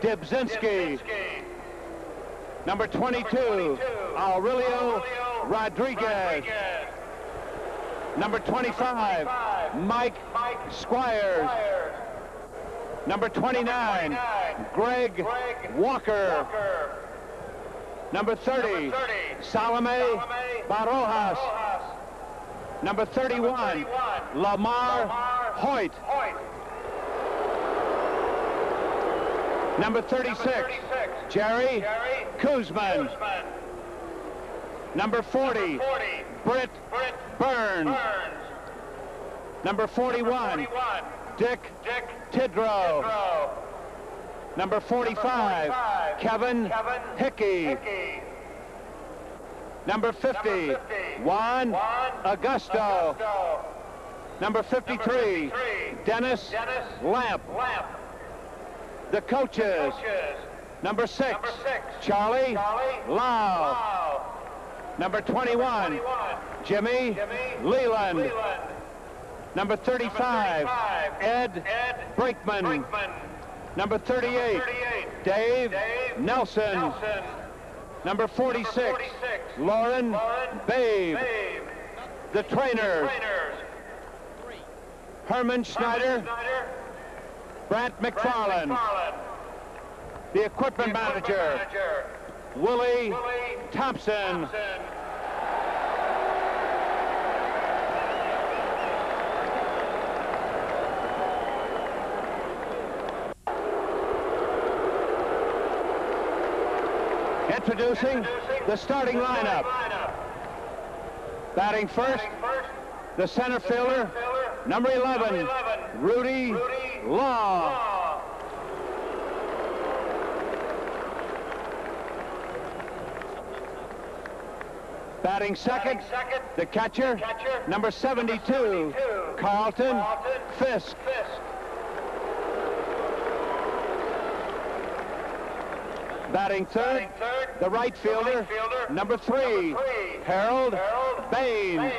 Dibzinski. Number 22, Aurelio Rodriguez. Number 25, Mike Squires. Number 29, Greg Walker. Number 30, Salome Barojas. Number 31, Lamar Hoyt. Number 36, Jerry Kuzman. Number 40, Britt Burns. Number 41, Dick Tidrow. Number 45, Kevin Hickey. Number 50, Juan Augusto. Number 53, Dennis Lamp. The coaches, number 6, Charlie Lau. Number 21, Jimmy Leland. Number 35, Ed Brinkman. Number 38, Dave Nelson. Number 46, Lauren Babe. The trainers, Herman Schneider, Brant McFarland. The equipment manager, Willie Thompson. Introducing the starting lineup. Batting first, the center fielder, number 11, Rudy Law. Batting second, the catcher, number 72, Carlton Fisk. Batting third, the right fielder, number 3, Harold Baines.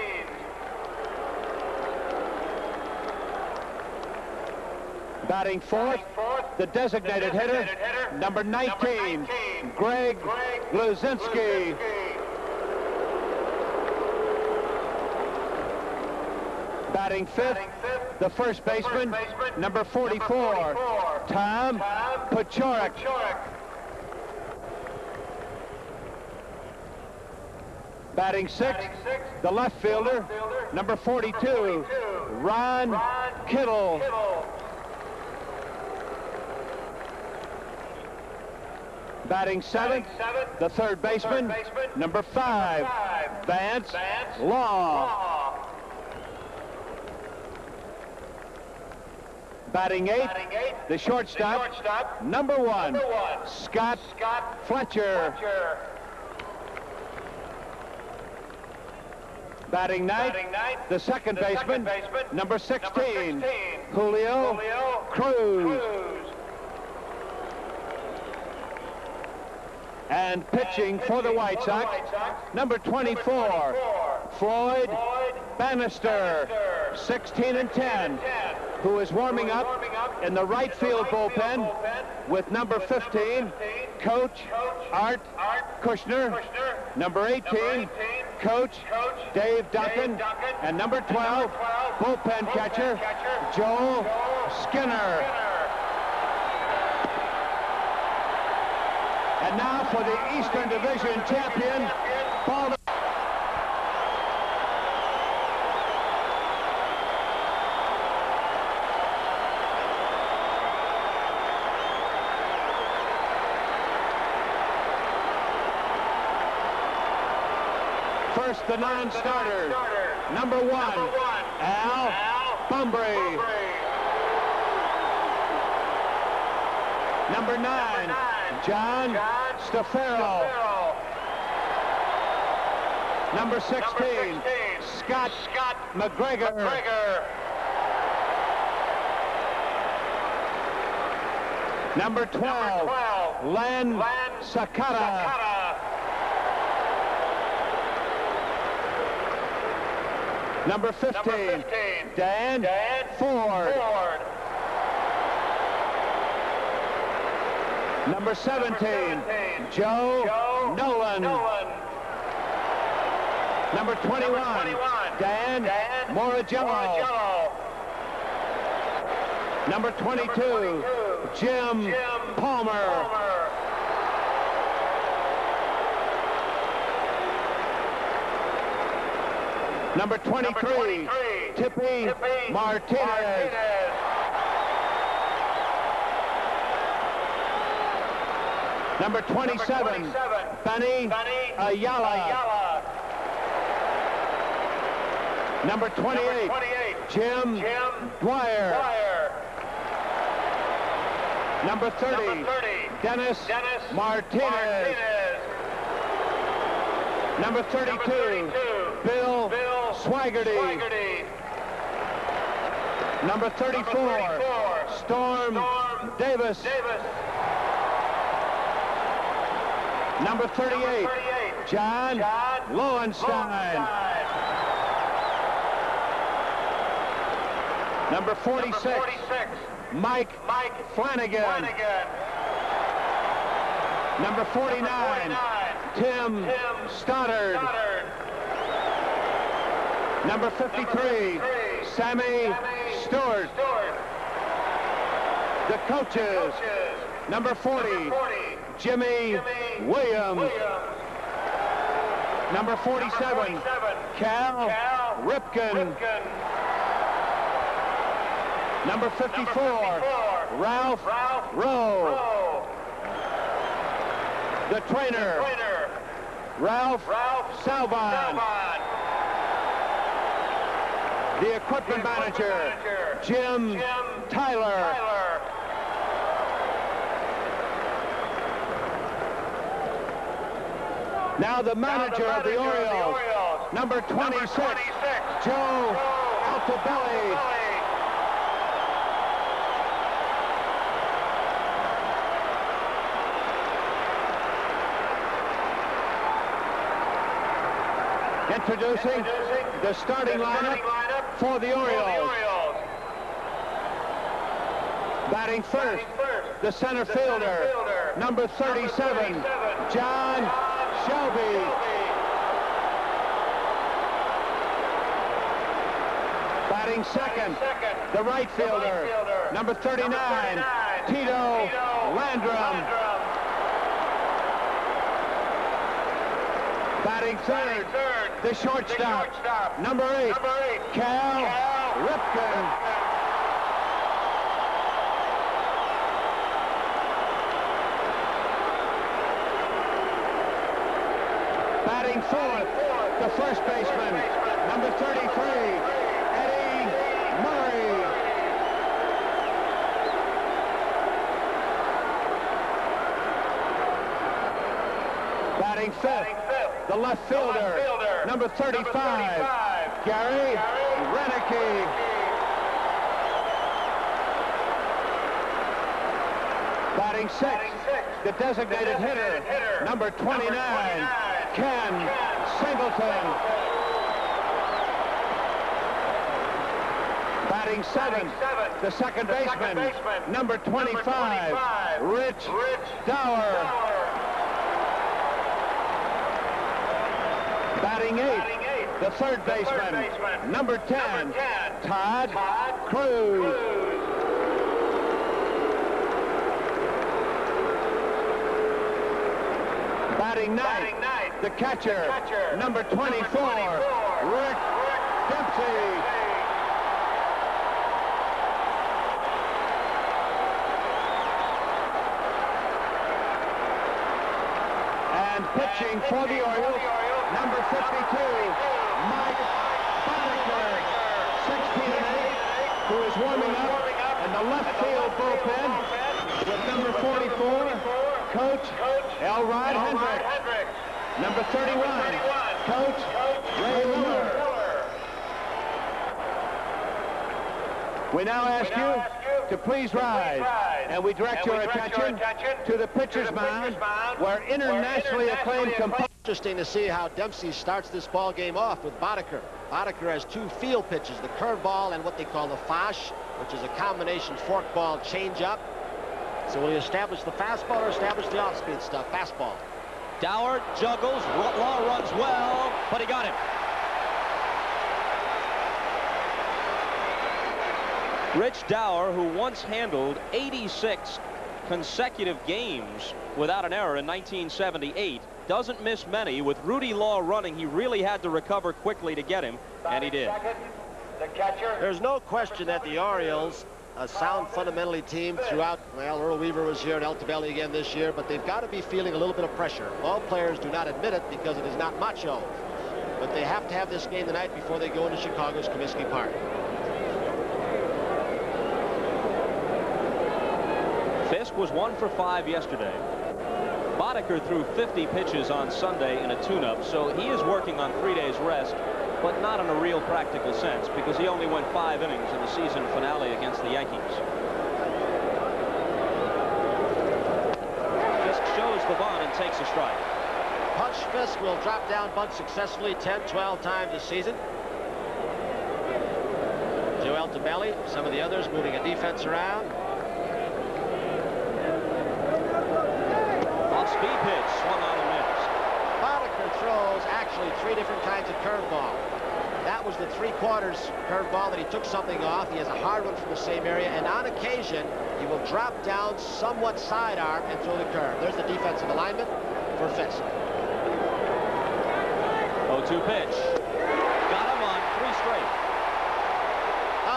Batting fourth, the designated hitter, number 19, Greg Luzinski. Batting fifth, the first baseman, number 44, Tom Pachorik. Batting sixth, the left fielder, number 42, Ron Kittle. Batting seventh, the third baseman, number 5, Vance Law. Batting eighth, the shortstop, number 1, Scott Fletcher. Batting ninth, the second baseman, number 16, Julio Cruz. And pitching for the White Sox, number 24, Floyd Bannister, 16-10, who is warming up in the right field bullpen with number 15, Coach Art Kushner, number 18, Coach Dave Duncan, and number 12, bullpen catcher Joel Skinner. And now for the Eastern Division champion, Baltimore. First, the non-starters. Number 1, Al Bumbry. Number 9, John Stafaro. Number 16, Scott McGregor. Number 12, Len Sakata. Number 15, Dan Ford. Number 17, Joe Nolan. Number 21, Dan Morigello. Number 22, Jim Palmer. Number 23, Tippy Martinez. Number 27, Benny Ayala. Number 28, Jim Dwyer. Number 30, Dennis Martinez. Number 32, Bill Swiggerty. Number 34, Storm Davis. Number 38, John Lowenstein. Number 46, Mike Flanagan. Number 49, Tim Stoddard. Number 53, Sammy Stewart. The coaches, number 40, Jimmy Williams. Number 47, Cal Ripken. Number 54, Ralph Rowe. The trainer, Ralph Salvan. The equipment manager, Jim Tyler. Now the manager of the Orioles, number 26, Joe Altobelli. Introducing the starting lineup for the Orioles. Batting first, the center fielder, number 37, John Shelby. Batting second, the right fielder, number 39, Tito Landrum. Batting third, the shortstop, number 8, Cal Ripken. Batting fourth, the first baseman, number 33, Eddie Murray. Batting fifth, the left fielder, number 35, Gary Renicky. Batting sixth, the designated hitter, number 29, Ken Singleton. Batting seventh, the second baseman, number 25, Rich Dower. Batting eighth, the third baseman, number 10, Todd Cruz. Batting ninth, the catcher, number 24, Rick Dempsey. And pitching for the Orioles, number 52, Mike Boddicker, 16-8, who is warming up in the left field bullpen with number 44, Coach Elrod Hendrick. Number 31, Coach Ray Miller. We now ask you to please rise, and we direct your attention to the pitcher's mound, where internationally acclaimed composers. Interesting to see how Dempsey starts this ball game off with Boddicker. Boddicker has two field pitches, the curveball and what they call the fash, which is a combination forkball changeup. So will he establish the fastball or establish the off-speed stuff? Fastball. Dower juggles. Law runs well, but he got him. Rich Dower, who once handled 86 consecutive games without an error in 1978, doesn't miss many. With Rudy Law running, he really had to recover quickly to get him, and he did. There's no question that the Orioles, a sound fundamentally team throughout, well, Earl Weaver was here and Altobelli again this year, but they've got to be feeling a little bit of pressure. All players do not admit it because it is not macho, but they have to have this game tonight before they go into Chicago's Comiskey Park. Fisk was 1 for 5 yesterday. Boddicker threw 50 pitches on Sunday in a tune-up, so he is working on 3 days rest, but not in a real practical sense because he only went 5 innings in the season finale against the Yankees. Fisk shows the bunt and takes a strike. Punch Fisk will drop down bunt successfully 10-12 times this season. Joe Altobelli, some of the others moving a defense around. Off-speed pitch, swung on and missed. Boddicker throws actually 3 different kinds of curveball. That was the 3/4 curveball that he took something off. He has a hard one from the same area, and on occasion he will drop down somewhat sidearm and throw the curve. There's the defensive alignment for Fisk. 0-2 pitch. Got him on 3 straight.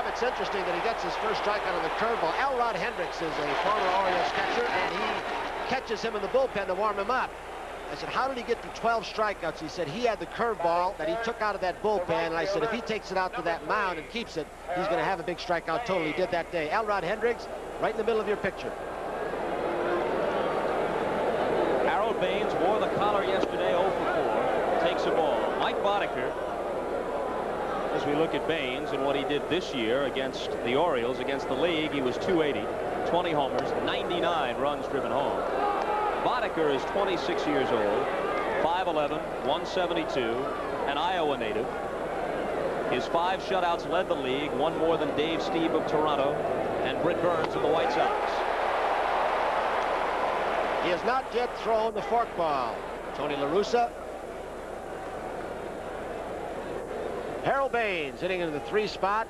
It's interesting that he gets his first strikeout on the curveball. Elrod Hendricks is a former Orioles catcher, and he catches him in the bullpen to warm him up. I said, how did he get to 12 strikeouts? He said he had the curveball that he took out of that bullpen, and I said if he takes it out to that mound and keeps it, he's going to have a big strikeout total. He did that day. Elrod Hendricks, right in the middle of your picture. Harold Baines wore the collar yesterday, 0 for 4. Takes a ball. Mike Boddicker, as we look at Baines and what he did this year against the Orioles, against the league, he was .280, 20 homers, 99 runs driven home. Boddicker is 26 years old, 5'11", 172, an Iowa native. His 5 shutouts led the league, one more than Dave Steve of Toronto and Britt Burns of the White Sox. He has not yet thrown the forkball. Tony La Russa. Harold Baines hitting into the 3 spot,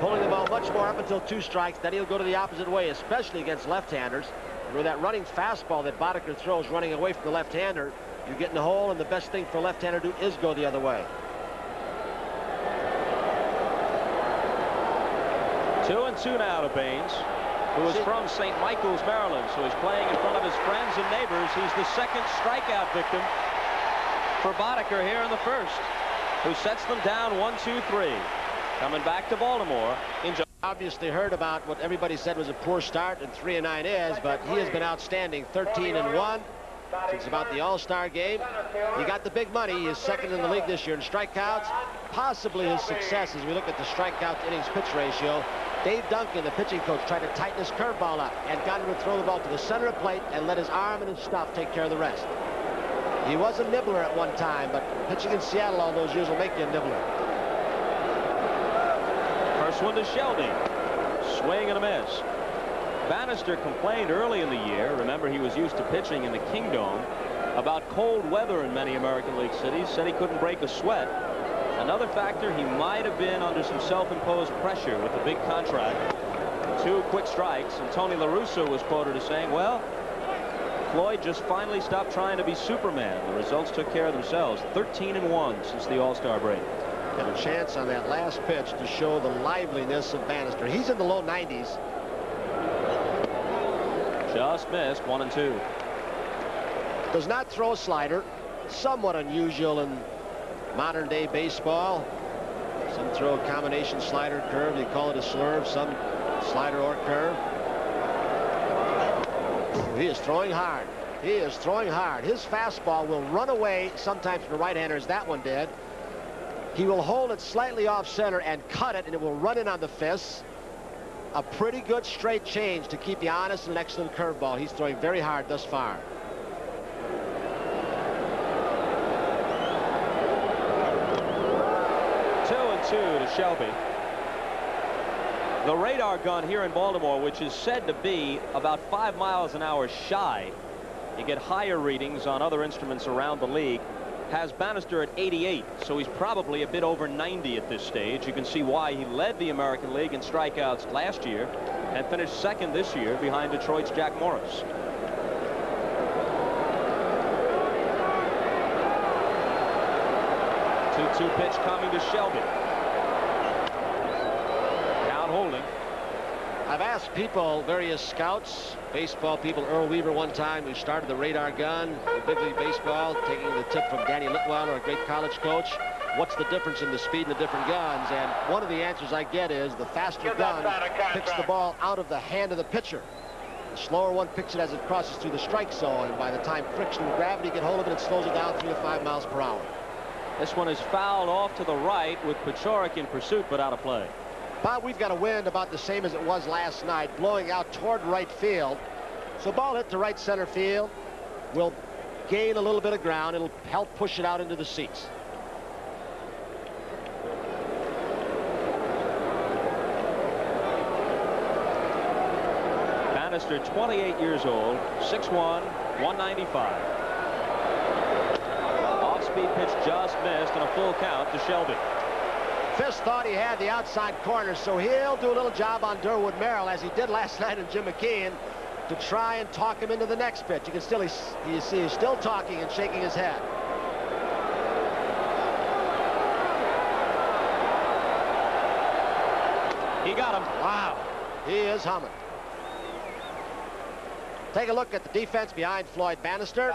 pulling the ball much more up until 2 strikes. Then he'll go to the opposite way, especially against left-handers. With that running fastball that Boddicker throws running away from the left-hander, you get in the hole, and the best thing for a left-hander to do is go the other way. 2-2 now to Baines, who is from St. Michael's, Maryland, so he's playing in front of his friends and neighbors. He's the 2nd strikeout victim for Boddicker here in the 1st, who sets them down 1-2-3. Coming back to Baltimore. Obviously heard about what everybody said was a poor start, and 3-9 is, but he has been outstanding. 13-1 since about the All-Star game. He got the big money. He is 2nd in the league this year in strikeouts. Possibly his success as we look at the strikeout to innings pitch ratio. Dave Duncan, the pitching coach, tried to tighten his curveball up and got him to throw the ball to the center of the plate and let his arm and his stuff take care of the rest. He was a nibbler at one time, but pitching in Seattle all those years will make you a nibbler. First one to Shelby. Swing and a miss. Bannister complained early in the year, remember he was used to pitching in the Kingdome, about cold weather in many American League cities, said he couldn't break a sweat. Another factor, he might have been under some self-imposed pressure with the big contract. 2 quick strikes, and Tony La Russa was quoted as saying, well, Floyd just finally stopped trying to be Superman. The results took care of themselves. 13-1 since the All-Star break. Got a chance on that last pitch to show the liveliness of Bannister. He's in the low 90s. Just missed. 1-2. Does not throw a slider. Somewhat unusual in modern day baseball. Some throw a combination slider curve. They call it a slurve. Some slider or curve. He is throwing hard. He is throwing hard. His fastball will run away sometimes from the right-handers. That one did. He will hold it slightly off center and cut it, and it will run in on the fists. A pretty good straight change to keep you honest, and an excellent curveball. He's throwing very hard thus far. Two to Shelby. The radar gun here in Baltimore, which is said to be about 5 miles an hour shy, you get higher readings on other instruments around the league, has Bannister at 88, so he's probably a bit over 90 at this stage. You can see why he led the American League in strikeouts last year and finished second this year behind Detroit's Jack Morris. 2-2 pitch coming to Shelby. Count holding. I've asked people, various scouts, baseball people, Earl Weaver one time, who started the radar gun in Big League Baseball, taking the tip from Danny Litweiler, a great college coach. What's the difference in the speed in the different guns? And one of the answers I get is the faster gun picks the ball out of the hand of the pitcher. The slower one picks it as it crosses through the strike zone, and by the time friction and gravity get hold of it, it slows it down 3 to 5 miles per hour. This one is fouled off to the right with Paciorek in pursuit, but out of play. Bob, we've got a wind about the same as it was last night, blowing out toward right field. So ball hit to right center field will gain a little bit of ground. It'll help push it out into the seats. Bannister, 28 years old, 6'1", 195. Off-speed pitch just missed, and a full count to Shelby. Fisk thought he had the outside corner, so he'll do a little job on Durwood Merrill, as he did last night in Jim McKeon, to try and talk him into the next pitch. You can still you see he's still talking and shaking his head. He got him. Wow, he is humming. Take a look at the defense behind Floyd Bannister.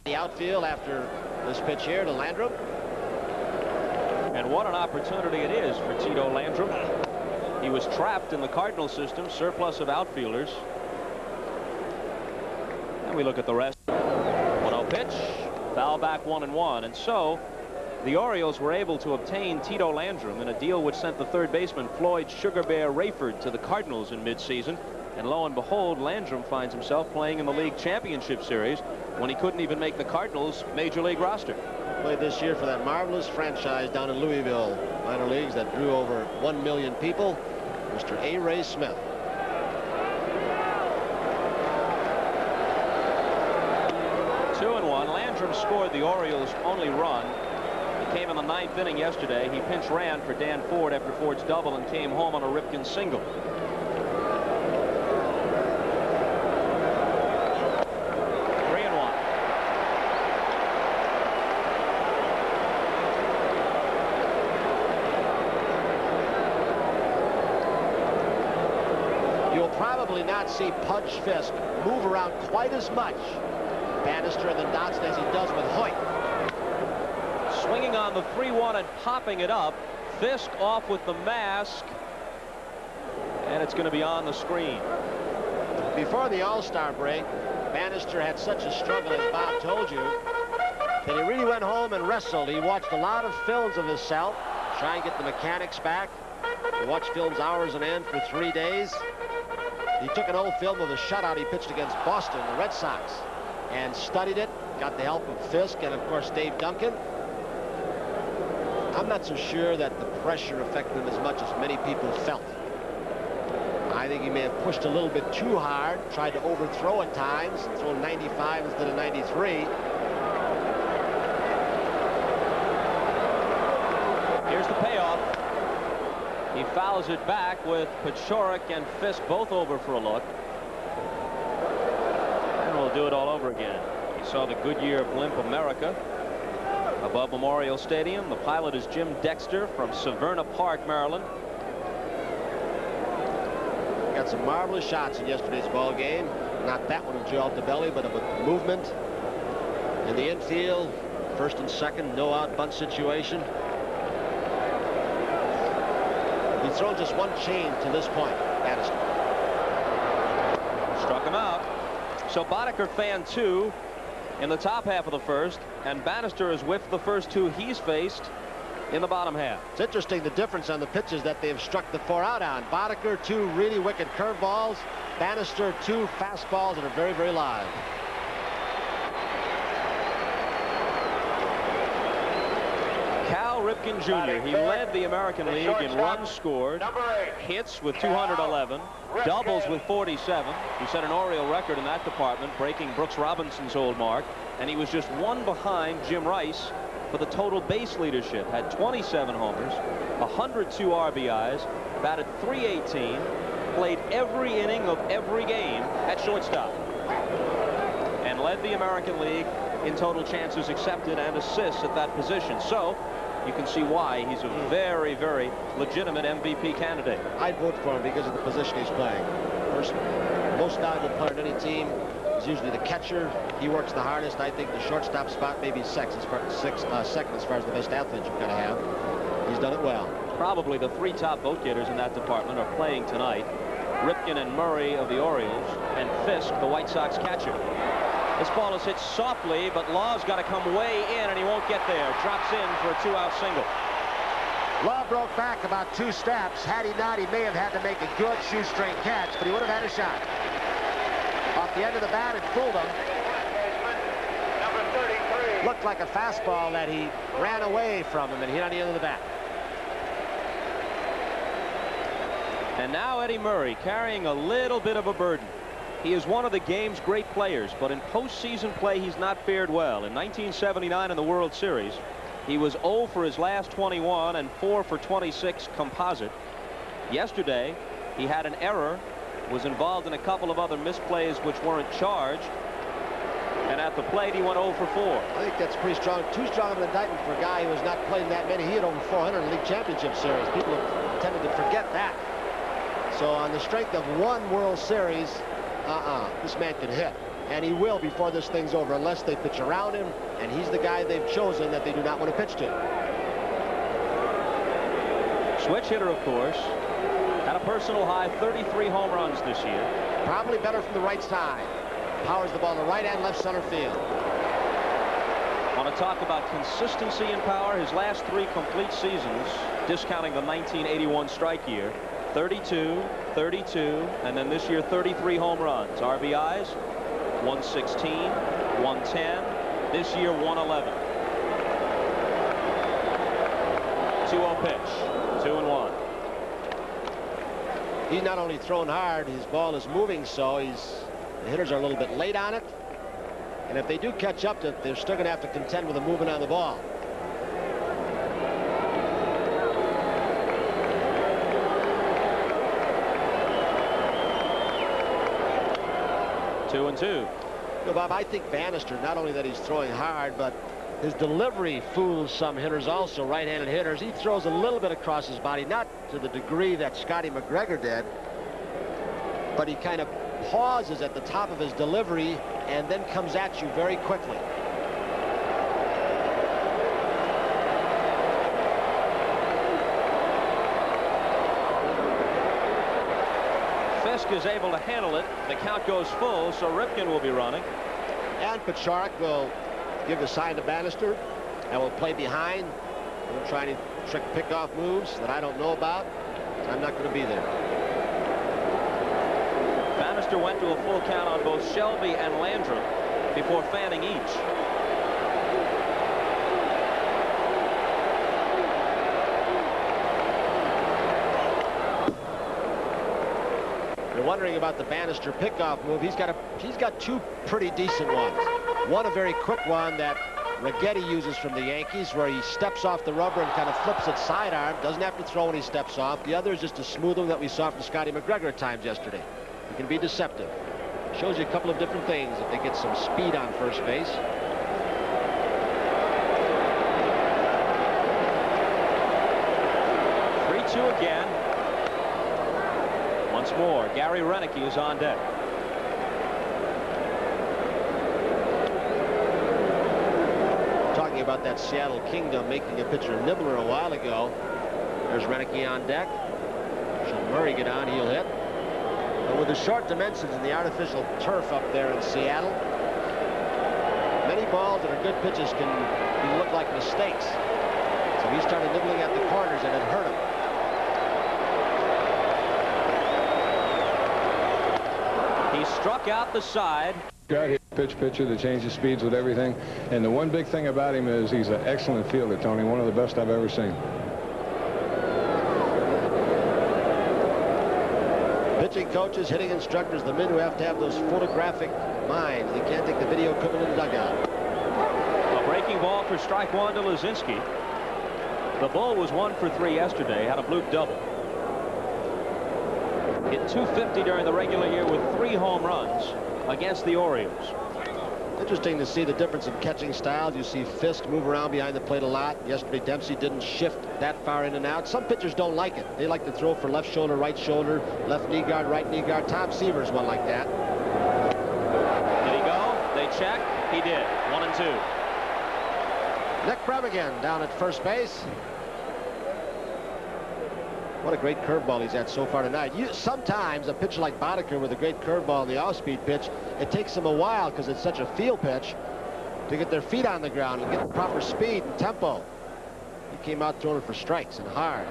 The outfield after this pitch here to Landrum. And what an opportunity it is for Tito Landrum. He was trapped in the Cardinal system, surplus of outfielders. And we look at the rest. 1-0 pitch, foul back 1-1. And so the Orioles were able to obtain Tito Landrum in a deal which sent the third baseman Floyd Sugar Bear Rayford to the Cardinals in midseason. And lo and behold, Landrum finds himself playing in the League Championship Series when he couldn't even make the Cardinals' Major League roster. Played this year for that marvelous franchise down in Louisville minor leagues that drew over 1 million people, Mr. A. Ray Smith. Two and one. Landrum scored the Orioles' only run. He came in the 9th inning yesterday. He pinch ran for Dan Ford after Ford's double and came home on a Ripken single. Not see Pudge Fisk move around quite as much Bannister and the Dotson as he does with Hoyt. Swinging on the 3-1 and popping it up. Fisk off with the mask, and it's going to be on the screen. Before the All-Star break, Bannister had such a struggle, as Bob told you, that he really went home and wrestled. He watched a lot of films of himself, try and get the mechanics back. He watched films hours on end for 3 days. He took an old film of a shutout he pitched against Boston, the Red Sox, and studied it, got the help of Fisk and, of course, Dave Duncan. I'm not so sure that the pressure affected him as much as many people felt. I think he may have pushed a little bit too hard, tried to overthrow at times, throw 95 instead of 93. Here's the payoff. He fouls it back with Paciorek and Fisk both over for a look. And we'll do it all over again. You saw the Goodyear blimp America above Memorial Stadium. The pilot is Jim Dexter from Severna Park, Maryland. Got some marvelous shots in yesterday's ball game. Not that one of Joe Altobelli, but of a movement in the infield. First and second, no out bunt situation. He's thrown just one change to this point. Bannister struck him out. So Boddicker fan 2 in the top half of the first, and Bannister has whiffed the first 2 he's faced in the bottom half. It's interesting the difference on the pitches that they have struck the 4 out on. Boddicker 2 really wicked curveballs. Bannister 2 fastballs that are very, very live. Cal Ripken Jr. He led the American League in runs scored, hits with 211, doubles with 47. He set an Oriole record in that department, breaking Brooks Robinson's old mark, and he was just one behind Jim Rice for the total base leadership. Had 27 homers, 102 RBIs, batted .318, played every inning of every game at shortstop, and led the American League in total chances accepted and assists at that position. So you can see why he's a very, very legitimate MVP candidate. I'd vote for him because of the position he's playing. First, most valuable player on any team is usually the catcher. He works the hardest. I think the shortstop spot may be second as far as the best athlete you've got to have. He's done it well. Probably the three top vote getters in that department are playing tonight. Ripken and Murray of the Orioles, and Fisk, the White Sox catcher. This ball is hit softly, but Law's got to come way in, and he won't get there. Drops in for a two-out single. Law broke back about 2 steps. Had he not, he may have had to make a good shoestring catch, but he would have had a shot. Off the end of the bat, it fooled him. Number 33. Looked like a fastball that he ran away from him and hit on the end of the bat. And now Eddie Murray carrying a little bit of a burden. He is one of the game's great players, but in postseason play he's not fared well. In 1979 in the World Series, he was 0 for his last 21 and 4 for 26 composite. Yesterday, he had an error, was involved in a couple of other misplays which weren't charged, and at the plate he went 0 for 4. I think that's pretty strong, too strong of an indictment for a guy who has not played that many. He had over 400 in the League Championship Series. People have tended to forget that. So on the strength of one World Series, this man can hit, and he will before this thing's over, unless they pitch around him, and he's the guy they've chosen that they do not want to pitch to. Switch hitter, of course, had a personal high 33 home runs this year. Probably better from the right side. Powers the ball to right and left center field. Want to talk about consistency in power? His last 3 complete seasons, discounting the 1981 strike year, 32, 32, and then this year 33 home runs. RBIs 116, 110, this year 111. 2-0 pitch, 2-1. He's not only throwing hard, his ball is moving, so the hitters are a little bit late on it, and if they do catch up to it, they're still going to have to contend with the movement on the ball. 2-2. You know, Bob, I think Bannister, not only that he's throwing hard, but his delivery fools some hitters also, right-handed hitters. He throws a little bit across his body, not to the degree that Scotty McGregor did, but he kind of pauses at the top of his delivery and then comes at you very quickly. Fisk is able to handle it. The count goes full, so Ripken will be running. And Pacharik will give the sign to Bannister and will play behind. He'll try any trick pickoff moves that I don't know about. I'm not going to be there. Bannister went to a full count on both Shelby and Landrum before fanning each. You're wondering about the Bannister pickoff move. He's got 2 pretty decent ones. One, a very quick one that Righetti uses from the Yankees, where he steps off the rubber and kind of flips it sidearm. Doesn't have to throw when he steps off. The other is just a smooth one that we saw from Scotty McGregor at times yesterday. He can be deceptive. Shows you a couple of different things if they get some speed on first base. Three-2 again. Once more, Gary Renicky is on deck. Talking about that Seattle Kingdom making a pitcher nibbler a while ago. There's Renicky on deck. Should Murray get on, he'll hit. But with the short dimensions and the artificial turf up there in Seattle, many balls that are good pitches can look like mistakes. So he started nibbling at the corners and it hurt him. He Struck out the side. Got hit pitcher that changes speeds with everything. And the one big thing about him is he's an excellent fielder, Tony. One of the best I've ever seen. Pitching coaches, hitting instructors, the men who have to have those photographic minds. They can't take the video equipment in the dugout. A breaking ball for strike one to Luzinski. The Bull was 1 for 3 yesterday, had a bloop double. Hit .250 during the regular year with 3 home runs against the Orioles. Interesting to see the difference in catching styles. You see Fisk move around behind the plate a lot. Yesterday, Dempsey didn't shift that far in and out. Some pitchers don't like it. They like to throw for left shoulder, right shoulder, left knee guard, right knee guard. Tom Seaver's one like that. Did he go? They check. He did. 1 and 2. Nick Bremigan down at first base. What a great curveball he's had so far tonight. Sometimes a pitcher like Boddicker with a great curveball in the off-speed pitch, it takes them a while because it's such a field pitch to get their feet on the ground and get the proper speed and tempo. He came out throwing it for strikes and hard.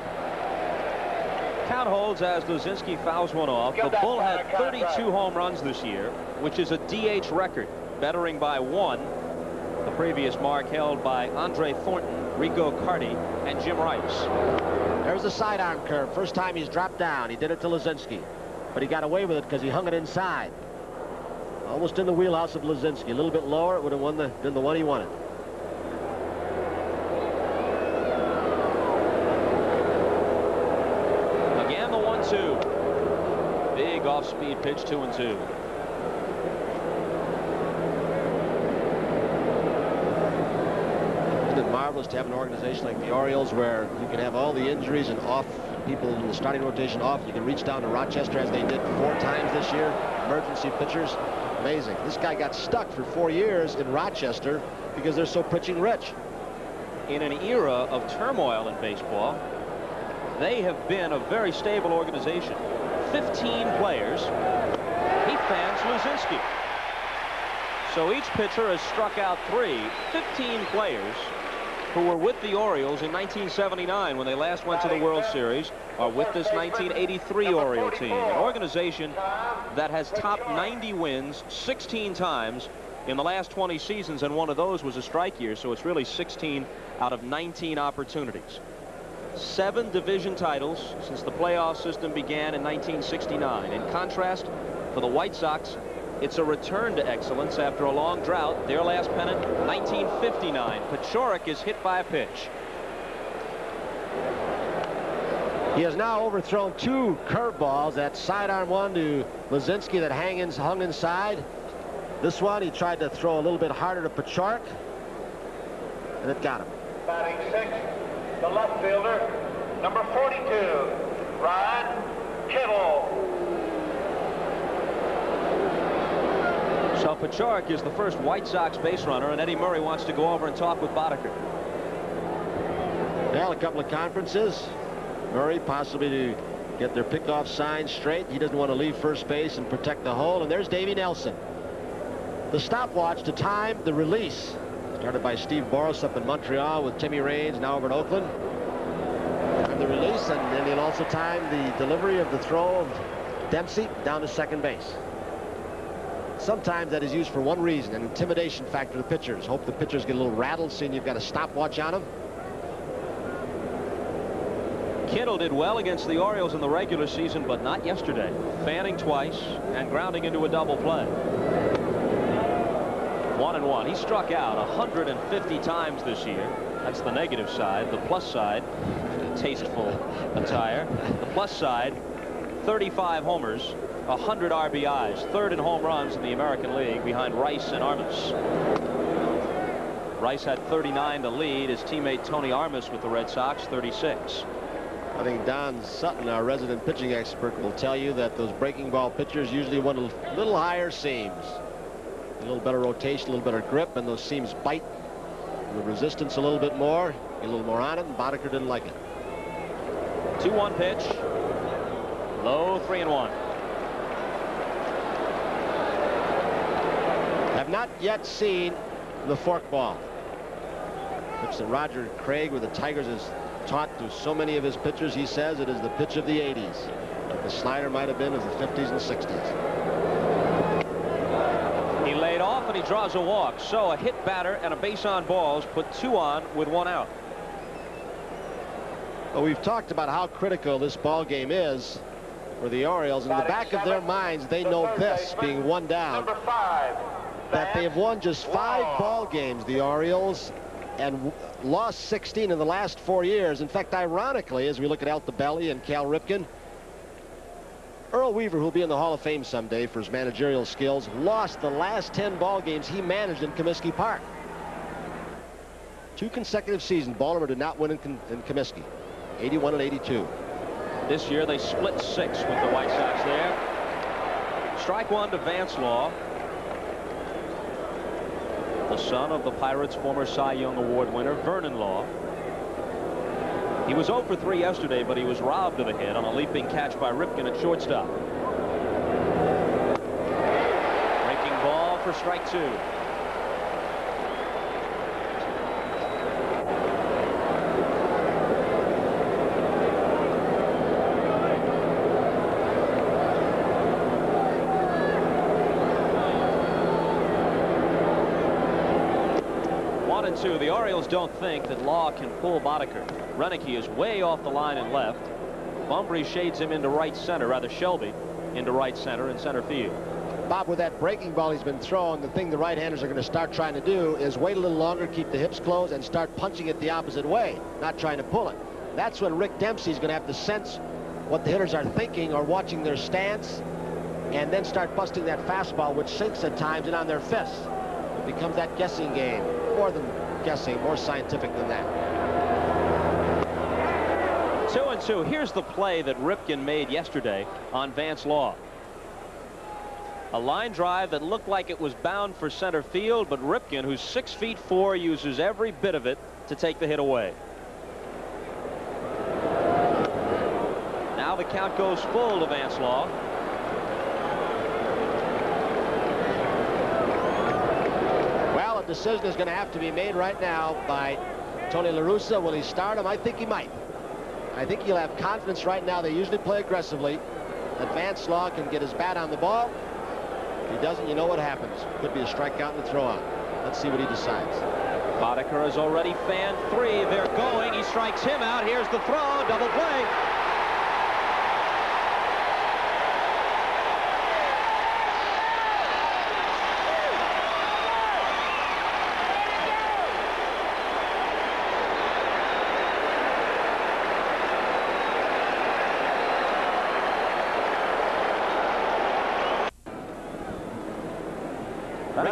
Count holds as Luzinski fouls one off. The Bull had 32 home runs this year, which is a DH record, bettering by 1. The previous mark held by Andre Thornton, Rico Carty, and Jim Rice. There's the sidearm curve. First time he's dropped down. He did it to Luzinski, but he got away with it because he hung it inside. Almost in the wheelhouse of Luzinski. A little bit lower, it would have been the one he wanted. Again, the 1-2. Big off-speed pitch, 2 and 2. Isn't it marvelous to have an organization like the Orioles where you can have all the injuries and off people in the starting rotation off? You can reach down to Rochester as they did 4 times this year. Emergency pitchers. Amazing. This guy got stuck for 4 years in Rochester because they're so pitching rich. In an era of turmoil in baseball, they have been a very stable organization. 15 players. He fans Luzinski. So each pitcher has struck out 3. 15 players who were with the Orioles in 1979 when they last went to the World Series are with this 1983 Oriole team, an organization that has topped 90 wins 16 times in the last 20 seasons, and one of those was a strike year, so it's really 16 out of 19 opportunities. 7 division titles since the playoff system began in 1969. In contrast, for the White Sox, it's a return to excellence after a long drought. Their last pennant, 1959. Paciorek is hit by a pitch. He has now overthrown 2 curveballs. That sidearm one to Luzinski that hung inside. This one he tried to throw a little bit harder to Paciorek, and it got him. Batting 6th, the left fielder, number 42, Ryan Kittle. So Paciorek is the first White Sox base runner, and Eddie Murray wants to go over and talk with Boddicker. Well, a couple of conferences. Murray possibly to get their pickoff sign straight. He doesn't want to leave first base and protect the hole. And there's Davey Nelson. The stopwatch to time the release. Started by Steve Boris up in Montreal with Timmy Raines, now over in Oakland. Time the release, and then he'll also time the delivery of the throw of Dempsey down to second base. Sometimes that is used for one reason, an intimidation factor to pitchers. Hope the pitchers get a little rattled, seeing you've got a stopwatch on them. Kittle did well against the Orioles in the regular season, but not yesterday. Fanning twice and grounding into a double play. 1-1. He struck out 150 times this year. That's the negative side. The plus side, tasteful attire. The plus side, 35 homers, 100 RBIs, 3rd in home runs in the American League behind Rice and Armas. Rice had 39 to lead. His teammate Tony Armas with the Red Sox, 36. I think Don Sutton, our resident pitching expert, will tell you that those breaking ball pitchers usually want a little higher seams. A little better rotation, a little better grip, and those seams bite. And the resistance a little bit more, get a little more on it, and Boddicker didn't like it. 2-1 pitch. Low, 3-1. Have not yet seen the forkball. Pitch that Roger Craig with the Tigers has taught to so many of his pitchers. He says it is the pitch of the 80s. Like the slider might have been of the 50s and 60s. right off, and he draws a walk. So a hit batter and a base on balls put 2 on with 1 out. Well, we've talked about how critical this ball game is for the Orioles. In the back of their minds, they know this, being 1 down, that they have won just 5 ball games, the Orioles, and lost 16 in the last 4 years. In fact, ironically, as we look at Altobelli and Cal Ripken, Earl Weaver, who'll be in the Hall of Fame someday for his managerial skills, lost the last 10 ball games he managed in Comiskey Park. 2 consecutive seasons, Baltimore did not win in Comiskey, 81 and 82. This year they split 6 with the White Sox there. Strike 1 to Vance Law, the son of the Pirates' former Cy Young Award winner, Vernon Law. He was 0 for 3 yesterday, but he was robbed of a hit on a leaping catch by Ripken at shortstop. Breaking ball for strike 2. The Orioles don't think that Law can pull Boddicker. Renicky is way off the line and left. Bumbry shades him into right center, rather Shelby into right center and center field. Bob, with that breaking ball he's been throwing, the thing the right-handers are going to start trying to do is wait a little longer, keep the hips closed, and start punching it the opposite way, not trying to pull it. That's when Rick Dempsey's going to have to sense what the hitters are thinking or watching their stance, and then start busting that fastball, which sinks at times in on their fists. It becomes that guessing game. More than guessing, more scientific than that. 2-2. Here's the play that Ripken made yesterday on Vance Law. A line drive that looked like it was bound for center field, but Ripken, who's 6'4", uses every bit of it to take the hit away. Now the count goes full to Vance Law. Decision is going to have to be made right now by Tony La Russa. Will he start him? I think he might. I think he'll have confidence right now. They usually play aggressively. That Vance Law can get his bat on the ball. If he doesn't, you know what happens. Could be a strikeout and a throw out. Let's see what he decides. Boddicker has already fanned 3. They're going. He strikes him out. Here's the throw. Double play.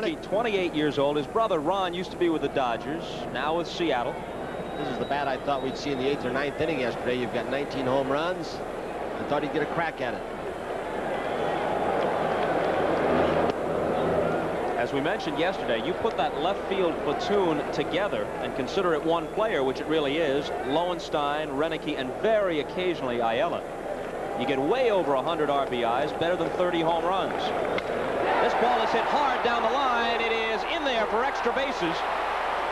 Ricky, 28 years old. His brother Ron used to be with the Dodgers, now with Seattle. This is the bat I thought we'd see in the 8th or 9th inning yesterday. You've got 19 home runs. I thought he'd get a crack at it. As we mentioned yesterday, you put that left field platoon together and consider it one player, which it really is, Lowenstein, Renicky, and very occasionally Ayala. You get way over 100 RBIs, better than 30 home runs. This ball is hit hard down the line. It is in there for extra bases.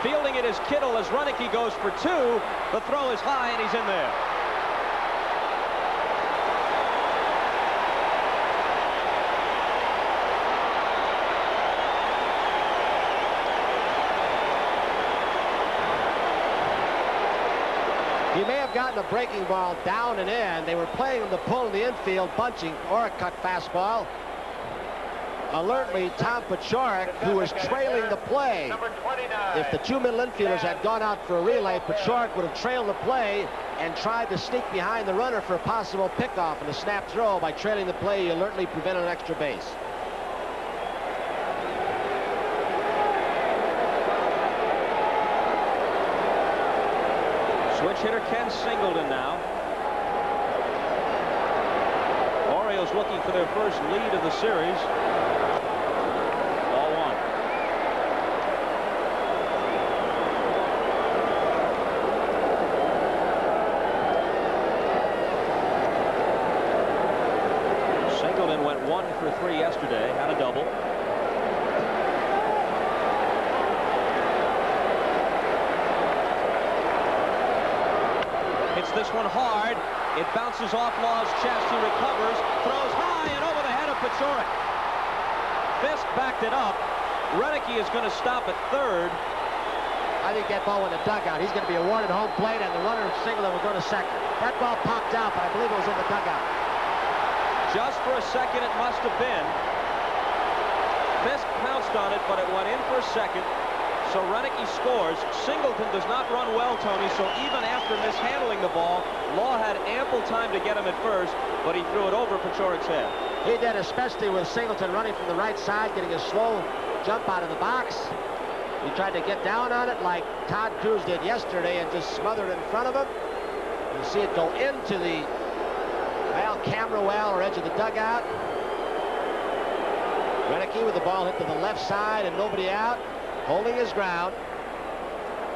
Fielding it is Kittle as Renicky goes for 2. The throw is high and he's in there. He may have gotten a breaking ball down and in. They were playing him the pull in the infield, bunching, or a cut fastball. Alertly, Tom Paciorek, who was trailing the play. If the 2 middle infielders had gone out for a relay, Paciorek would have trailed the play and tried to sneak behind the runner for a possible pickoff and a snap throw. By trailing the play, he alertly prevented an extra base. Switch hitter Ken Singleton now. Orioles looking for their first lead of the series. Ball 1. Singleton went 1 for 3 yesterday, had a double. Hits this one hard. It bounces off Law's chest. He recovers, throws high and over the head of Paciorek. Fisk backed it up, Renicky is going to stop at third. I think that ball went in the dugout. He's going to be awarded home plate, and the runner Singleton will go to second. That ball popped out, but I believe it was in the dugout. Just for a second, it must have been. Fisk pounced on it, but it went in for a second. So Renicky scores. Singleton does not run well, Tony, so even after mishandling the ball, Law had ample time to get him at first, but he threw it over Pechorik's head. He did, especially with Singleton running from the right side, getting a slow jump out of the box. He tried to get down on it like Todd Cruz did yesterday and just smothered in front of him. You see it go into the camera well or edge of the dugout. Renicky with the ball hit to the left side and nobody out, holding his ground.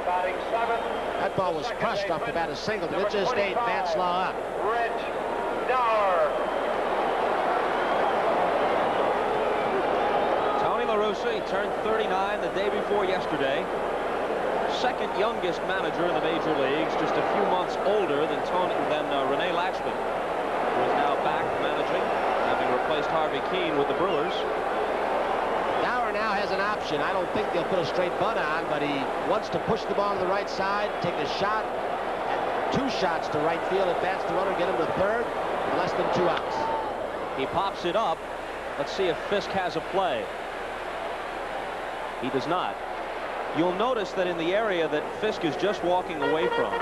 Batting seventh. That ball was crushed off the bat of Singleton. It just ate Vance Law up. Rich Dower. Tony La Russa, he turned 39 the day before yesterday. Second youngest manager in the major leagues, just a few months older than Rene Lachemann, who is now back managing, having replaced Harvey Keene with the Brewers. Dower now has an option. I don't think they'll put a straight bunt on, but he wants to push the ball to the right side, take a shot, and 2 shots to right field, advance the runner, get him to third, in less than 2 outs. He pops it up. Let's see if Fisk has a play. He does not. You'll notice that in the area that Fisk is just walking away from,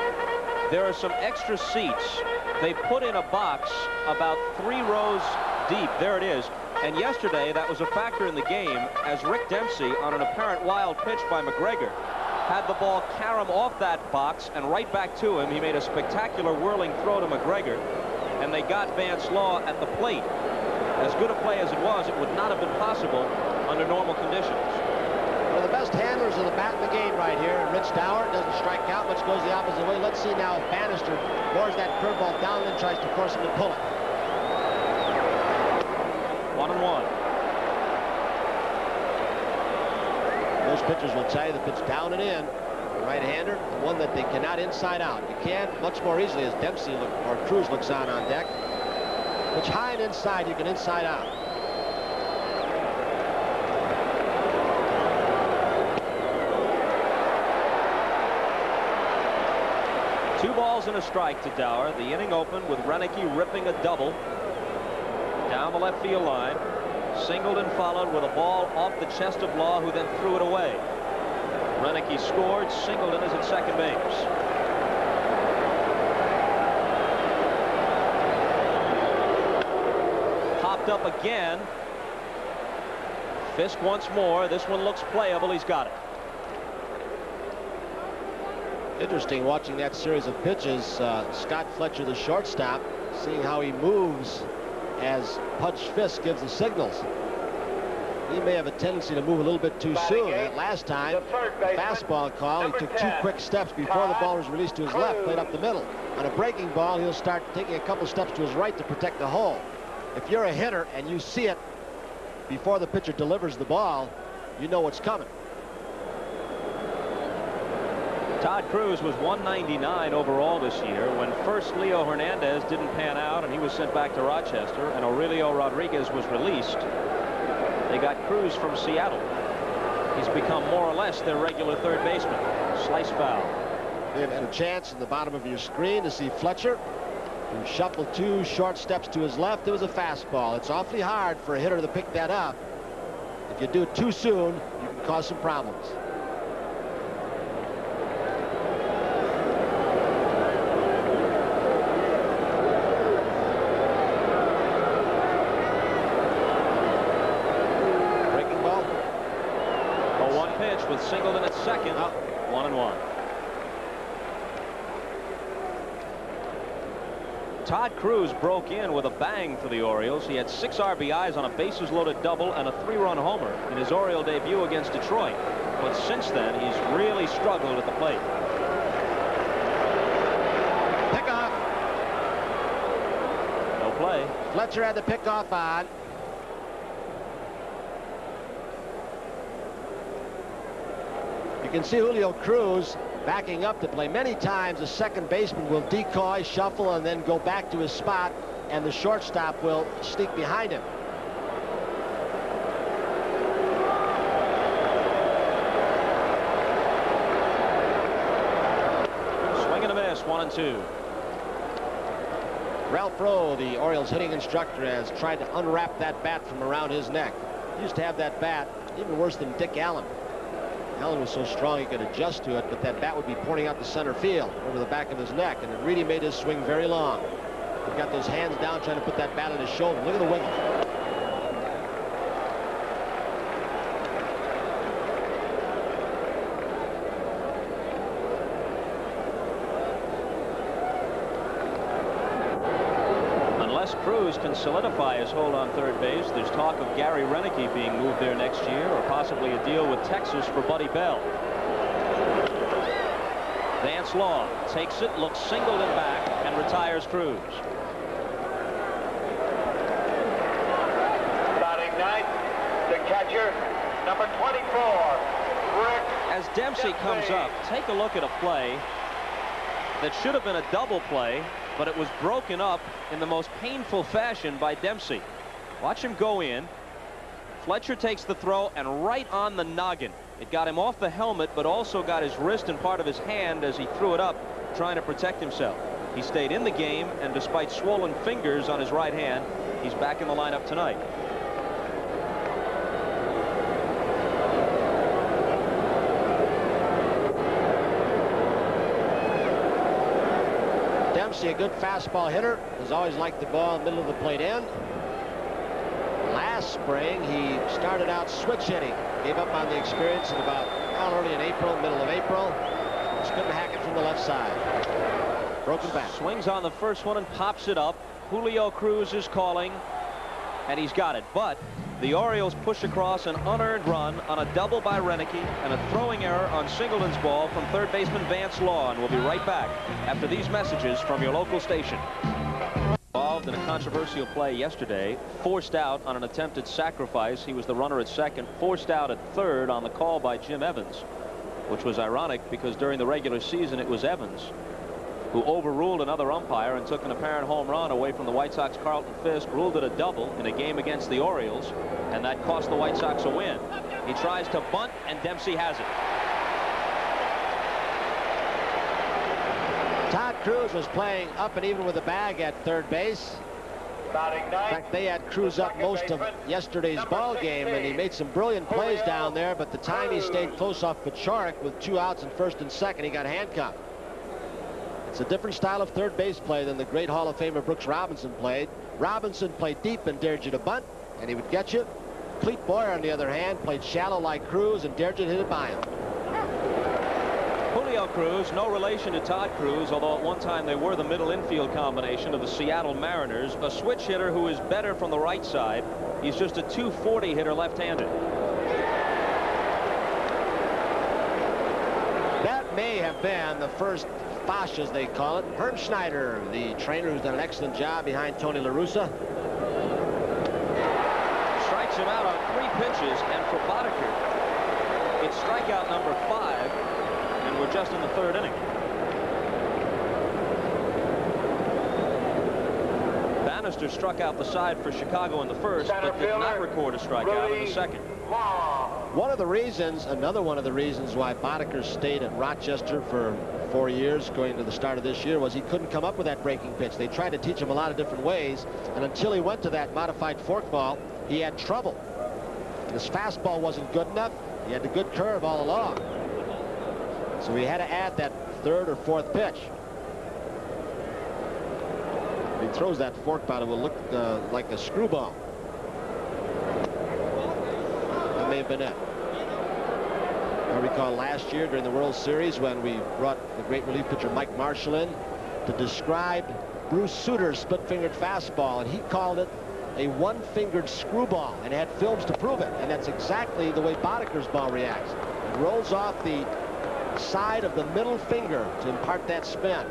there are some extra seats. They put in a box about 3 rows deep. There it is. And yesterday, that was a factor in the game, as Rick Dempsey, on an apparent wild pitch by McGregor, had the ball carom off that box and right back to him. He made a spectacular whirling throw to McGregor, and they got Vance Law at the plate. As good a play as it was, it would not have been possible under normal conditions. One of the best handlers of the bat in the game right here, and Rich Dower doesn't strike out much, goes the opposite way. Let's see now if Bannister bores that curveball down and tries to force him to pull it. 1-1. Most pitchers will tell you the pitch down and in. The right-hander, the one that they cannot inside out. You can much more easily as Dempsey or Cruz looks on deck. Pitch high and inside, you can inside out. Two balls and a strike to Dower. The inning opened with Renicky ripping a double down the left field line. Singleton followed with a ball off the chest of Law, who then threw it away. Renicky scored. Singleton is at second base. Popped up again. Fisk once more. This one looks playable. He's got it. Interesting watching that series of pitches. Scott Fletcher, the shortstop, seeing how he moves as Pudge Fisk gives the signals. He may have a tendency to move a little bit too soon. That last time, fastball call, he took 2 quick steps before the ball was released to his left, played up the middle. On a breaking ball, he'll start taking a couple steps to his right to protect the hole. If you're a hitter and you see it before the pitcher delivers the ball, you know what's coming. Todd Cruz was 199 overall this year when first Leo Hernandez didn't pan out and he was sent back to Rochester, and Aurelio Rodriguez was released. They got Cruz from Seattle. He's become more or less their regular third baseman. Slice foul. You have a chance in the bottom of your screen to see Fletcher, who shuffled 2 short steps to his left. It was a fastball. It's awfully hard for a hitter to pick that up. If you do it too soon, you can cause some problems. With Singleton at second, 1-1. Todd Cruz broke in with a bang for the Orioles. He had 6 RBIs on a bases-loaded double and a 3-run homer in his Oriole debut against Detroit. But since then, he's really struggled at the plate. Pickoff. No play. Fletcher had the pickoff on. You can see Julio Cruz backing up to play. Many times the second baseman will decoy, shuffle, and then go back to his spot, and the shortstop will sneak behind him. Davis, 1-2. Ralph Rowe, the Orioles hitting instructor, has tried to unwrap that bat from around his neck. He used to have that bat even worse than Dick Allen. Allen was so strong he could adjust to it, but that bat would be pointing out to center field over the back of his neck, and it really made his swing very long. He got those hands down trying to put that bat on his shoulder. Look at the wiggle. Cruz can solidify his hold on third base. There's talk of Gary Renicky being moved there next year, or possibly a deal with Texas for Buddy Bell. Vance Law takes it, looks singled and back, and retires Cruz. Batting ninth, the catcher, number 24, Rick. As Dempsey comes up, take a look at a play that should have been a double play, but it was broken up in the most painful fashion by Dempsey. Watch him go in. Fletcher takes the throw, and right on the noggin. It got him off the helmet, but also got his wrist and part of his hand as he threw it up, trying to protect himself. He stayed in the game, and despite swollen fingers on his right hand, he's back in the lineup tonight. Dempsey, a good fastball hitter, has always liked the ball in the middle of the plate end. Last spring, he started out switch hitting. Gave up on the experience at about early in April, middle of April. Just couldn't hack it from the left side. Broken back. Swings on the first one and pops it up. Julio Cruz is calling, and he's got it. But the Orioles push across an unearned run on a double by Renicky and a throwing error on Singleton's ball from third baseman Vance Law. And we'll be right back after these messages from your local station. Involved in a controversial play yesterday, forced out on an attempted sacrifice. He was the runner at second, forced out at third on the call by Jim Evans, which was ironic because during the regular season it was Evans who overruled another umpire and took an apparent home run away from the White Sox. Carlton Fisk ruled it a double in a game against the Orioles, and that cost the White Sox a win. He tries to bunt, and Dempsey has it. Todd Cruz was playing up and even with the bag at third base. In fact, they had Cruz up most of yesterday's ball game, and he made some brilliant plays down there, but the time he stayed close off Pachorik with 2 outs in first and second, he got handcuffed. It's a different style of third base play than the great Hall of Famer Brooks Robinson played. Robinson played deep and dared you to bunt, and he would get you. Clete Boyer, on the other hand, played shallow like Cruz and dared you to hit it by him. Julio Cruz, no relation to Todd Cruz, although at one time they were the middle infield combination of the Seattle Mariners. A switch hitter who is better from the right side. He's just a .240 hitter left-handed. That may have been the first Fosh, as they call it. Herm Schneider, the trainer who's done an excellent job behind Tony La Russa. Strikes him out on 3 pitches, and for Boddicker, it's strikeout number 5, and we're just in the 3rd inning. Bannister struck out the side for Chicago in the first, but did not record a strikeout in the second. One of the reasons, another one of the reasons why Boddicker stayed at Rochester for 4 years going to the start of this year was he couldn't come up with that breaking pitch. They tried to teach him a lot of different ways, and until he went to that modified forkball, he had trouble. His fastball wasn't good enough. He had the good curve all along. So he had to add that 3rd or 4th pitch. If he throws that forkball, it will look like a screwball. That may have been it. I recall last year during the World Series when we brought the great relief pitcher Mike Marshall in to describe Bruce Suter's split-fingered fastball, and he called it a one-fingered screwball and had films to prove it. And that's exactly the way Boddicker's ball reacts. It rolls off the side of the middle finger to impart that spin.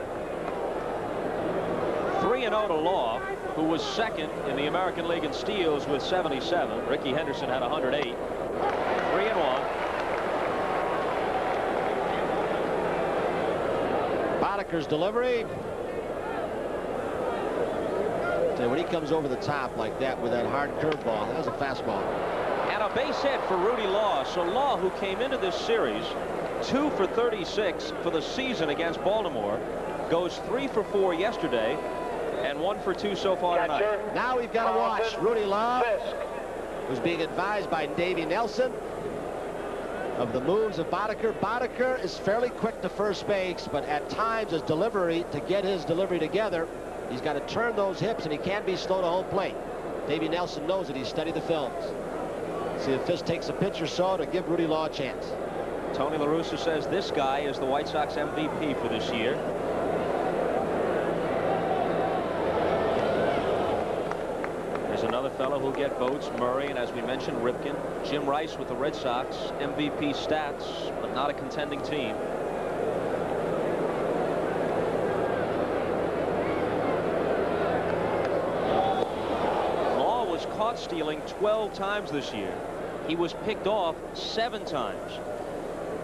3-0 to Law, who was second in the American League in steals with 77. Ricky Henderson had 108. 3-1. Boddicker's delivery. So when he comes over the top like that with that hard curveball, that was a fastball. And a base hit for Rudy Law. So Law, who came into this series 2 for 36 for the season against Baltimore, Goes 3 for 4 yesterday and 1 for 2 so far tonight. Now we've got to watch Rudy Law, who's being advised by Davey Nelson of the moves of Boddicker. Boddicker is fairly quick to first base, but at times his delivery, to get his delivery together, he's got to turn those hips, and he can't be slow to home plate. Davey Nelson knows it. He's studied the films. See if Fisk takes a pitch or so to give Rudy Law a chance. Tony La Russa says this guy is the White Sox MVP for this year. There's another fellow who'll get votes, Murray, and as we mentioned, Ripken. Jim Rice with the Red Sox, MVP stats, but not a contending team. Law was caught stealing 12 times this year. He was picked off 7 times.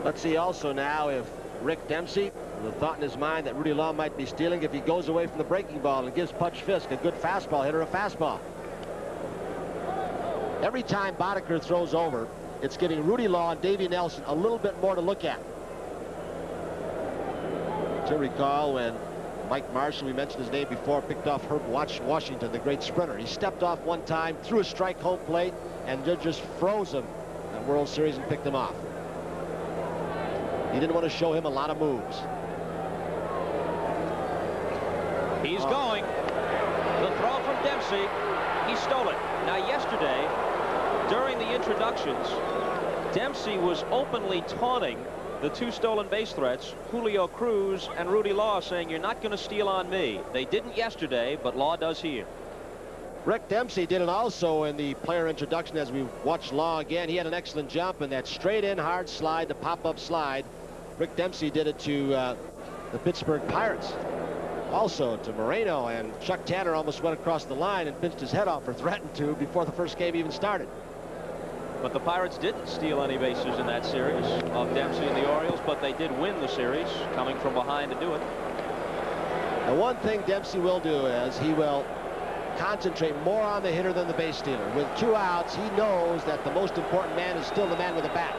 Let's see also now if Rick Dempsey, the thought in his mind that Rudy Law might be stealing, if he goes away from the breaking ball and gives Pudge Fisk, a good fastball hitter, a fastball. Every time Boddicker throws over, it's getting Rudy Law and Davey Nelson a little bit more to look at. To recall when Mike Marshall, we mentioned his name before, picked off Herb Washington, the great sprinter. He stepped off one time, threw a strike home plate, and just froze him in World Series and picked him off. He didn't want to show him a lot of moves. He's going. The throw from Dempsey. He stole it. Now, yesterday, during the introductions, Dempsey was openly taunting the 2 stolen base threats, Julio Cruz and Rudy Law, saying, "You're not going to steal on me." They didn't yesterday, but Law does here. Rick Dempsey did it also in the player introduction as we watched Law again. He had an excellent jump and that straight in hard slide, the pop-up slide. Rick Dempsey did it to the Pittsburgh Pirates. Also to Moreno, and Chuck Tanner almost went across the line and pinched his head off, or threatened to, before the first game even started. But the Pirates didn't steal any bases in that series of Dempsey and the Orioles, but they did win the series, coming from behind to do it. The one thing Dempsey will do is he will concentrate more on the hitter than the base stealer. With 2 outs, he knows that the most important man is still the man with the bat.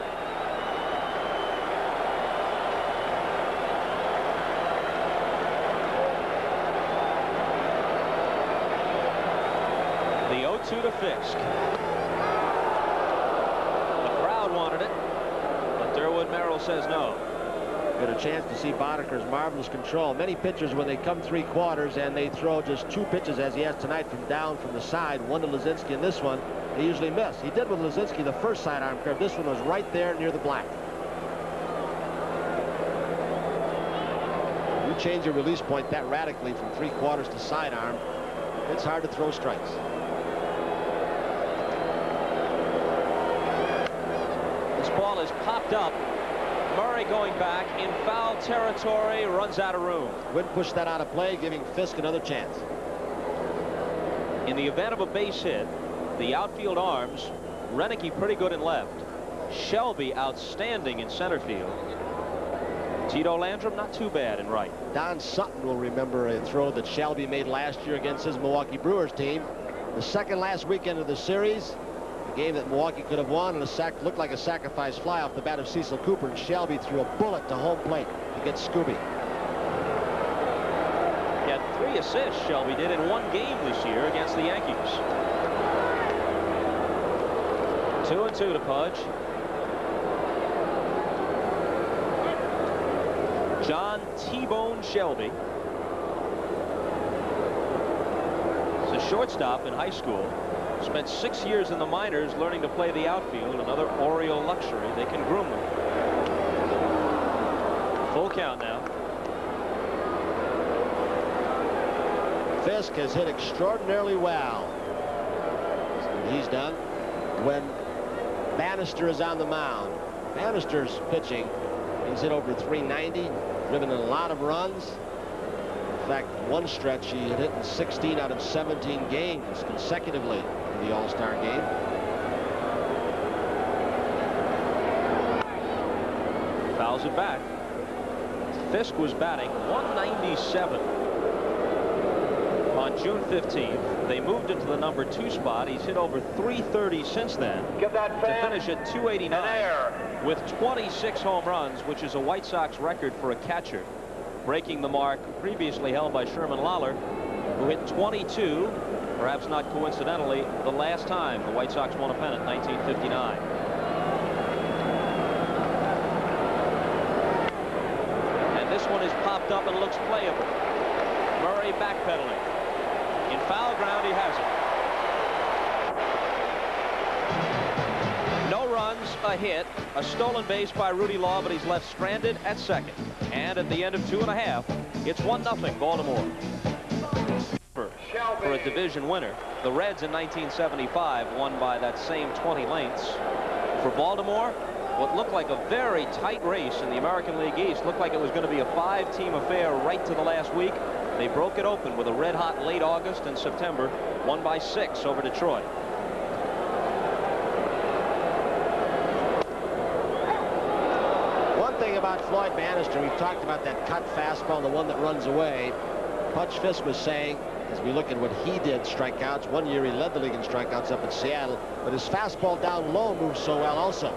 The 0-2 to Fisk. The crowd wanted it, but Durwood Merrill says no. Get a chance to see Boddicker's marvelous control. Many pitchers, when they come 3 quarters and they throw just 2 pitches, as he has tonight, from down from the side, one to Lazinski, and this one, they usually miss. He did with Lazinski the first sidearm curve. This one was right there near the black. You change your release point that radically from 3 quarters to sidearm, it's hard to throw strikes. This ball is popped up. Murray going back in foul territory, runs out of room. Wouldn't push that out of play, giving Fisk another chance. In the event of a base hit, the outfield arms, Renicky pretty good in left. Shelby outstanding in center field. Tito Landrum not too bad in right. Don Sutton will remember a throw that Shelby made last year against his Milwaukee Brewers team. The second last weekend of the series, a game that Milwaukee could have won, and looked like a sacrifice fly off the bat of Cecil Cooper, and Shelby threw a bullet to home plate to get Scooby. He had 3 assists, Shelby did, in 1 game this year against the Yankees. 2-2 to Pudge. John T-Bone Shelby. He's a shortstop in high school. Spent 6 years in the minors learning to play the outfield. Another Oriole luxury. They can groom them. Full count now. Fisk has hit extraordinarily well. He's done when Bannister is on the mound. Bannister's pitching. He's hit over 390, driven in a lot of runs. In fact, one stretch he had hit in 16 out of 17 games consecutively in the All-Star game. Fouls it back. Fisk was batting 197 on June 15th. They moved into the number 2 spot. He's hit over 330 since then to finish at 289 with 26 home runs, which is a White Sox record for a catcher. breaking the mark previously held by Sherman Lawler, who hit 22, perhaps not coincidentally, the last time the White Sox won a pennant, 1959. And this one is popped up and looks playable. Murray backpedaling. In foul ground, he has it. No runs, a hit, a stolen base by Rudy Law, but he's left stranded at second. And at the end of 2.5, it's 1-0 Baltimore. For a division winner, the Reds in 1975 won by that same 20 lengths. For Baltimore, what looked like a very tight race in the American League East, looked like it was going to be a 5-team affair right to the last week. They broke it open with a red-hot late August and September, won by 6 over Detroit. One thing about Floyd Bannister, we've talked about that cut fastball, the one that runs away. Pudge Fisk was saying, as we look at what he did, strikeouts, one year he led the league in strikeouts up in Seattle, but his fastball down low moves so well also.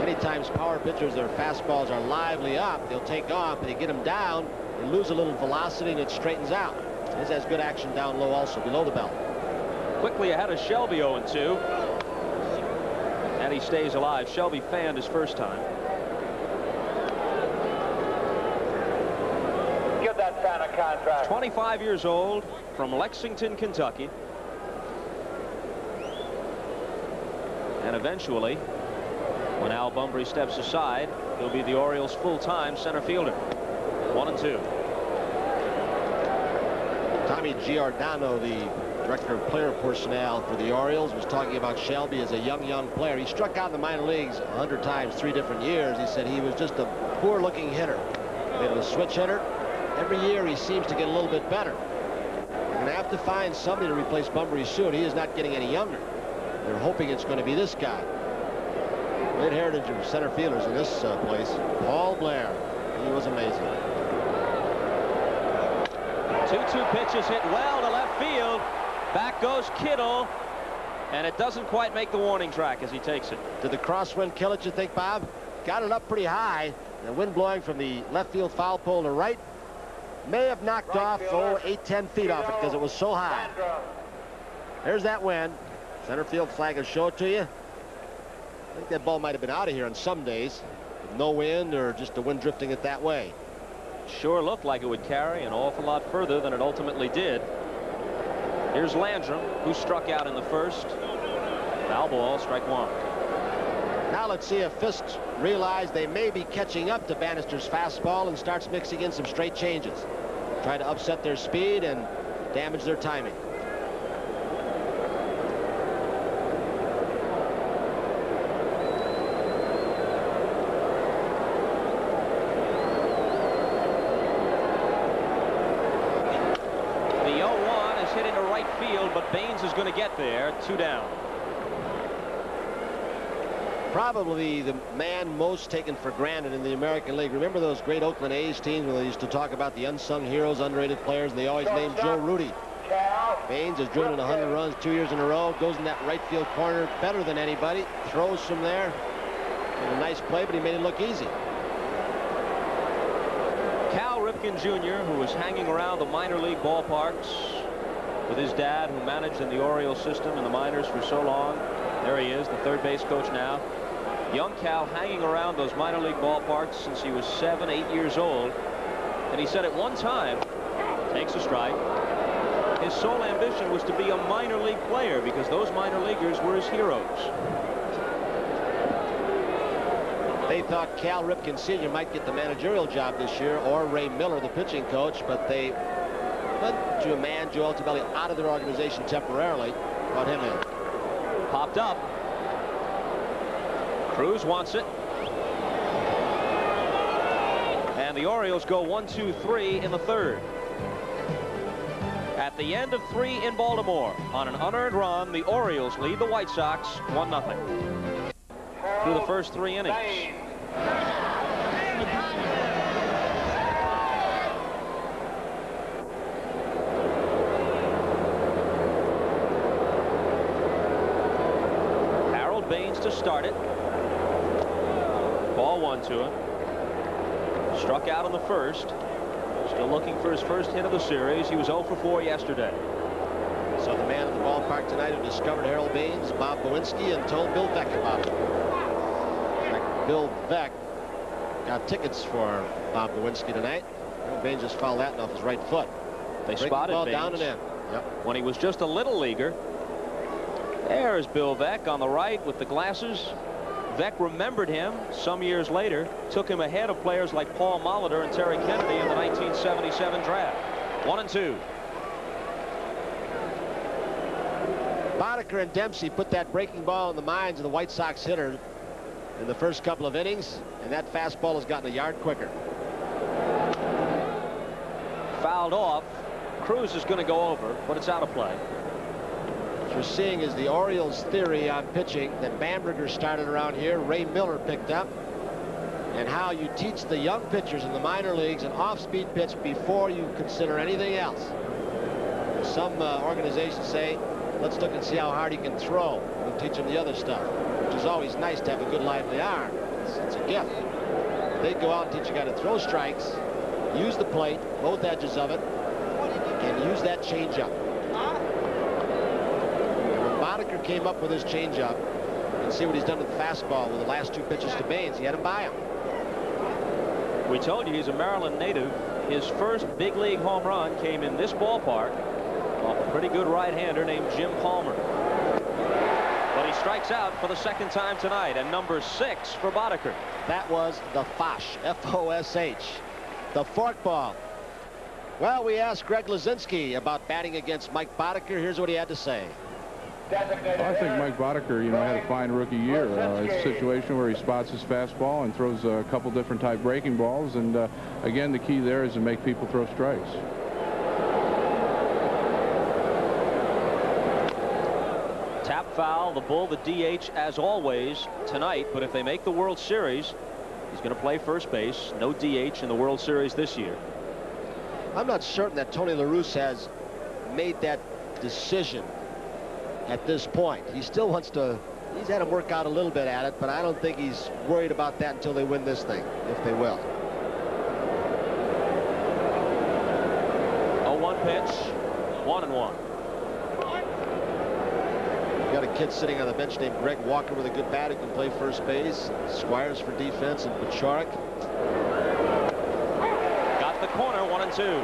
Many times power pitchers, their fastballs are lively up, they'll take off, but they get them down, they lose a little velocity and it straightens out. His has good action down low also, below the belt. Quickly ahead of Shelby 0-2. And he stays alive. Shelby fanned his first time. Give that fan a contract. 25 years old, from Lexington, Kentucky. And eventually, when Al Bumbry steps aside, he'll be the Orioles' full-time center fielder. 1-2. Tommy Giordano, the director of player personnel for the Orioles, was talking about Shelby as a young player. He struck out in the minor leagues 100 times, 3 different years. He said he was just a poor-looking hitter. He was a switch hitter. Every year he seems to get a little bit better. You're going to have to find somebody to replace Bumbry soon. He is not getting any younger. They're hoping it's going to be this guy. Great heritage of center fielders in this place. Paul Blair. He was amazing. 2-2 pitches hit well to left field. Back goes Kittle. And it doesn't quite make the warning track as he takes it. Did the crosswind kill it, you think, Bob? Got it up pretty high. The wind blowing from the left field foul pole to right may have knocked off 8-10 feet off it because it was so high. There's that wind. Center field flag will show it to you. I think that ball might have been out of here on some days with no wind or just the wind drifting it that way. Sure looked like it would carry an awful lot further than it ultimately did. Here's Landrum, who struck out in the first. Foul ball, strike 1. Now let's see if Fisk realize they may be catching up to Bannister's fastball and starts mixing in some straight changes. Try to upset their speed and damage their timing. But Baines is going to get there. 2 down. Probably the man most taken for granted in the American League. Remember those great Oakland A's teams where they used to talk about the unsung heroes, underrated players, and they always named Joe Rudy. Baines has driven in 100 runs 2 years in a row, goes in that right field corner better than anybody, throws from there. And a nice play, but he made it look easy. Cal Ripken Jr., who was hanging around the minor league ballparks with his dad, who managed in the Orioles system in the minors for so long. There he is, the third base coach now. Young Cal hanging around those minor league ballparks since he was 7, 8 years old. And he said at one time, takes a strike, his sole ambition was to be a minor league player because those minor leaguers were his heroes. They thought Cal Ripken Sr. might get the managerial job this year, or Ray Miller, the pitching coach, but they went to a man, Joe Altobelli, out of their organization temporarily, brought him in. Popped up. Cruz wants it. And the Orioles go 1-2-3 in the third. At the end of 3 in Baltimore, on an unearned run, the Orioles lead the White Sox 1-0 through the first 3 innings. Baines to start it. Ball 1 to him. Struck out in the first. Still looking for his first hit of the series. He was 0 for 4 yesterday. So the man at the ballpark tonight who discovered Harold Baines, Bob Bowinski, and told Bill Veeck about it. In fact, Bill Veeck got tickets for Bob Bowinski tonight. Harold Baines just fouled that off his right foot. They spotted ball Baines down and in. Yep. When he was just a little leaguer. There's Bill Veeck on the right with the glasses. Veeck remembered him some years later, took him ahead of players like Paul Molitor and Terry Kennedy in the 1977 draft. 1-2. Boddicker and Dempsey put that breaking ball in the minds of the White Sox hitter in the first couple of innings, and that fastball has gotten a yard quicker. Fouled off. Cruz is going to go over, but it's out of play. What you're seeing is the Orioles' theory on pitching that Bamberger started around here, Ray Miller picked up, and how you teach the young pitchers in the minor leagues an off-speed pitch before you consider anything else. Some organizations say, let's look and see how hard he can throw. We'll teach him the other stuff, which is always nice to have a good lively arm. It's a gift. They go out and teach a guy to throw strikes, use the plate, both edges of it, and use that changeup. Boddicker came up with his changeup. You can see what he's done with the fastball with the last 2 pitches to Baines. He had him by him. We told you he's a Maryland native. His first big league home run came in this ballpark off a pretty good right-hander named Jim Palmer. But he strikes out for the second time tonight, and number 6 for Boddicker. That was the Fosh, F-O-S-H, the forkball. Well, we asked Greg Lazinski about batting against Mike Boddicker. Here's what he had to say. Well, I think Mike Boddicker, had a fine rookie year. It's a situation where he spots his fastball and throws a couple different type breaking balls. And again, the key there is to make people throw strikes. Tap foul, the Bull, the DH as always tonight. But if they make the World Series, he's going to play first base. No DH in the World Series this year. I'm not certain that Tony La Russa has made that decision at this point. He still wants to, he's had him work out a little bit at it, but I don't think he's worried about that until they win this thing, if they will. 0-1 pitch, 1-1. Got a kid sitting on the bench named Greg Walker with a good bat who can play first base. Squires for defense, and Pachorik. Got the corner, 1-2.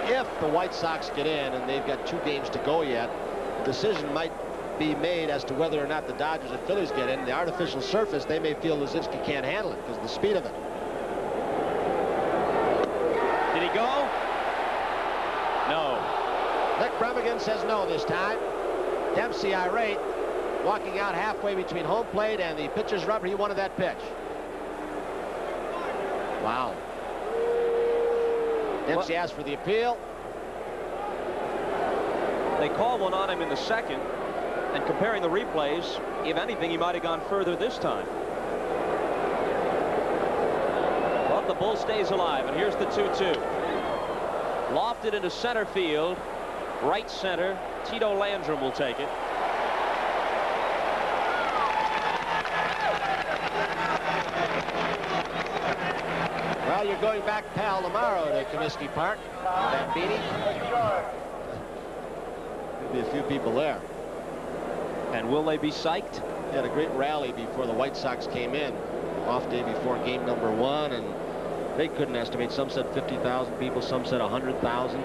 If the White Sox get in, and they've got 2 games to go yet, decision might be made as to whether or not the Dodgers and Phillies get in. The artificial surface, they may feel Lazinski can't handle it because of the speed of it. Did he go? No. Nick Bremigan says no this time. Dempsey irate, walking out halfway between home plate and the pitcher's rubber. He wanted that pitch. Wow. Dempsey asked for the appeal. They called one on him in the second, and comparing the replays, if anything, he might have gone further this time. But the Bull stays alive, and here's the 2-2. Lofted into center field, right center. Tito Landrum will take it. Well, you're going back Pal tomorrow to Comiskey Park. Bambini. Be a few people there. And will they be psyched? They had a great rally before the White Sox came in. Off day before game number 1, and they couldn't estimate. Some said 50,000 people, some said 100,000.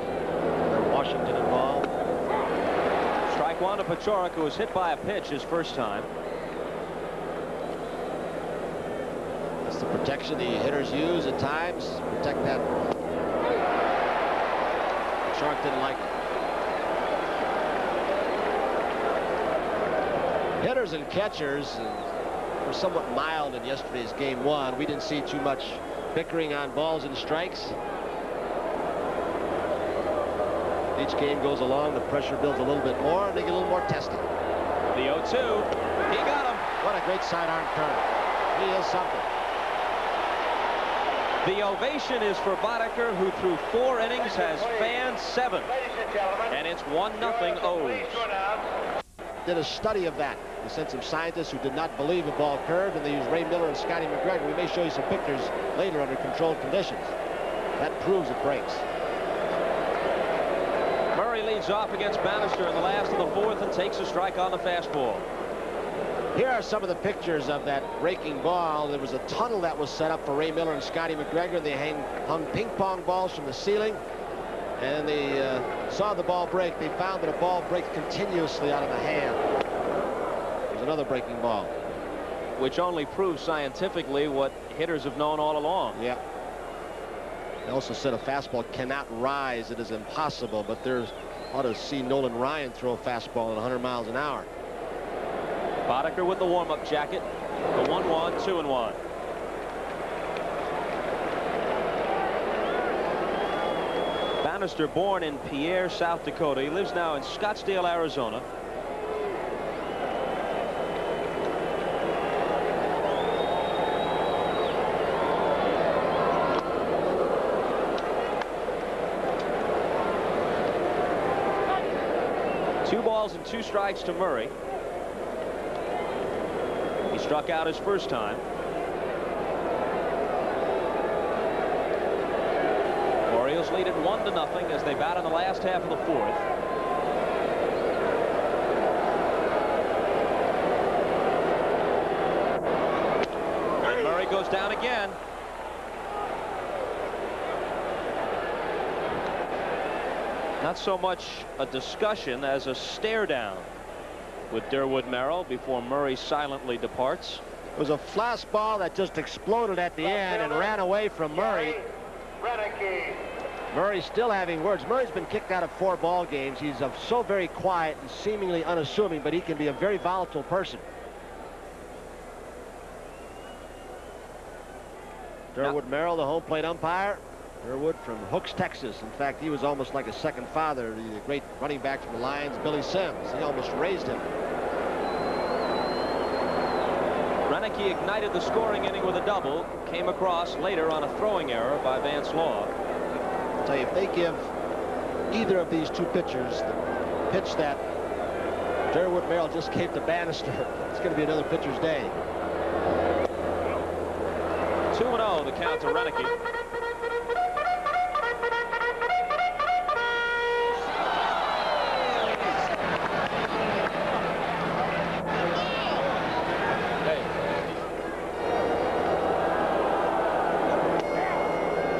Washington involved. Strike 1 to Pachorik, who was hit by a pitch his first time. That's the protection the hitters use at times. Protect that. Pachorik didn't like it. Hitters and catchers were somewhat mild in yesterday's game 1. We didn't see too much bickering on balls and strikes. Each game goes along, the pressure builds a little bit more, and they get a little more tested. The 0-2, he got him. What a great sidearm turn. He is something. The ovation is for Boddicker, who through 4 innings has fanned 7. And it's 1-0 O's. did a study of that. They sent some scientists who did not believe the ball curved, and they used Ray Miller and Scotty McGregor. We may show you some pictures later under controlled conditions. That proves it breaks. Murray leads off against Bannister in the last of the fourth and takes a strike on the fastball. Here are some of the pictures of that breaking ball. There was a tunnel that was set up for Ray Miller and Scotty McGregor. They hung ping pong balls from the ceiling, and they saw the ball break. They found that a ball breaks continuously out of the hand. There's another breaking ball, which only proves scientifically what hitters have known all along. Yeah. They also said a fastball cannot rise. It is impossible, but there's ought to see Nolan Ryan throw a fastball at 100 miles an hour. Boddicker with the warm-up jacket. The 1-1, 2-1. Bannister, born in Pierre, South Dakota. He lives now in Scottsdale, Arizona. Two balls and 2 strikes to Murray. He struck out his first time. Orioles lead it 1-0 as they bat in the last half of the fourth. And Murray goes down again. Not so much a discussion as a stare down with Durwood Merrill before Murray silently departs. It was a fastball that just exploded at the end and ran away from Murray. Murray's still having words. Murray's been kicked out of 4 ball games. He's so very quiet and seemingly unassuming, but he can be a very volatile person. Durwood Merrill, the home plate umpire. Durwood from Hooks, Texas. In fact, he was almost like a second father. The great running back from the Lions, Billy Sims. He almost raised him. Renicky ignited the scoring inning with a double. Came across later on a throwing error by Vance Law. I'll tell you, if they give either of these 2 pitchers the pitch that Durwood Merrill just gave to Bannister, it's going to be another pitcher's day. 2-0 the count to Renicky.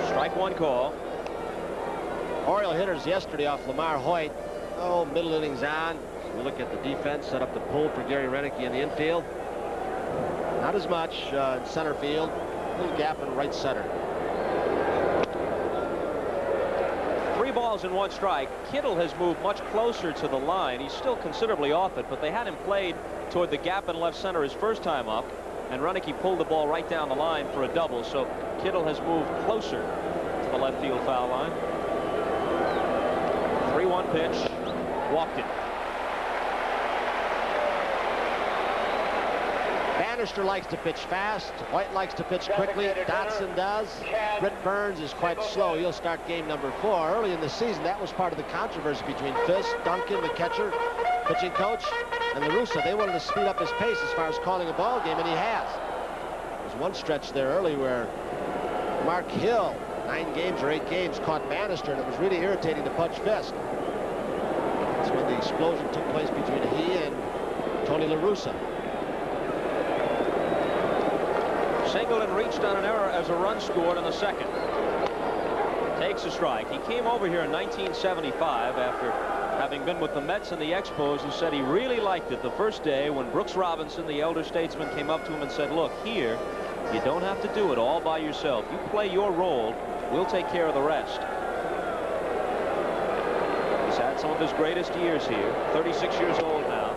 Strike 1 call. Oriole hitters yesterday off Lamar Hoyt. Oh, middle innings on. So we look at the defense, set up the pull for Gary Renicky in the infield. Not as much in center field. Little gap in right center. 3 balls and 1 strike. Kittle has moved much closer to the line. He's still considerably off it, but they had him played toward the gap in left center his first time up, and Renicky pulled the ball right down the line for a double. So Kittle has moved closer to the left field foul line. 3-1 pitch. Walked it. Bannister likes to pitch fast. White likes to pitch quickly. Dotson does. Britt Burns is quite slow. He'll start game number 4. Early in the season, that was part of the controversy between Fisk, Duncan, the catcher, pitching coach, and La Russa. They wanted to speed up his pace as far as calling a ball game, and he has. There's one stretch there early where Mark Hill, 9 games or 8 games, caught Bannister, and it was really irritating to Pudge Fisk. That's when the explosion took place between he and Tony La Russa. Singleton reached on an error as a run scored in the second. Takes a strike. He came over here in 1975 after having been with the Mets and the Expos, who said he really liked it the first day when Brooks Robinson, the elder statesman, came up to him and said, look, here, you don't have to do it all by yourself. You play your role. We'll take care of the rest. He's had some of his greatest years here. 36 years old now.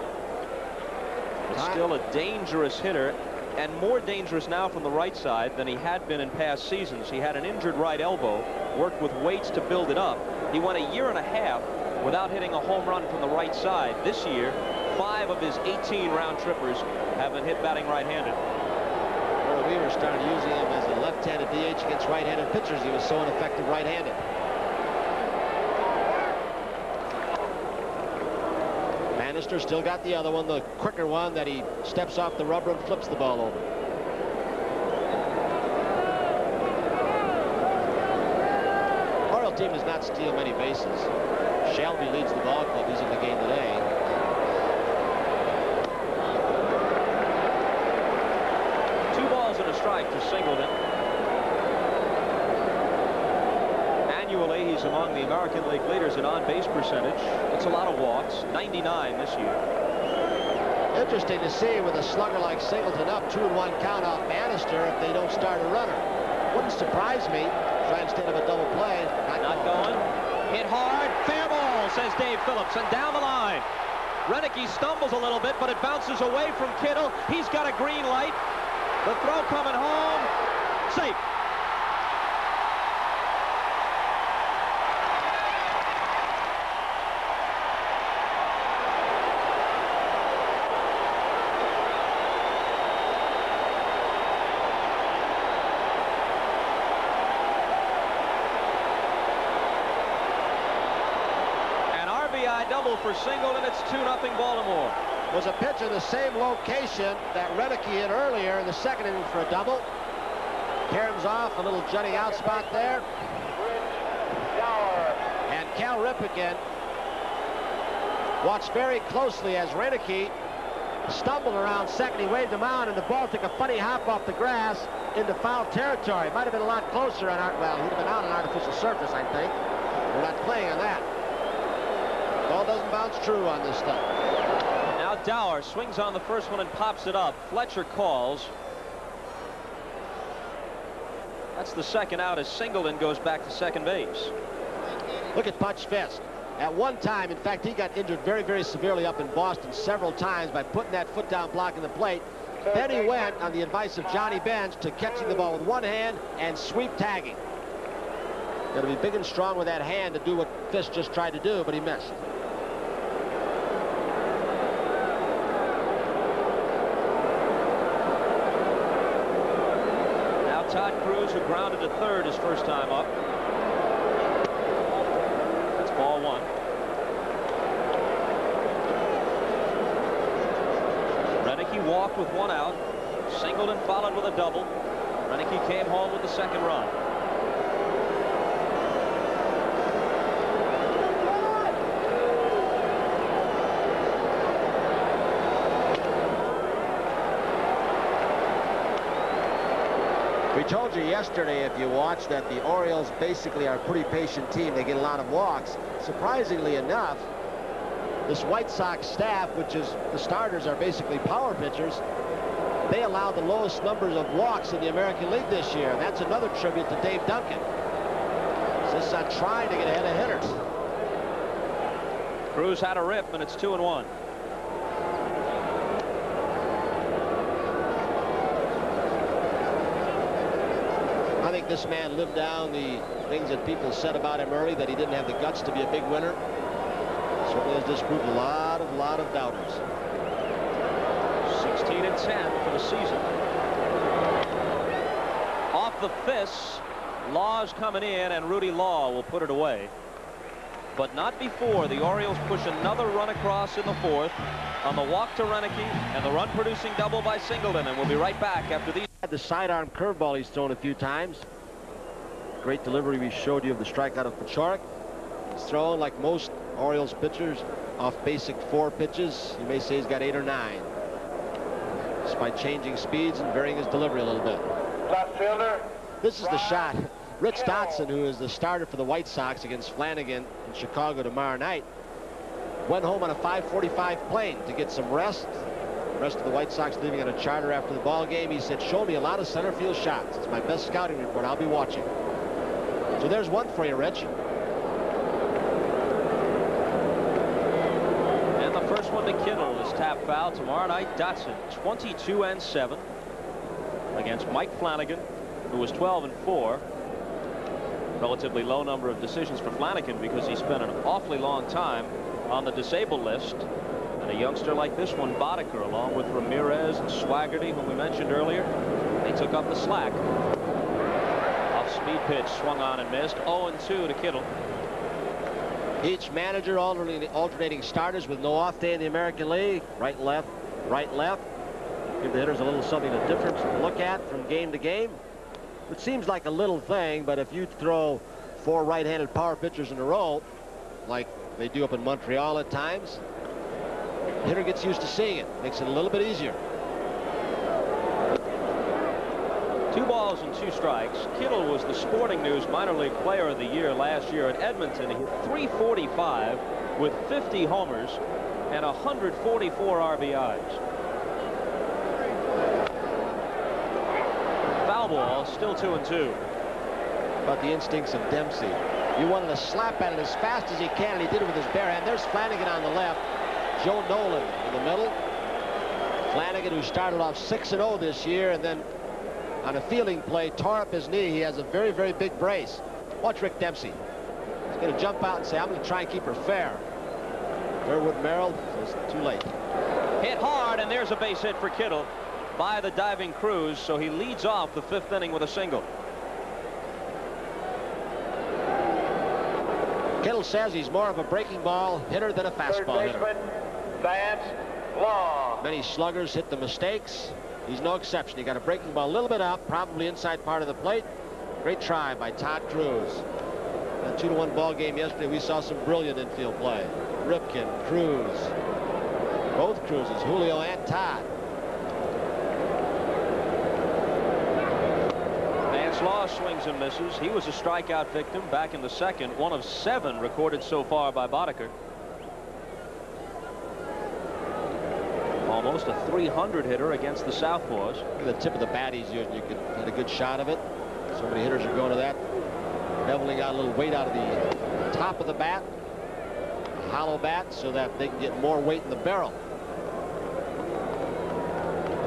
But still a dangerous hitter, and more dangerous now from the right side than he had been in past seasons. He had an injured right elbow, worked with weights to build it up. He went a year and a half without hitting a home run from the right side. This year, 5 of his 18 round trippers have been hit batting right-handed. Earl Weaver started using him as a left-handed DH against right-handed pitchers. He was so ineffective right-handed. Bannister still got the other one, the quicker one that he steps off the rubber and flips the ball over. Oriole team does not steal many bases. Shelby leads the ball club. He's in the game today. And a strike to Singleton. Annually, he's among the American League leaders in on-base percentage. It's a lot of walks, 99 this year. Interesting to see with a slugger like Singleton up 2-1 count off Bannister if they don't start a runner. Wouldn't surprise me. Try instead of a double play. Not going. Hit hard. Fair ball, says Dave Phillips. And down the line. Renicky stumbles a little bit, but it bounces away from Kittle. He's got a green light. The throw coming home. Safe. An RBI double for Singleton. It's 2-0 Baltimore. Was a pitch in the same location that Renicky hit earlier in the second inning for a double. Caroms off, a little jutting out spot there. And Cal Ripken watched very closely as Renicky stumbled around second. He waved him out, and the ball took a funny hop off the grass into foul territory. Might have been a lot closer on well, he'd have been out on artificial surface, I think. We're not playing on that. Ball doesn't bounce true on this stuff. Dower swings on the first one and pops it up. Fletcher calls. That's the second out as Singleton goes back to second base. Look at Butch Fisk. At one time, in fact, he got injured very, very severely up in Boston several times by putting that foot down blocking the plate. Then he went, on the advice of Johnny Bench, to catching the ball with one hand and sweep tagging. Got to be big and strong with that hand to do what Fisk just tried to do, but he missed. Todd Cruz, who grounded to third his first time up. That's ball one. Renicky walked with one out. Singleton followed with a double. Renicky came home with the second run. We told you yesterday, if you watched, that the Orioles basically are a pretty patient team. They get a lot of walks. Surprisingly enough, this White Sox staff, which is the starters are basically power pitchers, they allowed the lowest numbers of walks in the American League this year. And that's another tribute to Dave Duncan. This is trying to get ahead of hitters. Cruz had a rip, and it's 2-1. I think this man lived down the things that people said about him early, that he didn't have the guts to be a big winner. Certainly has disproved a lot of doubters. 16-10 for the season. Off the fists, Law's coming in, and Rudy Law will put it away. But not before the Orioles push another run across in the fourth on the walk to Renicky and the run-producing double by Singleton. And we'll be right back after these. The sidearm curveball he's thrown a few times. Great delivery we showed you of the strikeout of Pachorik. He's thrown like most Orioles pitchers off basic 4 pitches. You may say he's got 8 or 9. Just by changing speeds and varying his delivery a little bit. Left fielder. This is the shot. Rich Dotson, who is the starter for the White Sox against Flanagan in Chicago tomorrow night, went home on a 5:45 plane to get some rest. The rest of the White Sox leaving on a charter after the ball game. He said, show me a lot of center field shots. It's my best scouting report. I'll be watching. So there's one for you, Rich. And the first one to Kittle is tap foul. Tomorrow night, Dotson 22-7 against Mike Flanagan, who was 12-4. Relatively low number of decisions for Flanagan because he spent an awfully long time on the disabled list. And a youngster like this one, Boddicker, along with Ramirez and Swaggerty, whom we mentioned earlier, they took up the slack. Off-speed pitch, swung on and missed. 0-2 to Kittle. Each manager alternating starters with no off day in the American League. Right, left, right, left. Give the hitters a little something different to look at from game to game. It seems like a little thing, but if you throw 4 right-handed power pitchers in a row, like they do up in Montreal at times, the hitter gets used to seeing it. Makes it a little bit easier. 2 balls and 2 strikes. Kittle was the Sporting News Minor League Player of the Year last year at Edmonton. He hit .345 with 50 homers and 144 RBIs. Foul ball, still 2-2. About the instincts of Dempsey. You wanted to slap at it as fast as he can, and he did it with his bare hand. There's Flanagan on the left. Joe Nolan in the middle. Flanagan, who started off 6-0 this year, and then on a fielding play tore up his knee. He has a very, very big brace. Watch Rick Dempsey. He's going to jump out and say, I'm going to try and keep her fair. Durwood Merrill says too late. Hit hard, and there's a base hit for Kittle by the diving Cruz, so he leads off the 5th inning with a single. Kittle says he's more of a breaking ball hitter than a fastball hitter. Vance Law. Many sluggers hit the mistakes. He's no exception. He got a breaking ball a little bit up, probably inside part of the plate. Great try by Todd Cruz. A 2-1 ball game yesterday. We saw some brilliant infield play. Ripken, Cruz, both Cruzes, Julio and Todd. Vance Law swings and misses. He was a strikeout victim back in the 2nd, 1 of 7 recorded so far by Boddicker. Almost a .300 hitter against the Southpaws. Look at the tip of the bat he's using. You could get a good shot of it. So many hitters are going to that. Beveling out a little weight out of the top of the bat. A hollow bat so that they can get more weight in the barrel.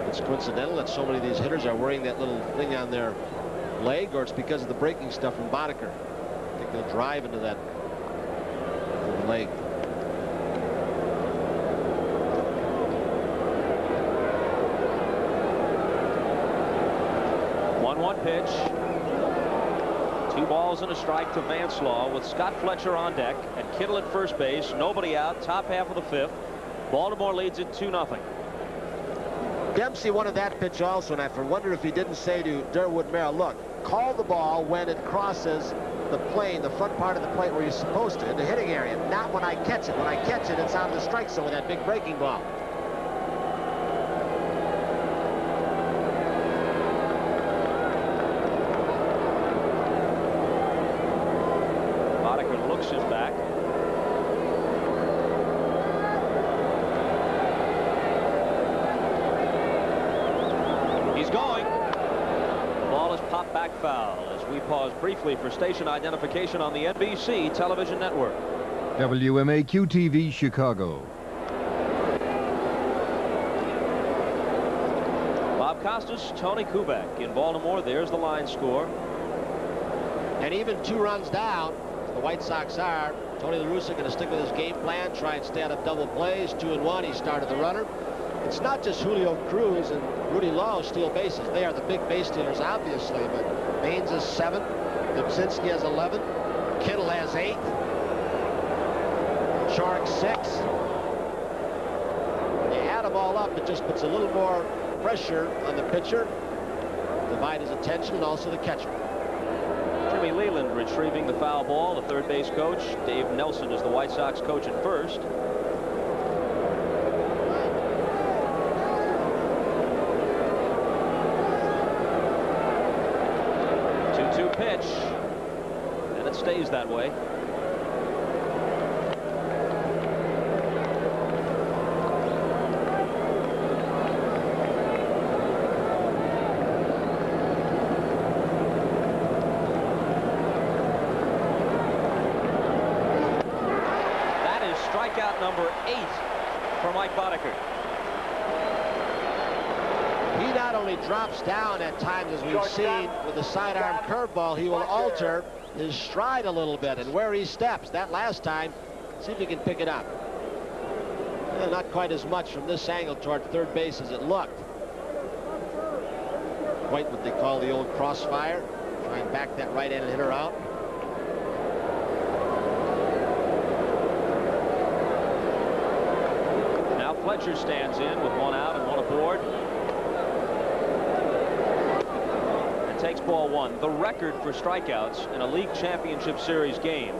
It's coincidental that so many of these hitters are wearing that little thing on their leg, or it's because of the braking stuff from Boddicker. I think they'll drive into that leg. 1-1 pitch. 2 balls and a strike to Vance Law with Scott Fletcher on deck and Kittle at first base. Nobody out. Top half of the 5th. Baltimore leads it 2-0. Dempsey wanted that pitch also, and I wonder if he didn't say to Durwood Merrill, look, call the ball when it crosses the plane, the front part of the plate where you're supposed to, in the hitting area, not when I catch it. When I catch it, it's out of the strike zone with that big breaking ball. Boddicker looks him back. He's going. The ball is popped back foul as we pause briefly for station identification on the NBC television network. WMAQ-TV Chicago. Bob Costas, Tony Kubek in Baltimore. There's the line score. And even 2 runs down, the White Sox are. Tony La Russa going to stick with his game plan, try and stay out of double plays. 2-1. He started the runner. It's not just Julio Cruz and Rudy Law steal bases. They are the big base stealers, obviously, but Baines is 7. Dubzinski has 11. Kittle has 8. Shark 6. You add them all up, it just puts a little more pressure on the pitcher, divide his attention, and also the catcher. Jimmy Leland retrieving the foul ball. The third base coach, Dave Nelson, is the White Sox coach at first. Pitch, and it stays that way. That is strikeout number 8 for Mike Boddicker. He not only drops down at times, as we've seen with the sidearm curveball, he will alter his stride a little bit and where he steps. That last time, see if he can pick it up. Well, not quite as much from this angle toward third base as it looked. Quite what they call the old crossfire. Try and back that right-handed hitter out. Fletcher stands in with 1 out and 1 aboard. And takes ball 1. The record for strikeouts in a league championship series game.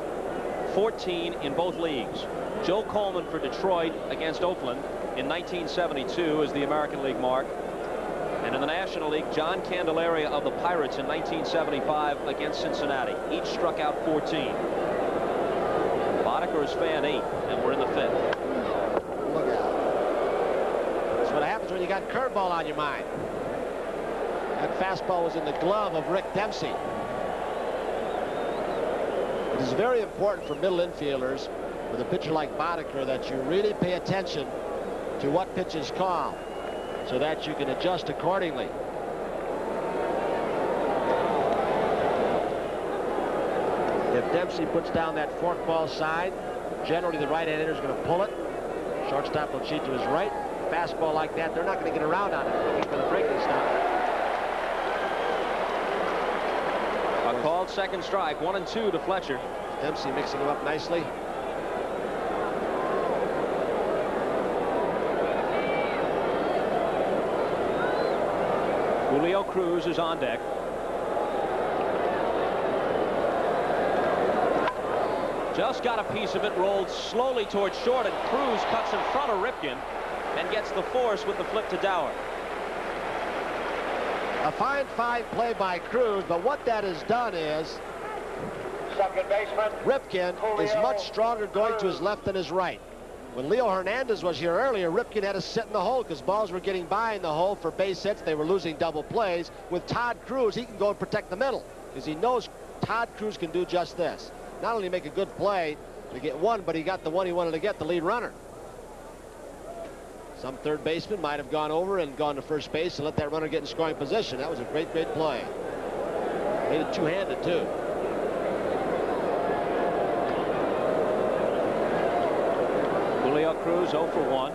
14 in both leagues. Joe Coleman for Detroit against Oakland in 1972 is the American League mark. And in the National League, John Candelaria of the Pirates in 1975 against Cincinnati. Each struck out 14. Boddicker is fan 8, and we're in the 5th. Look out. That's what happens when you got curveball on your mind. That fastball was in the glove of Rick Dempsey. It is very important for middle infielders with a pitcher like Boddicker that you really pay attention to what pitches call, so that you can adjust accordingly. If Dempsey puts down that forkball side, generally the right-hand hitter is going to pull it. Shortstop will cheat to his right. Fastball like that, they're not going to get around on it. Looking for the breaking stop. A called second strike, 1 and 2 to Fletcher. Dempsey mixing him up nicely. Julio Cruz is on deck. Just got a piece of it, rolled slowly towards short, and Cruz cuts in front of Ripken and gets the force with the flip to Dower. A fine play by Cruz, but what that has done is Second baseman Ripken is much stronger going to his left than his right. When Leo Hernandez was here earlier, Ripken had to sit in the hole because balls were getting by in the hole for base hits. They were losing double plays. With Todd Cruz, he can go and protect the middle because he knows Todd Cruz can do just this. Not only make a good play to get one, but he got the one he wanted to get, the lead runner. Some third baseman might have gone over and gone to first base and let that runner get in scoring position. That was a great play. Made it two-handed, too. Julio Cruz 0 for 1.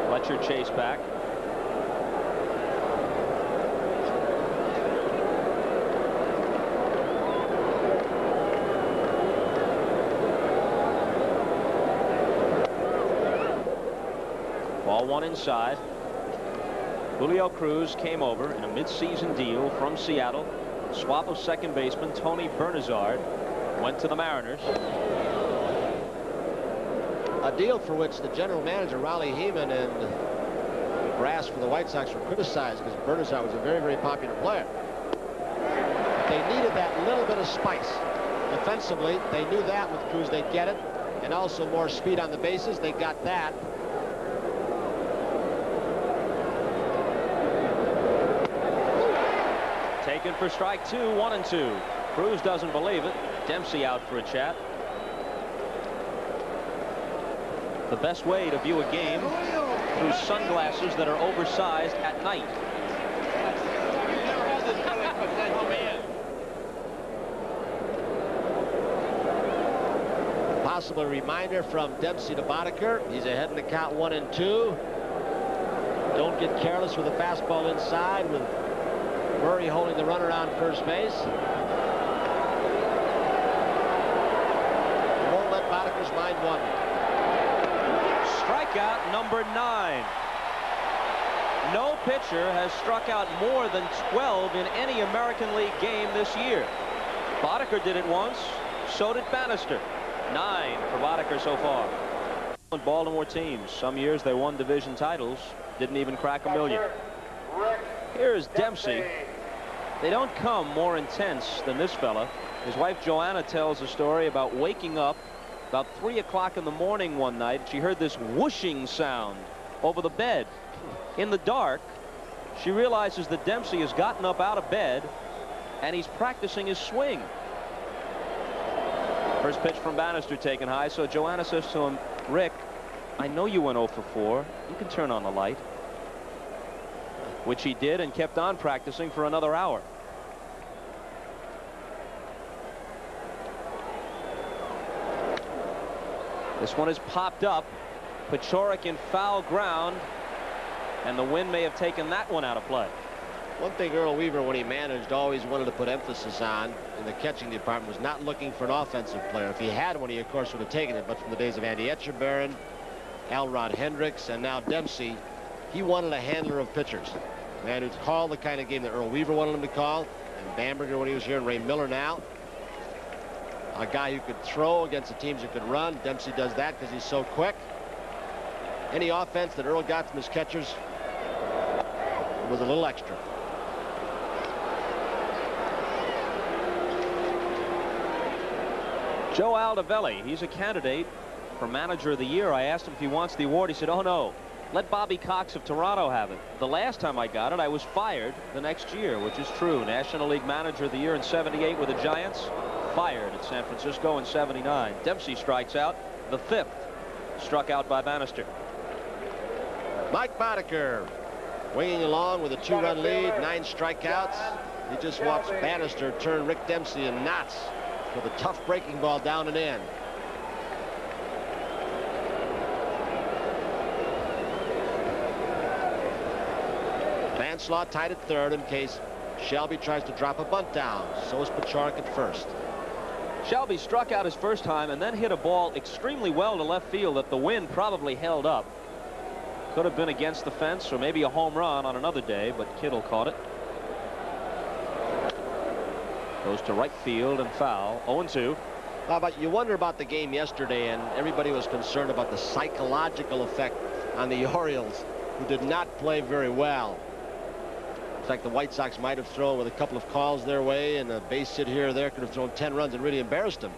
Fletcher chase back. Ball 1 inside. Julio Cruz came over in a mid-season deal from Seattle. Swap of second baseman Tony Bernazard went to the Mariners. A deal for which the general manager, Raleigh Heeman, and the brass for the White Sox were criticized because Bernazard was a very, very popular player. They needed that little bit of spice. Defensively, they knew that with Cruz they'd get it, and also more speed on the bases. They got that. Taken for strike 2, 1 and 2. Cruz doesn't believe it. Dempsey out for a chat. The best way to view a game through sunglasses that are oversized at night. Possible reminder from Dempsey to Boddicker. He's ahead in the count 1 and 2. Don't get careless with a fastball inside with Murray holding the runner on first base. Won't let Boddicker's mind wander. Strikeout number 9. No pitcher has struck out more than 12 in any American League game this year. Boddicker did it once, so did Bannister. 9 for Boddicker so far. Baltimore teams, some years they won division titles, didn't even crack a million. Here's Dempsey. They don't come more intense than this fella. His wife Joanna tells a story about waking up about 3 o'clock in the morning one night. She heard this whooshing sound over the bed. In the dark, she realizes that Dempsey has gotten up out of bed and he's practicing his swing. First pitch from Bannister taken high, so Joanna says to him, "Rick, I know you went 0 for 4. You can turn on the light." Which he did and kept on practicing for another hour. This one is popped up. Pachorik in foul ground, and the wind may have taken that one out of play. One thing Earl Weaver, when he managed, always wanted to put emphasis on in the catching department was not looking for an offensive player. If he had one, he of course would have taken it, but from the days of Andy Etchebarren Elrod Hendricks, and now Dempsey. He wanted a handler of pitchers. A man who'd call the kind of game that Earl Weaver wanted him to call, and Bamberger when he was here, and Ray Miller now. A guy who could throw against the teams that could run. Dempsey does that because he's so quick. Any offense that Earl got from his catchers was a little extra. Joe Aldavelli, he's a candidate for Manager of the Year. I asked him if he wants the award. He said, oh no, let Bobby Cox of Toronto have it. The last time I got it, I was fired the next year, which is true. National League Manager of the Year in '78 with the Giants, fired at San Francisco in '79. Dempsey strikes out, the 5th struck out by Bannister. Mike Boddicker winging along with a 2-run lead, 9 strikeouts. He just watched Bannister turn Rick Dempsey in knots with a tough breaking ball down and in. Vanslaw tied at 3rd in case Shelby tries to drop a bunt down. So is Pachorik at 1st. Shelby struck out his first time and then hit a ball extremely well to left field that the wind probably held up. Could have been against the fence or maybe a home run on another day, but Kittle caught it. Goes to right field and foul. 0-2. But you wonder about the game yesterday, and everybody was concerned about the psychological effect on the Orioles, who did not play very well. In fact, the White Sox might have thrown with a couple of calls their way, and a base hit here or there could have thrown 10 runs and really embarrassed them.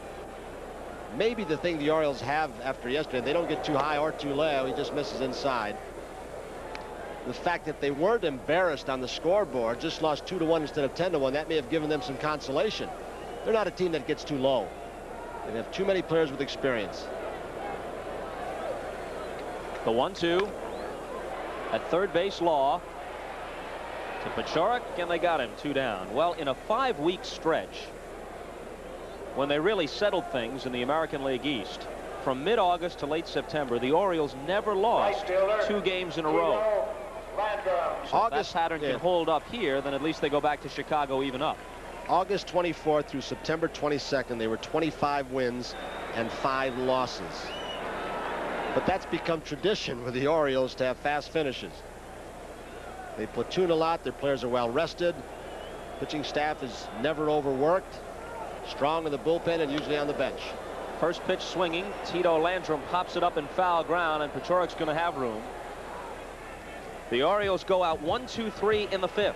Maybe the thing the Orioles have after yesterday, they don't get too high or too low. He just misses inside. The fact that they weren't embarrassed on the scoreboard, just lost 2-1 instead of 10-1, that may have given them some consolation. They're not a team that gets too low. They have too many players with experience. The 1-2 at third base, Law to Pachorik, and they got him 2 down. Well, in a 5-week stretch, when they really settled things in the American League East, from mid-August to late September, the Orioles never lost 2 games in a row. So if that pattern can hold up here, then at least they go back to Chicago even up. August 24th through September 22nd, they were 25 wins and 5 losses. But that's become tradition with the Orioles to have fast finishes. They platoon a lot. Their players are well rested. Pitching staff is never overworked. Strong in the bullpen and usually on the bench. First pitch swinging. Tito Landrum pops it up in foul ground, and Pachorik's going to have room. The Orioles go out 1-2-3 in the 5th.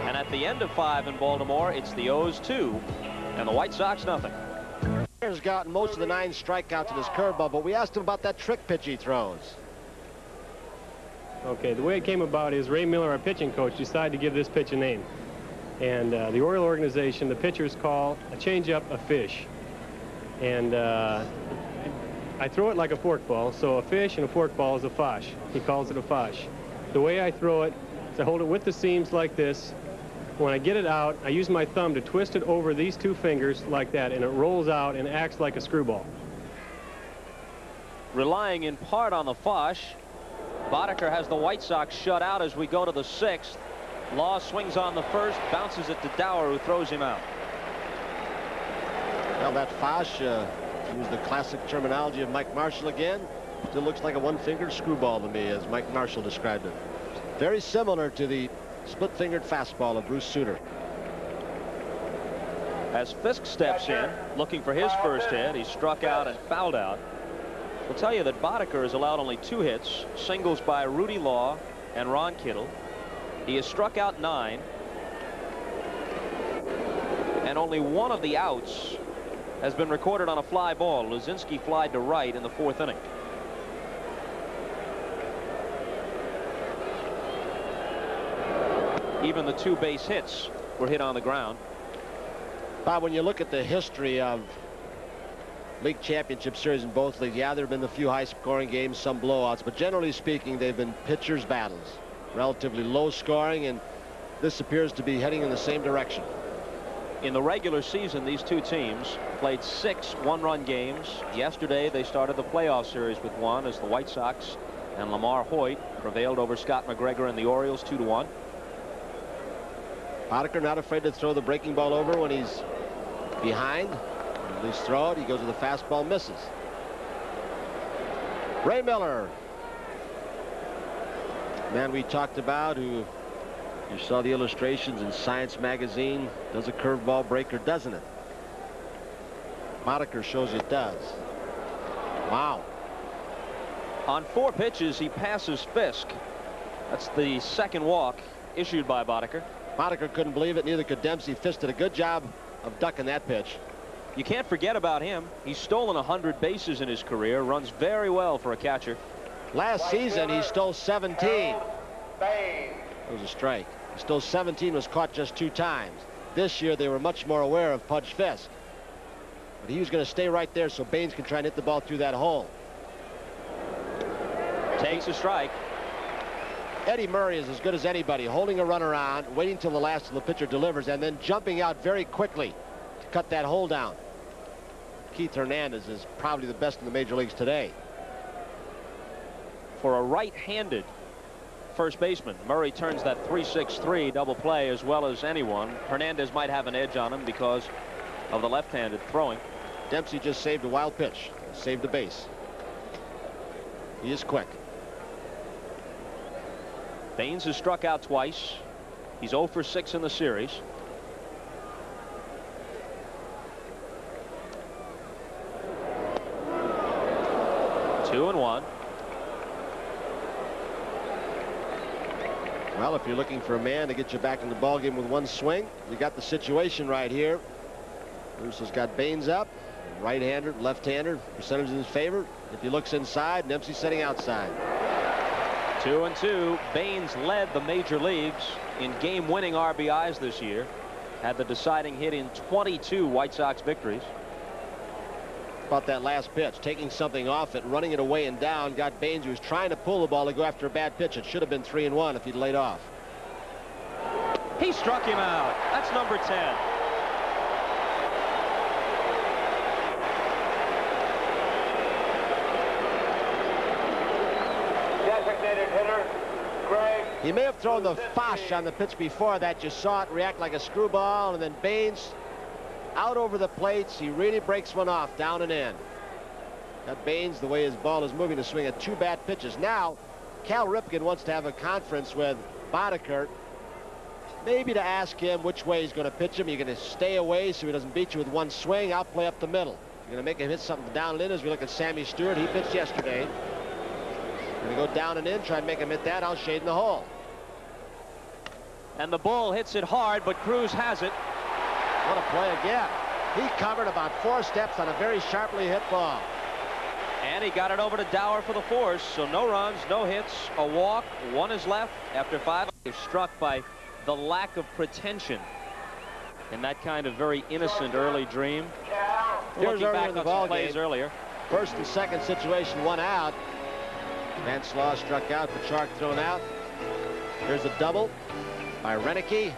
And at the end of 5 in Baltimore, it's the O's 2 and the White Sox nothing. He's gotten most of the 9 strikeouts in his curveball, but we asked him about that trick pitch he throws. Okay, the way it came about is Ray Miller, our pitching coach, decided to give this pitch a name. And the Oriole organization, the pitchers call a changeup a fish. And I throw it like a forkball, so a fish and a forkball is a fosh. He calls it a fosh. The way I throw it is I hold it with the seams like this. When I get it out, I use my thumb to twist it over these 2 fingers like that, and it rolls out and acts like a screwball. Relying in part on the fosh, Boddicker has the White Sox shut out as we go to the 6th. Law swings on the 1st, bounces it to Dower, who throws him out. Well, that fosh, to use the classic terminology of Mike Marshall again, still looks like a 1-fingered screwball to me, as Mike Marshall described it. Very similar to the split-fingered fastball of Bruce Sutter. As Fisk steps in, looking for his first hit, he struck out and fouled out. We'll tell you that Boddicker has allowed only 2 hits, singles by Rudy Law and Ron Kittle. He has struck out 9, and only 1 of the outs has been recorded on a fly ball. Luzinski flied to right in the 4th inning. Even the 2 base hits were hit on the ground. Bob, when you look at the history of league championship series in both leagues, yeah, there have been a few high-scoring games, some blowouts, but generally speaking, they've been pitchers' battles. Relatively low scoring, and this appears to be heading in the same direction. In the regular season, these 2 teams played 6 one-run games. Yesterday, they started the playoff series with 1 as the White Sox and Lamar Hoyt prevailed over Scott McGregor and the Orioles 2-1. Boddicker not afraid to throw the breaking ball over when he's behind. At least throw it. He goes to the fastball, misses. Ray Miller, man we talked about, who you saw the illustrations in Science magazine, does a curveball breaker, doesn't it? Boddicker shows it does. Wow. On 4 pitches, he passes Fisk. That's the second walk issued by Boddicker. Boddicker couldn't believe it. Neither could Dempsey. Fisk did a good job of ducking that pitch. You can't forget about him. He's stolen 100 bases in his career. Runs very well for a catcher. Last season, he stole 17. It was a strike. He stole 17, was caught just 2 times. This year, they were much more aware of Pudge Fisk. But he was going to stay right there so Baines can try and hit the ball through that hole. Takes a strike. Eddie Murray is as good as anybody, holding a runner on, waiting till the last of the pitcher delivers, and then jumping out very quickly to cut that hole down. Keith Hernandez is probably the best in the major leagues today. For a right-handed first baseman, Murray turns that 3-6-3 double play as well as anyone. Hernandez might have an edge on him because of the left-handed throwing. Dempsey just saved a wild pitch, saved a base. He is quick. Baines has struck out twice. He's 0 for 6 in the series. Two and one. Well, if you're looking for a man to get you back in the ballgame with one swing, you got the situation right here. Bruce has got Baines up, right-hander, left-hander, percentage in his favor. If he looks inside, Dempsey sitting outside. 2 and 2. Baines led the major leagues in game-winning RBIs this year. Had the deciding hit in 22 White Sox victories. About that last pitch, taking something off it, running it away and down, got Baines, who was trying to pull the ball to go after a bad pitch. It should have been 3-1 if he'd laid off. He struck him out. That's number 10. Designated hitter, Greg. He may have thrown the Fosh on the pitch before that. You saw it react like a screwball, and then Baines out over the plates. He really breaks one off, down and in. Got Baines, the way his ball is moving, to swing at 2 bad pitches. Now, Cal Ripken wants to have a conference with Boddicker, maybe to ask him which way he's going to pitch him. You're going to stay away so he doesn't beat you with one swing. I'll play up the middle. You're going to make him hit something down and in. As we look at Sammy Stewart, he pitched yesterday. Going to go down and in, try and make him hit that. I'll shade in the hole. And the ball hits it hard, but Cruz has it. What a play again. He covered about 4 steps on a very sharply hit ball. And he got it over to Dower for the force. So no runs, no hits, a walk. 1 is left after 5. He's struck by the lack of pretension in that kind of very innocent early dream. Here's Looking earlier back in the on ball some plays game. earlier. First and second situation, 1 out. Van Slaw struck out, Pachark thrown out. Here's a double by Renicky.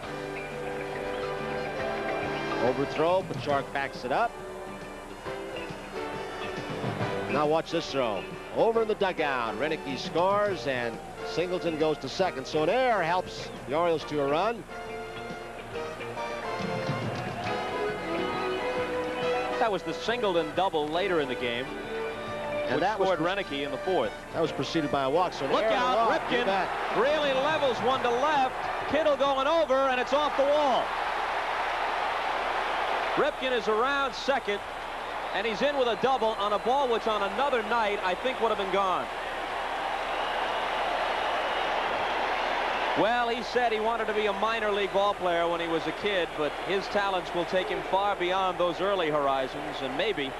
Overthrow, Pachark backs it up. Now watch this throw. Over in the dugout, Renicky scores, and Singleton goes to second. So an error helps the Orioles to a run. That was the Singleton double later in the game. And that scored Renicky in the 4th. That was preceded by a walk. So look out, Ripken really levels one to left. Kittle going over, and it's off the wall. Ripken is around second, and he's in with a double on a ball which on another night I think would have been gone. Well, he said he wanted to be a minor league ball player when he was a kid, but his talents will take him far beyond those early horizons and maybe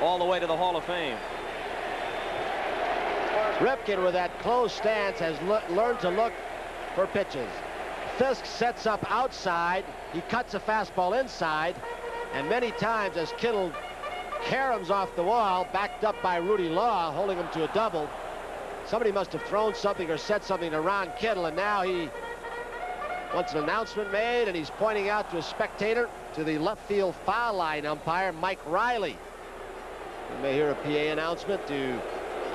all the way to the Hall of Fame. Ripken, with that closed stance, has learned to look for pitches. Fisk sets up outside. He cuts a fastball inside. And many times, as Kittle caroms off the wall, backed up by Rudy Law, holding him to a double, somebody must have thrown something or said something to Ron Kittle, and now he wants an announcement made, and he's pointing out to a spectator, to the left field foul line umpire, Mike Riley. You may hear a PA announcement to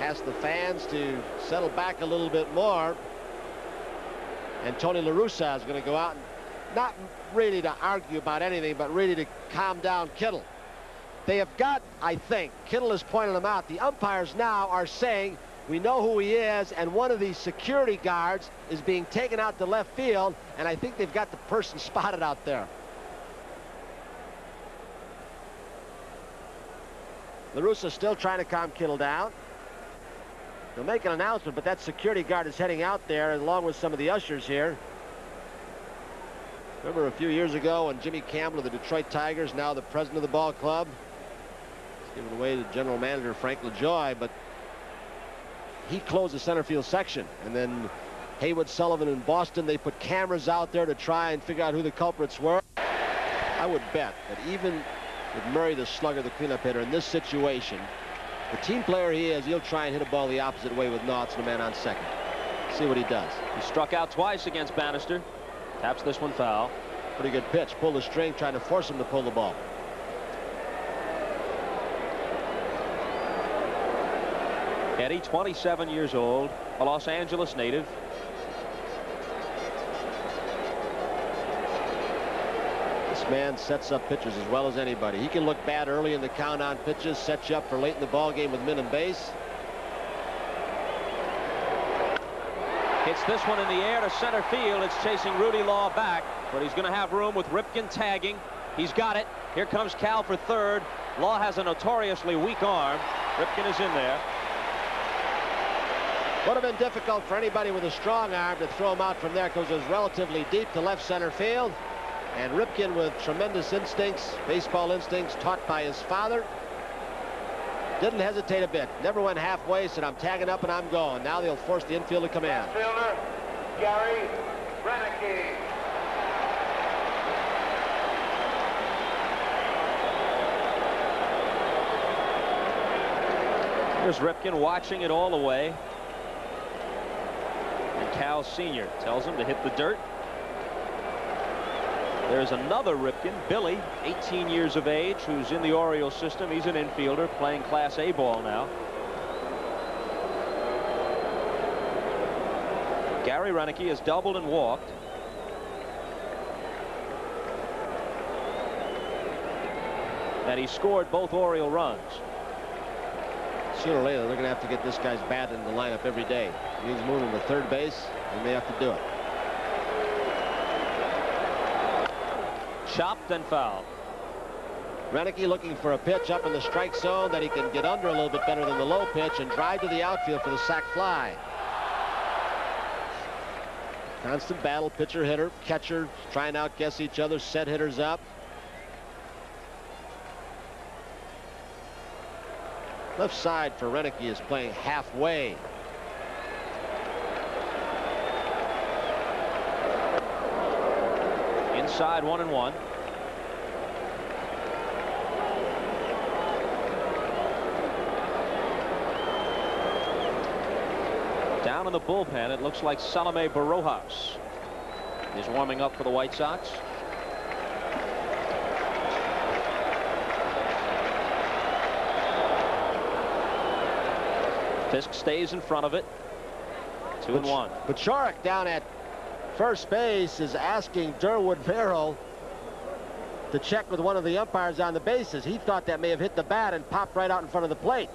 ask the fans to settle back a little bit more. And Tony La Russa is going to go out, and not really to argue about anything, but really to calm down Kittle. they have got, I think, Kittle has pointed them out. The umpires now are saying, we know who he is, and one of these security guards is being taken out to left field, and I think they've got the person spotted out there. La Russa still trying to calm Kittle down. They'll make an announcement, but that security guard is heading out there along with some of the ushers here. Remember a few years ago when Jimmy Campbell of the Detroit Tigers, now the president of the ball club, was given away to general manager Frank LaJoie, but he closed the center field section. And then Haywood Sullivan in Boston, they put cameras out there to try and figure out who the culprits were. I would bet that even with Murray the slugger, the cleanup hitter, in this situation, the team player he is, he'll try and hit a ball the opposite way with Nautz and a man on second. See what he does. He struck out twice against Bannister. Taps this one foul. Pretty good pitch. Pull the string, trying to force him to pull the ball. Eddie, 27 years old, a Los Angeles native. This man sets up pitchers as well as anybody. He can look bad early in the count on pitches, set you up for late in the ball game with men in base. Hits this one in the air to center field. It's chasing Rudy Law back, but he's going to have room with Ripken tagging. He's got it. Here comes Cal for third. Law has a notoriously weak arm. Ripken is in there. Would have been difficult for anybody with a strong arm to throw him out from there because it was relatively deep to left center field. And Ripken, with tremendous instincts, baseball instincts taught by his father, didn't hesitate a bit. Never went halfway, said, I'm tagging up and I'm going. Now they'll force the infield to come in. Fielder, Gary Renicky. Here's Ripken watching it all the way. And Cal Sr. tells him to hit the dirt. There's another Ripken, Billy, 18 years of age, who's in the Orioles system. He's an infielder playing Class A ball now. Gary Renicky has doubled and walked. And he scored both Oriole runs. Sooner or later, they're going to have to get this guy's bat in the lineup every day. It means moving to third base. They may have to do it. Chopped and fouled. Renicky looking for a pitch up in the strike zone that he can get under a little bit better than the low pitch and drive to the outfield for the sac fly. Constant battle, pitcher, hitter, catcher, trying to outguess each other, set hitters up. Left side for Renicky is playing halfway. Inside 1-1. Down in the bullpen, it looks like Salome Barojas is warming up for the White Sox. Fisk stays in front of it. 2-1. Pachorik down at first base is asking Durwood Merrill to check with one of the umpires on the bases. He thought that may have hit the bat and popped right out in front of the plate.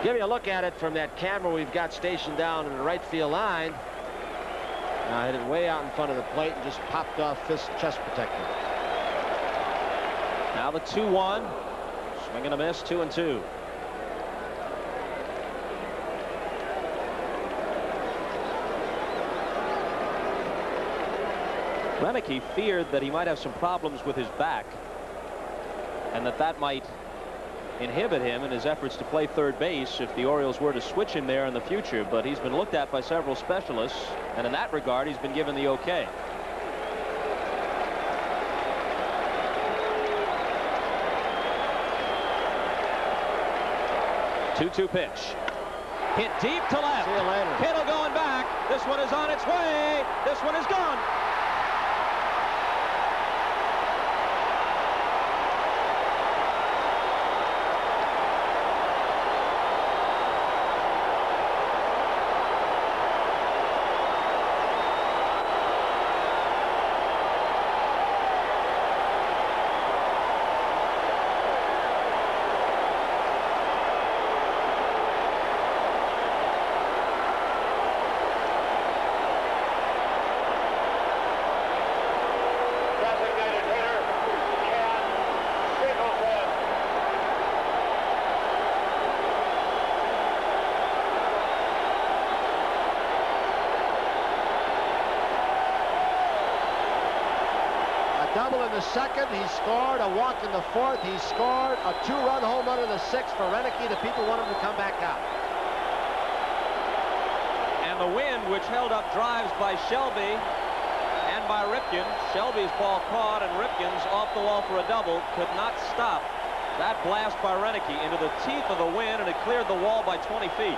Give you a look at it from that camera we've got stationed down in the right field line. Now hit it way out in front of the plate and just popped off Fisk's chest protector. Now the 2-1. Swing and a miss, 2-2. Renicky feared that he might have some problems with his back and that might inhibit him in his efforts to play third base if the Orioles were to switch him there in the future, but he's been looked at by several specialists, and in that regard he's been given the okay. Two-two pitch. Hit deep to left. See you later. Kittle going back. This one is on its way. This one is gone. double in the second. He scored. A walk in the fourth. He scored. A 2-run home run in the sixth for Renicky. The people want him to come back out. And the wind, which held up drives by Shelby and by Ripken. Shelby's ball caught, and Ripken's off the wall for a double. Could not stop that blast by Renicky into the teeth of the wind, and it cleared the wall by 20 feet.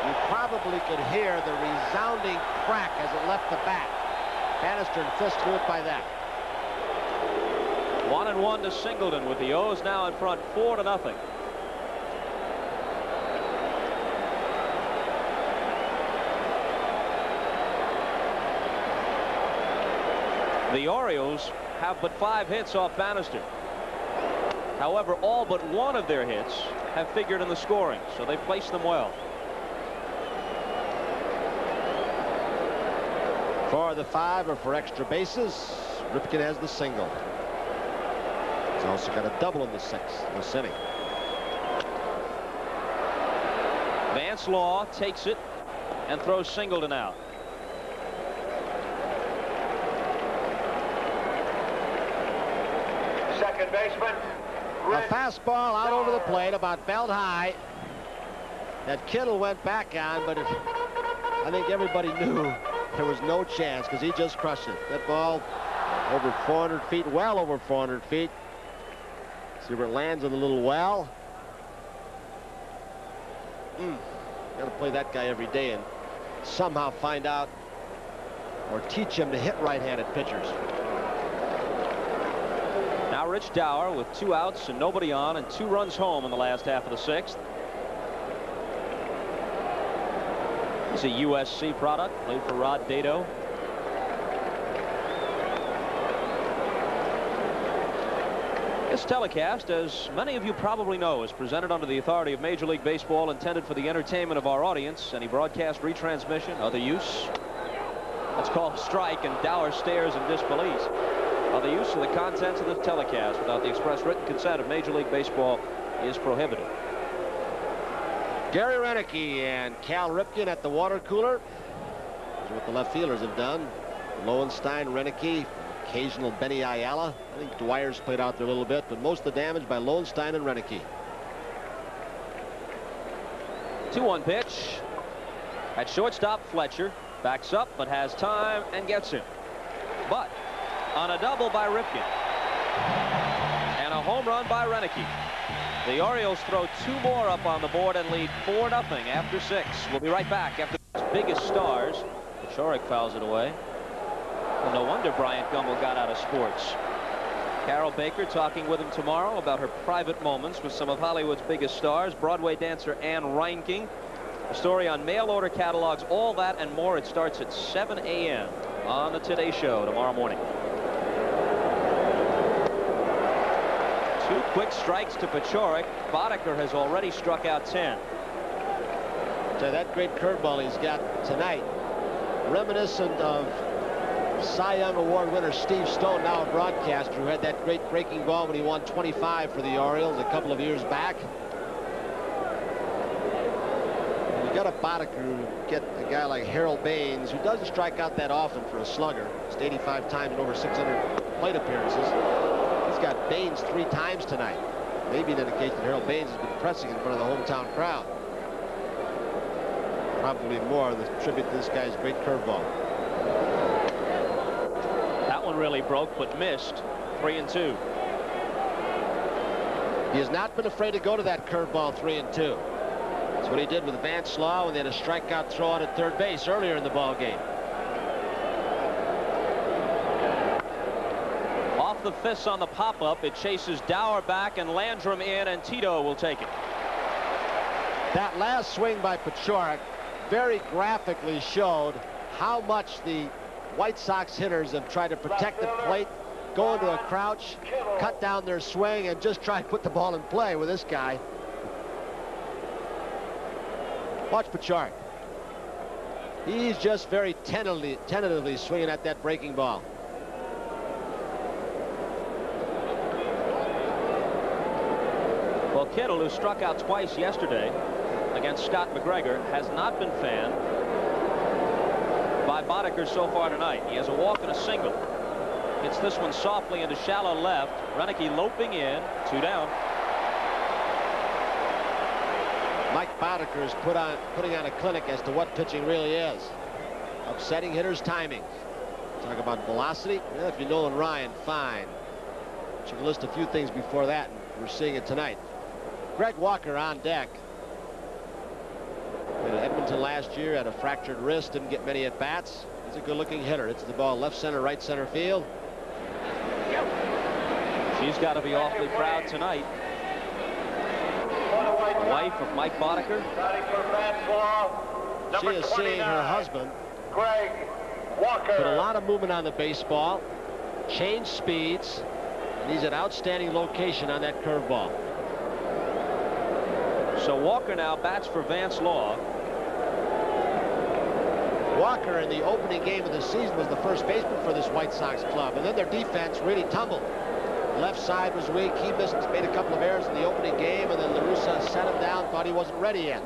You probably could hear the resounding crack as it left the bat. Bannister and Fisk knew it by that. 1-1 to Singleton, with the O's now in front 4-0. The Orioles have but 5 hits off Bannister. However, all but one of their hits have figured in the scoring, so they placed them well. For the 5 or for extra bases, Ripken has the single. He's also got a double in the sixth this inning. Vance Law takes it and throws Singleton out. Second baseman. A fastball out over the plate, about belt high, that Kittle went back on, but I think everybody knew there was no chance because he just crushed it. That ball over 400 feet, well over 400 feet. See where it lands in the little well. Got to play that guy every day and somehow find out or teach him to hit right-handed pitchers. Now Rich Dower with 2 outs and nobody on, and 2 runs home in the last half of the sixth. He's a USC product, played for Rod Dado. This telecast, as many of you probably know, is presented under the authority of Major League Baseball, intended for the entertainment of our audience. Any broadcast, retransmission, other use, that's called a strike, and Dower stares in disbelief. The use of the contents of this telecast without the express written consent of Major League Baseball is prohibited. Gary Renicky and Cal Ripken at the water cooler. Here's what the left fielders have done. Lowenstein, Renicky, occasional Benny Ayala. I think Dwyer's played out there a little bit, but most of the damage by Lowenstein and Renicky. 2-1 pitch. At shortstop, Fletcher backs up but has time and gets him. But on a double by Ripken and a home run by Renicky, the Orioles throw 2 more up on the board and lead 4-0 after 6. We'll be right back after his biggest stars. Pachorik fouls it away. Well, no wonder Bryant Gumbel got out of sports. Carol Baker talking with him tomorrow about her private moments with some of Hollywood's biggest stars. Broadway dancer Ann Reinking. A story on mail order catalogs, all that and more. It starts at 7 a.m. on the Today Show tomorrow morning. 2 quick strikes to Pachorik. Boddicker has already struck out 10. So that great curveball he's got tonight, reminiscent of Cy Young Award winner Steve Stone, now a broadcaster, who had that great breaking ball when he won 25 for the Orioles a couple of years back. And you got a Boddicker, get a guy like Harold Baines, who doesn't strike out that often for a slugger. It's 85 times and over 600 plate appearances. He's got Baines 3 times tonight. Maybe an indication that Harold Baines has been pressing in front of the hometown crowd. Probably more the tribute to this guy's great curveball. That one really broke but missed. 3-2. He has not been afraid to go to that curveball 3-2. That's what he did with Vance Law when they had a strikeout throw out at third base earlier in the ball game. Off the fists on the pop-up, it chases Dower back and Landrum in, and Tito will take it. That last swing by Pachorik very graphically showed how much the White Sox hitters have tried to protect the plate, go into a crouch, cut down their swing, and just try to put the ball in play with this guy. Watch Pachorik. He's just very tentatively swinging at that breaking ball. Well, Kittle, who struck out twice yesterday against Scott McGregor, has not been fanned by Boddicker so far tonight. He has a walk and a single. Hits this one softly into shallow left. Renicky loping in. 2 down. Mike Boddicker is putting on a clinic as to what pitching really is. Upsetting hitters' timing. Talk about velocity. Well, if you know Nolan Ryan, fine. But you can list a few things before that, and we're seeing it tonight. Greg Walker on deck. Played at Edmonton last year, had a fractured wrist, didn't get many at bats. He's a good-looking hitter. Hits the ball left center, right center field. She's got to be awfully proud tonight. The wife of Mike Boddicker. She is seeing her husband Greg Walker. put a lot of movement on the baseball, change speeds, and he's at outstanding location on that curveball. So Walker now bats for Vance Law. Walker in the opening game of the season was the first baseman for this White Sox club, and then their defense really tumbled. Left side was weak. He made a couple of errors in the opening game, and then La Russa set him down, thought he wasn't ready yet.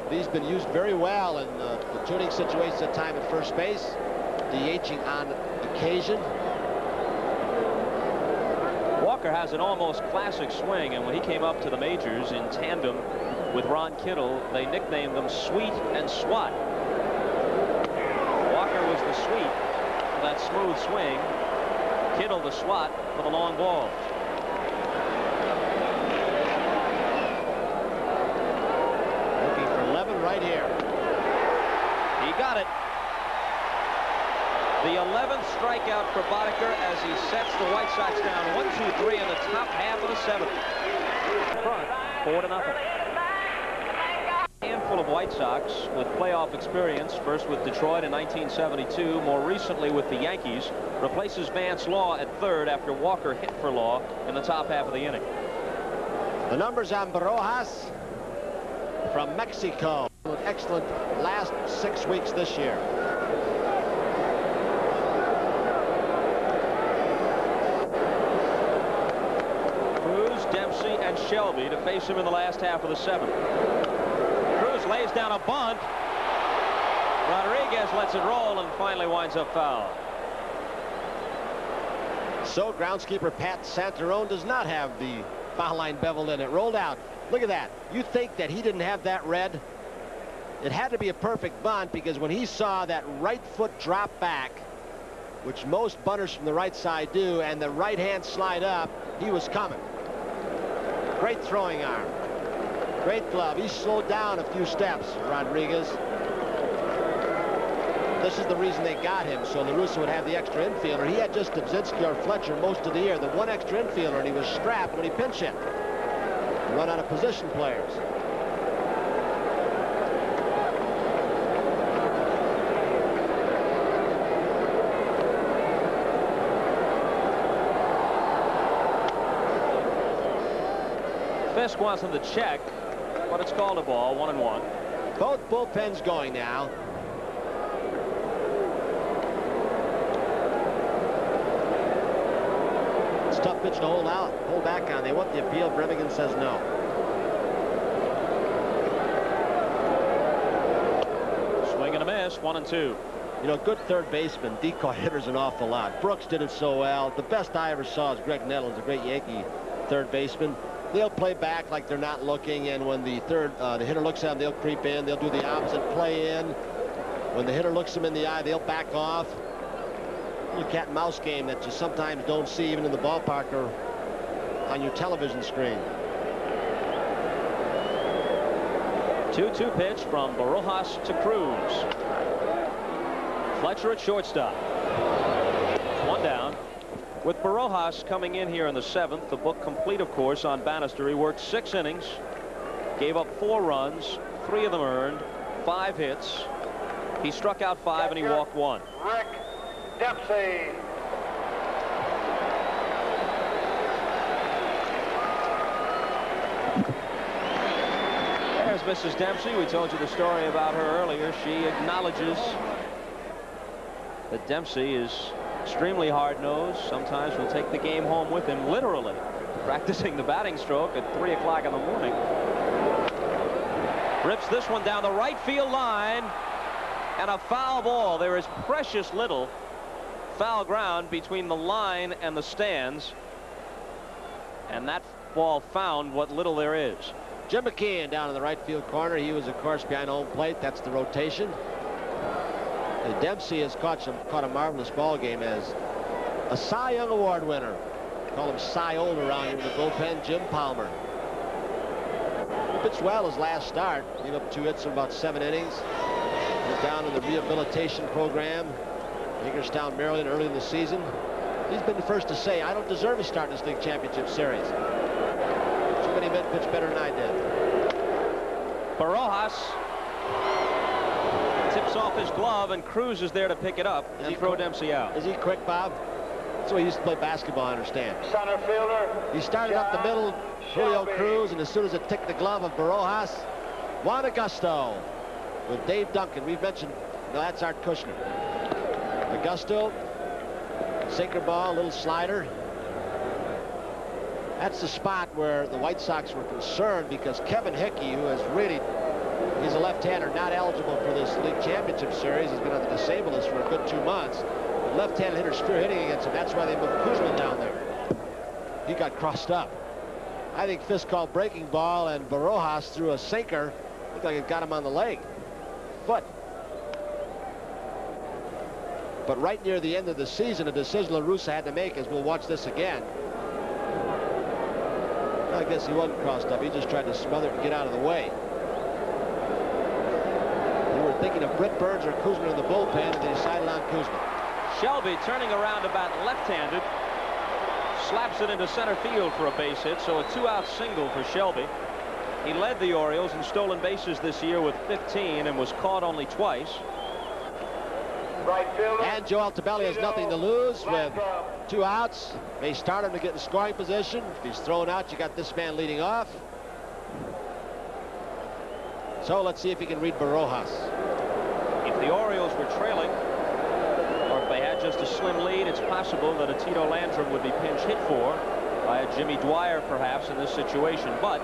But he's been used very well in the tuning situations at time at first base, DHing on occasion. Walker has an almost classic swing, and when he came up to the majors in tandem with Ron Kittle, they nicknamed them Sweet and Swat. Walker was the sweet for that smooth swing. Kittle the swat for the long ball. Looking for 11 right here. He got it. The 11th strikeout for Boddicker as he sets the White Sox down 1-2-3 in the top half of the 7th. Front 4-0. Handful of White Sox with playoff experience, first with Detroit in 1972, more recently with the Yankees, replaces Vance Law at third after Walker hit for Law in the top half of the inning. The numbers on Barajas from Mexico. An excellent last 6 weeks this year. Cruz, Dempsey, and Shelby to face him in the last half of the 7th. Cruz lays down a bunt. Rodriguez lets it roll and finally winds up foul. So groundskeeper Pat Santarone does not have the foul line beveled in. It rolled out. Look at that. You think that he didn't have that red? It had to be a perfect bunt, because when he saw that right foot drop back, which most bunters from the right side do, and the right hand slide up, he was coming. Great throwing arm. Great glove. He slowed down a few steps, Rodriguez. This is the reason they got him, so La Russa would have the extra infielder. He had just Dubzinski or Fletcher most of the year, the one extra infielder, and he was strapped when he pinch hit. Run out of position players. Fisk wants him to check, but it's called a ball, 1-1. Both bullpens going now. It's a tough pitch to hold back on. They want the appeal. Brevigan says no. Swing and a miss, 1-2. You know, good third baseman, decoy hitters an awful lot. Brooks did it so well. The best I ever saw is Greg Nettles, a great Yankee third baseman. They'll play back like they're not looking, and when the hitter looks at them, they'll creep in. They'll do the opposite, play in. When the hitter looks them in the eye, they'll back off. A little cat and mouse game that you sometimes don't see even in the ballpark or on your television screen. 2-2 pitch from Barajas to Cruz. Fletcher at shortstop. 1 down. With Barajas coming in here in the 7th, the book complete, of course, on Bannister. He worked 6 innings, gave up 4 runs, 3 of them earned, 5 hits. He struck out 5 and he walked 1. Rick Dempsey. There's Mrs. Dempsey. We told you the story about her earlier. She acknowledges that Dempsey is extremely hard-nosed. Sometimes will take the game home with him, literally, practicing the batting stroke at 3 o'clock in the morning. Rips this one down the right field line, and a foul ball. There is precious little foul ground between the line and the stands. And that ball found what little there is. Jim McKeon down in the right field corner. He was, of course, behind home plate. That's the rotation. And Dempsey has caught a marvelous ball game as a Cy Young Award winner. Call him Cy Old around here in the bullpen, Jim Palmer. He pitched well his last start. Gave up 2 hits in about 7 innings. Went down in the rehabilitation program, Hagerstown, Maryland, early in the season. He's been the first to say, I don't deserve to start in this league championship series. Too many men pitched better than I did. Barojas tips off his glove, and Cruz is there to pick it up and throw Dempsey out. Is he quick, Bob? That's the way he used to play basketball, I understand. Center fielder. He started up the middle, Julio Cruz, and as soon as it ticked the glove of Barojas, Juan Augusto with Dave Duncan. We've mentioned, no, that's Art Kushner. Augusto, sinker ball, little slider. That's the spot where the White Sox were concerned because Kevin Hickey, who has really, he's a left-hander, not eligible for this league championship series. He's been on the disabled list for a good 2 months. Left-handed hitter spear hitting against him. That's why they moved Kuzma down there. He got crossed up. I think Fisk called breaking ball, and Barojas threw a sinker. Looked like it got him on the leg. Foot. But right near the end of the season, a decision La Russa had to make, as we'll watch this again. I guess he wasn't crossed up. He just tried to smother it and get out of the way. They were thinking of Britt Burns or Kuzma in the bullpen, and they decided on Kuzma. Shelby turning around to bat left-handed. Slaps it into center field for a base hit, so a 2-out single for Shelby. He led the Orioles in stolen bases this year with 15 and was caught only twice. Right fielder. And Joe Altobelli has nothing to lose with 2 outs. May start him to get in scoring position. If he's thrown out, you got this man leading off. So let's see if he can read Barojas. If the Orioles were trailing, or if they had just a slim lead, it's possible that a Tito Landrum would be pinch hit for by a Jimmy Dwyer perhaps in this situation. But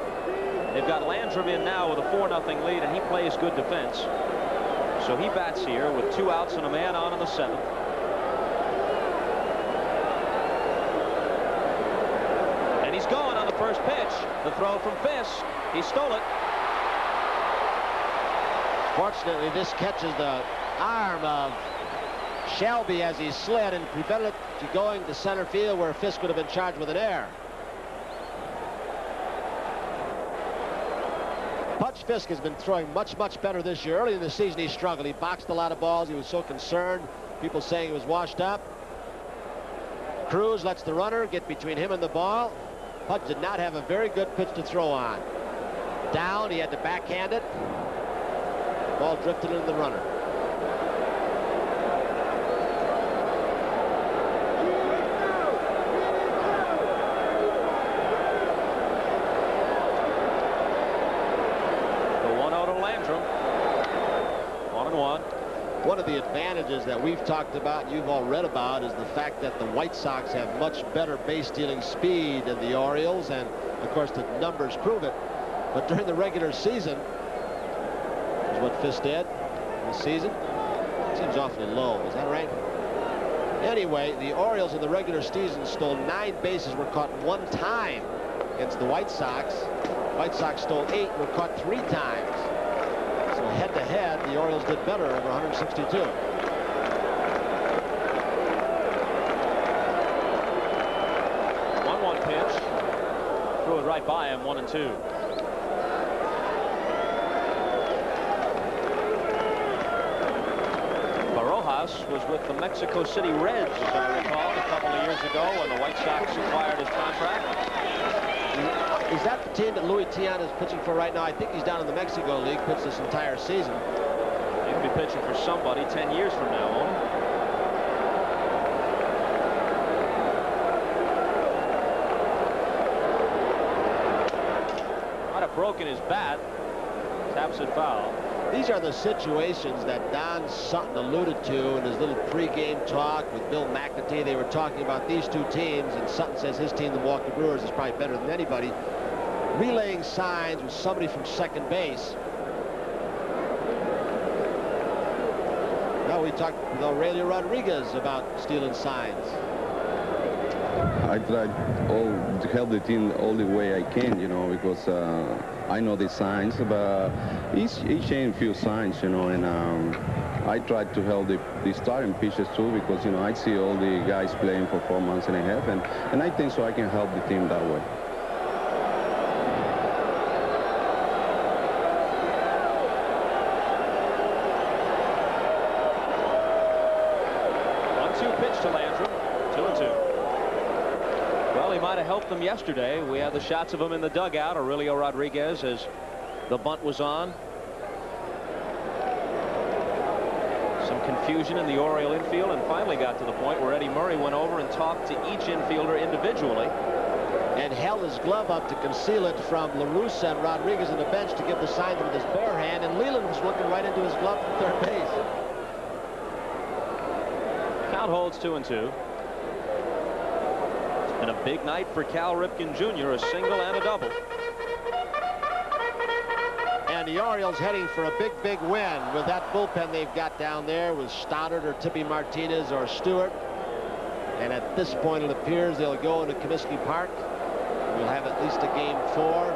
they've got Landrum in now with a 4-0 lead, and he plays good defense. So he bats here with 2 outs and a man on in the 7th. And he's going on the first pitch. The throw from Fisk. He stole it. Fortunately, this catches the arm of Shelby as he slid and prevented it to going to center field where Fisk would have been charged with an error. Pudge Fisk has been throwing much better this year. Early in the season, he struggled. He boxed a lot of balls. He was so concerned. People saying he was washed up. Cruz lets the runner get between him and the ball. Pudge did not have a very good pitch to throw on. Down, he had to backhand it. Ball drifted into the runner. One of the advantages that we've talked about, you've all read about, is the fact that the White Sox have much better base stealing speed than the Orioles, and of course the numbers prove it. But during the regular season, is what Fisk did this season. Seems awfully low, is that right? Anyway, the Orioles in the regular season stole 9 bases, were caught 1 time against the White Sox. White Sox stole 8, were caught 3 times. So head-to-head, the Orioles did better over 162. 1-1 pitch. Threw it right by him, 1-2. Barojas was with the Mexico City Reds, as I recall, a couple of years ago when the White Sox acquired his contract. Is that the team that Luis Tiant is pitching for right now? I think he's down in the Mexico League, pitched this entire season. He'll be pitching for somebody 10 years from now on. Might have broken his bat. Taps it foul. These are the situations that Don Sutton alluded to in his little pregame talk with Bill McAtee. They were talking about these 2 teams, and Sutton says his team, the Milwaukee Brewers, is probably better than anybody. Relaying signs with somebody from second base. Well, we talked with Aurelio Rodriguez about stealing signs. I tried to help the team all the way I can, you know, because I know the signs, but he changed a few signs, you know, and I tried to help the starting pitchers too, because, you know, I see all the guys playing for 4 months and a half, and I think so I can help the team that way. Helped them yesterday. We had the shots of him in the dugout, Aurelio Rodriguez, as the bunt was on. Some confusion in the Oriole infield, and finally got to the point where Eddie Murray went over and talked to each infielder individually. And held his glove up to conceal it from La Russa and Rodriguez on the bench to give the sign with his bare hand, and Leland was looking right into his glove from third base. Count holds 2-2. And a big night for Cal Ripken Jr., a single and a double. And the Orioles heading for a big, big win with that bullpen they've got down there with Stoddard or Tippy Martinez or Stewart. And at this point, it appears they'll go into Comiskey Park. We'll have at least a game 4.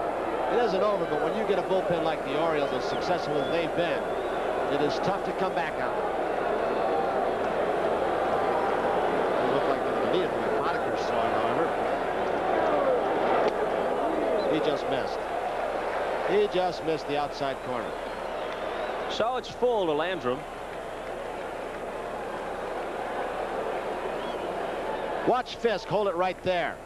It isn't over, but when you get a bullpen like the Orioles, as successful as they've been, it is tough to come back on. It looked like they needed to be Bonaker's throwing, however. He just missed. He just missed the outside corner. So it's full to Landrum. Watch Fisk hold it right there.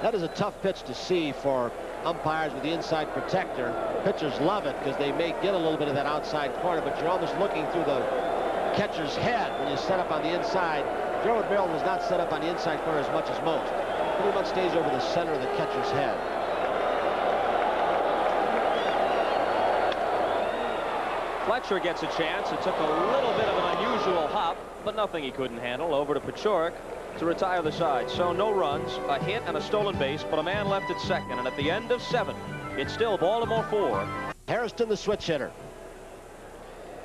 That is a tough pitch to see for umpires with the inside protector. Pitchers love it because they may get a little bit of that outside corner, but you're almost looking through the catcher's head when you set up on the inside. Gerald Merrill was not set up on the inside corner as much as most. Pretty much stays over the center of the catcher's head. Fletcher gets a chance. It took a little bit of an unusual hop, but nothing he couldn't handle. Over to Paciorek to retire the side. So no runs, a hit and a stolen base, but a man left at second. And at the end of 7, it's still Baltimore 4. Harrison, the switch hitter.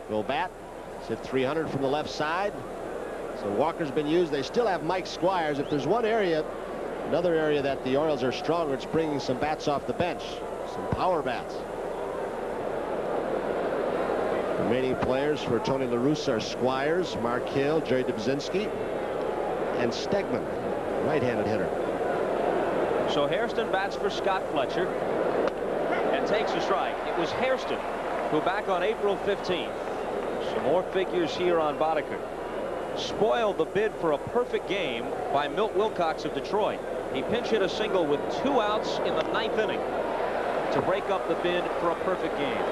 Will bat. It's hit 300 from the left side. So Walker's been used. They still have Mike Squires. If there's one area, another area that the Orioles are stronger, it's bringing some bats off the bench. Some power bats. Remaining players for Tony La Russa are Squires, Mark Hill, Jerry Dubzinski, and Stegman, right-handed hitter. So Hairston bats for Scott Fletcher and takes a strike. It was Hairston who, back on April 15th, some more figures here on Boddicker, spoiled the bid for a perfect game by Milt Wilcox of Detroit. He pinch hit a single with 2 outs in the 9th inning to break up the bid for a perfect game.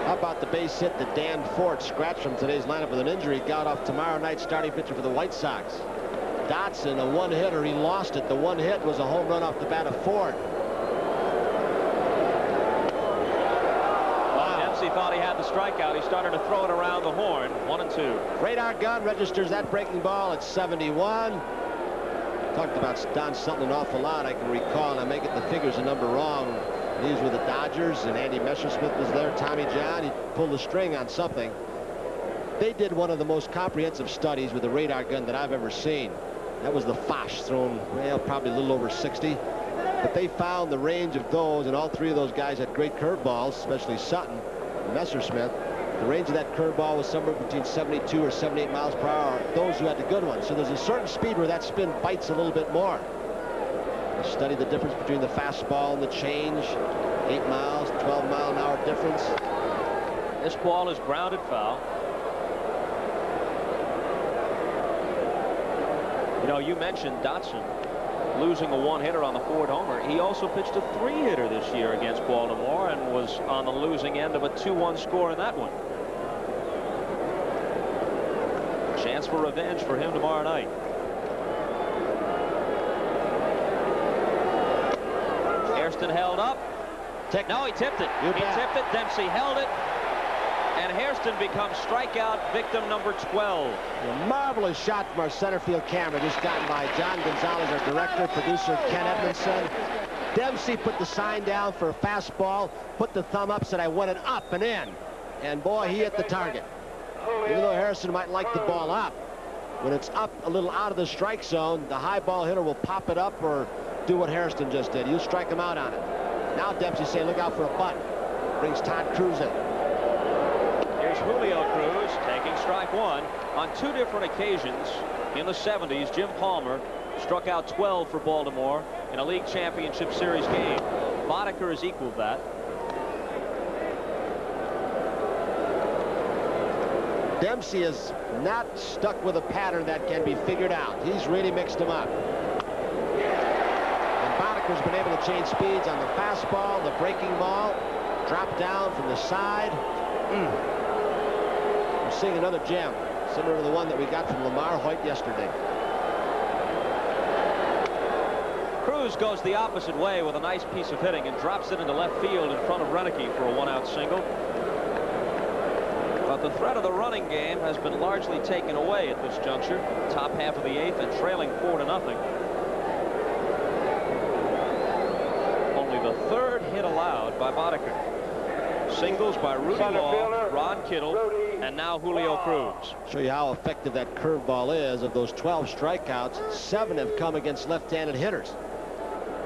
How about the base hit that Dan Ford scratched from today's lineup with an injury? Got off tomorrow night starting pitcher for the White Sox. Dotson, a one-hitter. He lost it. The one hit was a home run off the bat of Ford. Wow. Dempsey thought he had the strikeout. He started to throw it around the horn. 1-2. Radar gun registers that breaking ball at 71. Talked about Don Sutton an awful lot. I can recall, and I may get the figures a number wrong. These were the Dodgers, and Andy Messersmith was there. Tommy John, he pulled the string on something. They did one of the most comprehensive studies with a radar gun that I've ever seen. That was the Foch, thrown, well, probably a little over 60. But they found the range of those, and all 3 of those guys had great curveballs, especially Sutton and Messersmith. The range of that curveball was somewhere between 72 or 78 miles per hour, those who had the good ones. So there's a certain speed where that spin bites a little bit more. Study the difference between the fastball and the change. 8 miles, 12-mile-an-hour difference. This ball is grounded foul. You know, you mentioned Dotson losing a one-hitter on the Ford homer. He also pitched a 3-hitter this year against Baltimore and was on the losing end of a 2-1 score in that one. Chance for revenge for him tomorrow night. Hairston held up. No, he tipped it. He tipped it. Dempsey held it. And Hairston becomes strikeout victim number 12. A marvelous shot from our center field camera, just gotten by John Gonzalez, our director, producer Ken Edmondson. Dempsey put the sign down for a fastball, put the thumb up, said I want it up and in. and boy, he hit the target. Even though Harrison might like the ball up, when it's up a little out of the strike zone, the high ball hitter will pop it up or do what Harrison just did. He'll strike him out on it. Now Dempsey saying, look out for a bunt. Brings Todd Cruz in. Here's Julio Cruz taking strike one. On 2 different occasions in the 70s, Jim Palmer struck out 12 for Baltimore in a league championship series game. Boddicker has equaled that. Dempsey is not stuck with a pattern that can be figured out. He's really mixed them up. And Boddicker's been able to change speeds on the fastball, the breaking ball, drop down from the side. We're seeing another gem, similar to the one that we got from Lamar Hoyt yesterday. Cruz goes the opposite way with a nice piece of hitting and drops it into left field in front of Renicky for a 1-out single. But the threat of the running game has been largely taken away at this juncture. Top half of the 8th and trailing 4-0. Only the 3rd hit allowed by Boddicker. Singles by Rudy Law, Ron Kittle, and now Julio Cruz. Show you how effective that curveball is. Of those 12 strikeouts, 7 have come against left-handed hitters.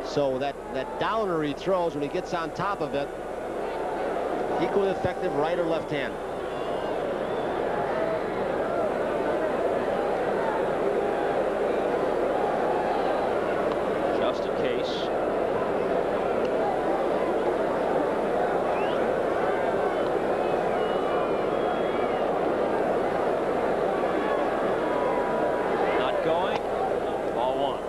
So that downer he throws when he gets on top of it, equally effective right or left hand. Just in case. Not going. Ball 1.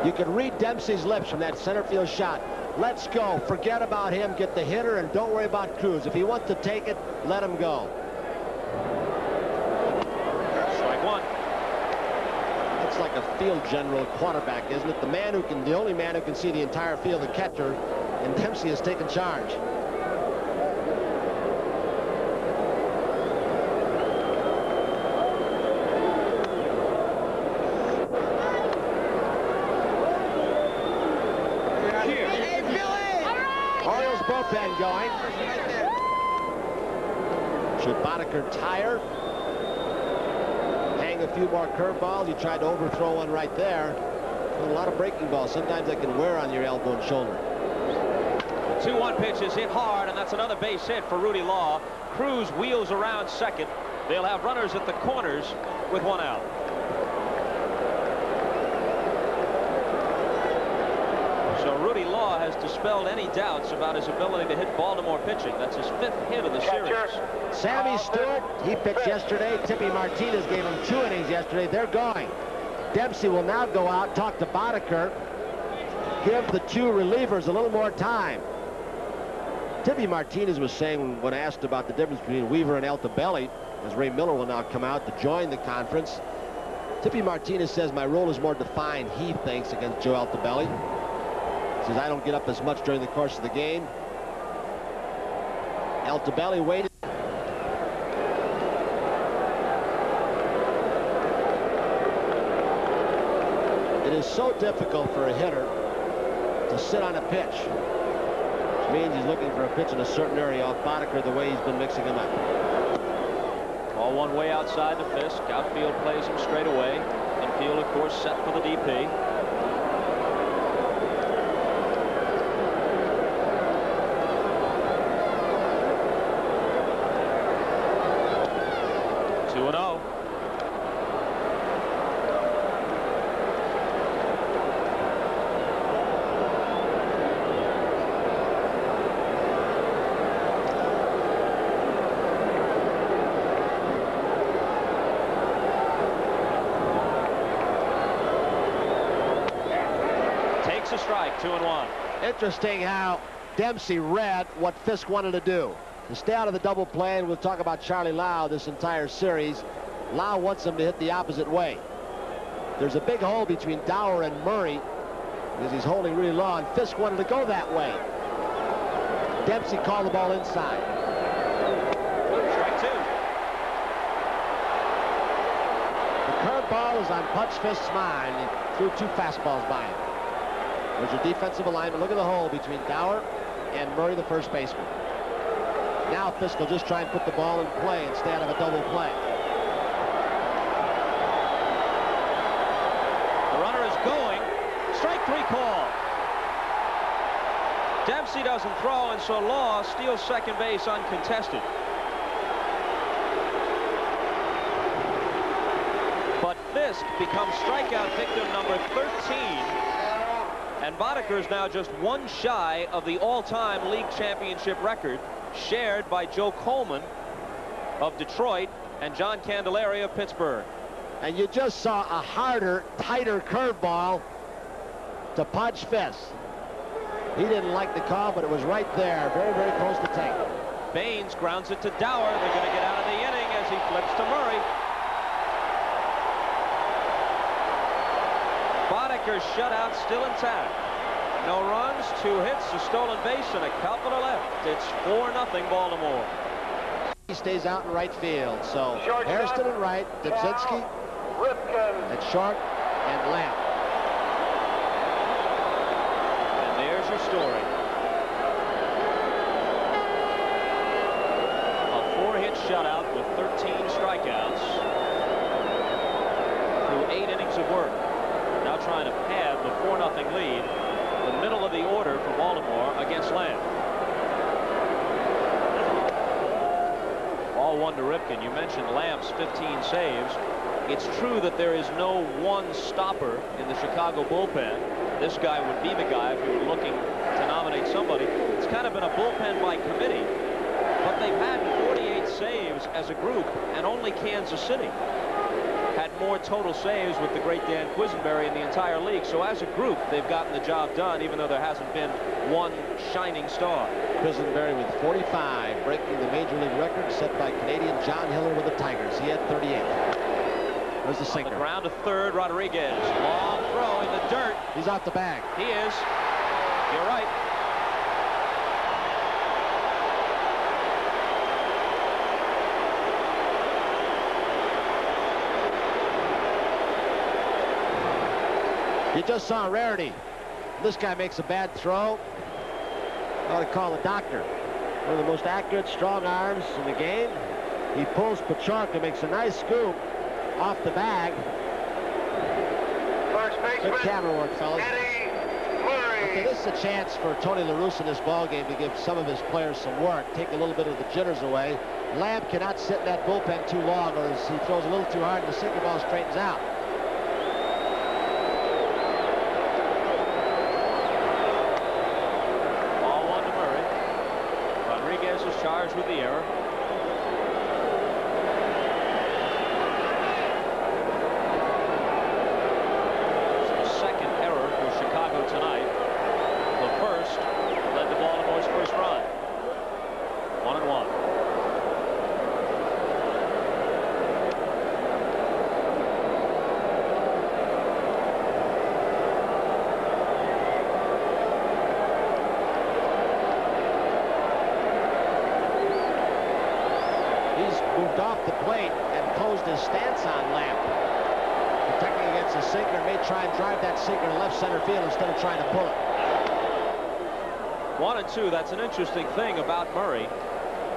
You can read Dempsey's lips from that center field shot. Let's go. Forget about him. Get the hitter and don't worry about Cruz. If he wants to take it, let him go. Strike 1. That's like a field general quarterback, isn't it? The only man who can see the entire field, the catcher, and Dempsey has taken charge. Orioles bullpen going. Should Boddicker tire? Hang a few more curveballs. He tried to overthrow one right there. A lot of breaking balls. Sometimes they can wear on your elbow and shoulder. 2-1 pitch is hit hard, and that's another base hit for Rudy Law. Cruz wheels around second. They'll have runners at the corners with 1 out. So Rudy Law has dispelled any doubts about his ability to hit Baltimore pitching. That's his 5th hit of the series. Sammy Stewart, he pitched yesterday. Tippy Martinez gave him 2 innings yesterday. They're going. Dempsey will now go out, talk to Boddicker, give the 2 relievers a little more time. Tippy Martinez was saying, when asked about the difference between Weaver and Altobelli, as Ray Miller will now come out to join the conference, Tippy Martinez says, my role is more defined, he thinks, against Joe Altobelli. Says, I don't get up as much during the course of the game. Altobelli waited. It is so difficult for a hitter to sit on a pitch, which means he's looking for a pitch in a certain area off Boddicker the way he's been mixing them up. Ball 1 way outside the Fisk. Outfield plays him straight away. Infield, of course, set for the DP. A strike, 2-1. Interesting how Dempsey read what Fisk wanted to do. To stay out of the double play, and we'll talk about Charlie Lau this entire series. Lau wants him to hit the opposite way. There's a big hole between Dower and Murray because he's holding really low, and Fisk wanted to go that way. Dempsey called the ball inside. Strike 2. The curveball is on Pudge Fisk's mind. He threw 2 fastballs by him. There's your defensive alignment. Look at the hole between Dower and Murray, the first baseman. Now Fisk will just try and put the ball in play and stay out of a double play. The runner is going. Strike 3 call. Dempsey doesn't throw, and so Law steals second base uncontested. But Fisk becomes strikeout victim number 13. And Boddicker is now just one shy of the all-time league championship record, shared by Joe Coleman of Detroit and John Candelaria of Pittsburgh. And you just saw a harder, tighter curveball to punch Fisk. He didn't like the call, but it was right there, very, very close to take. Baines grounds it to Dower. They're going to get out of the inning as he flips to Murray. Boddicker's shutout still intact. No runs, 2 hits, a stolen base, and a couple are left. It's 4-0 Baltimore. He stays out in right field. So Hairston at right, Dubzinski at short, and Lamb. And there's your story. A 4-hit shutout with 13 strikeouts through 8 innings of work. Now trying to pad the 4-0 lead, the middle of the order for Baltimore against Lamb. All 1 to Ripken. You mentioned Lamb's 15 saves. It's true that there is no one stopper in the Chicago bullpen. This guy would be the guy if you were looking to nominate somebody. It's kind of been a bullpen by committee, but they've had 48 saves as a group, and only Kansas City had more total saves with the great Dan Quisenberry in the entire league. So as a group, they've gotten the job done, even though there hasn't been one shining star. Quisenberry with 45, breaking the major league record set by Canadian John Hiller with the Tigers. He had 38. There's the sinker. On the ground to third, Rodriguez. Long throw in the dirt. He's out the bag. He is. You're right. You just saw a rarity. This guy makes a bad throw. I ought to call the doctor. One of the most accurate strong arms in the game. He pulls Pachorka, makes a nice scoop off the bag. Good camera work, fellas. Okay, this is a chance for Tony La Russa in this ball game to give some of his players some work, take a little bit of the jitters away. Lamb cannot sit in that bullpen too long, or he throws a little too hard and the sinker ball straightens out. Charged with the error. It's the second error for Chicago tonight. The first led to Baltimore's first run. 1-1. Moved off the plate and posed his stance on Lamb. Protecting against the sinker, may try and drive that sinker to left center field instead of trying to pull it. 1-2. That's an interesting thing about Murray.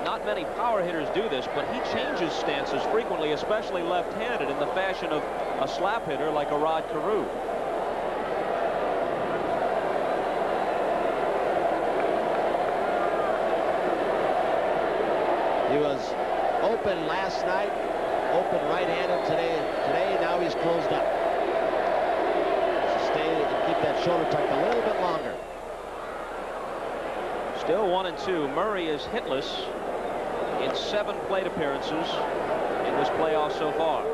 Not many power hitters do this, but he changes stances frequently, especially left-handed, in the fashion of a slap hitter like a Rod Carew. He was open last night, open right-handed today. Now he's closed up. So stay and keep that shoulder tucked a little bit longer. Still 1-2. Murray is hitless in 7 plate appearances in this playoff so far.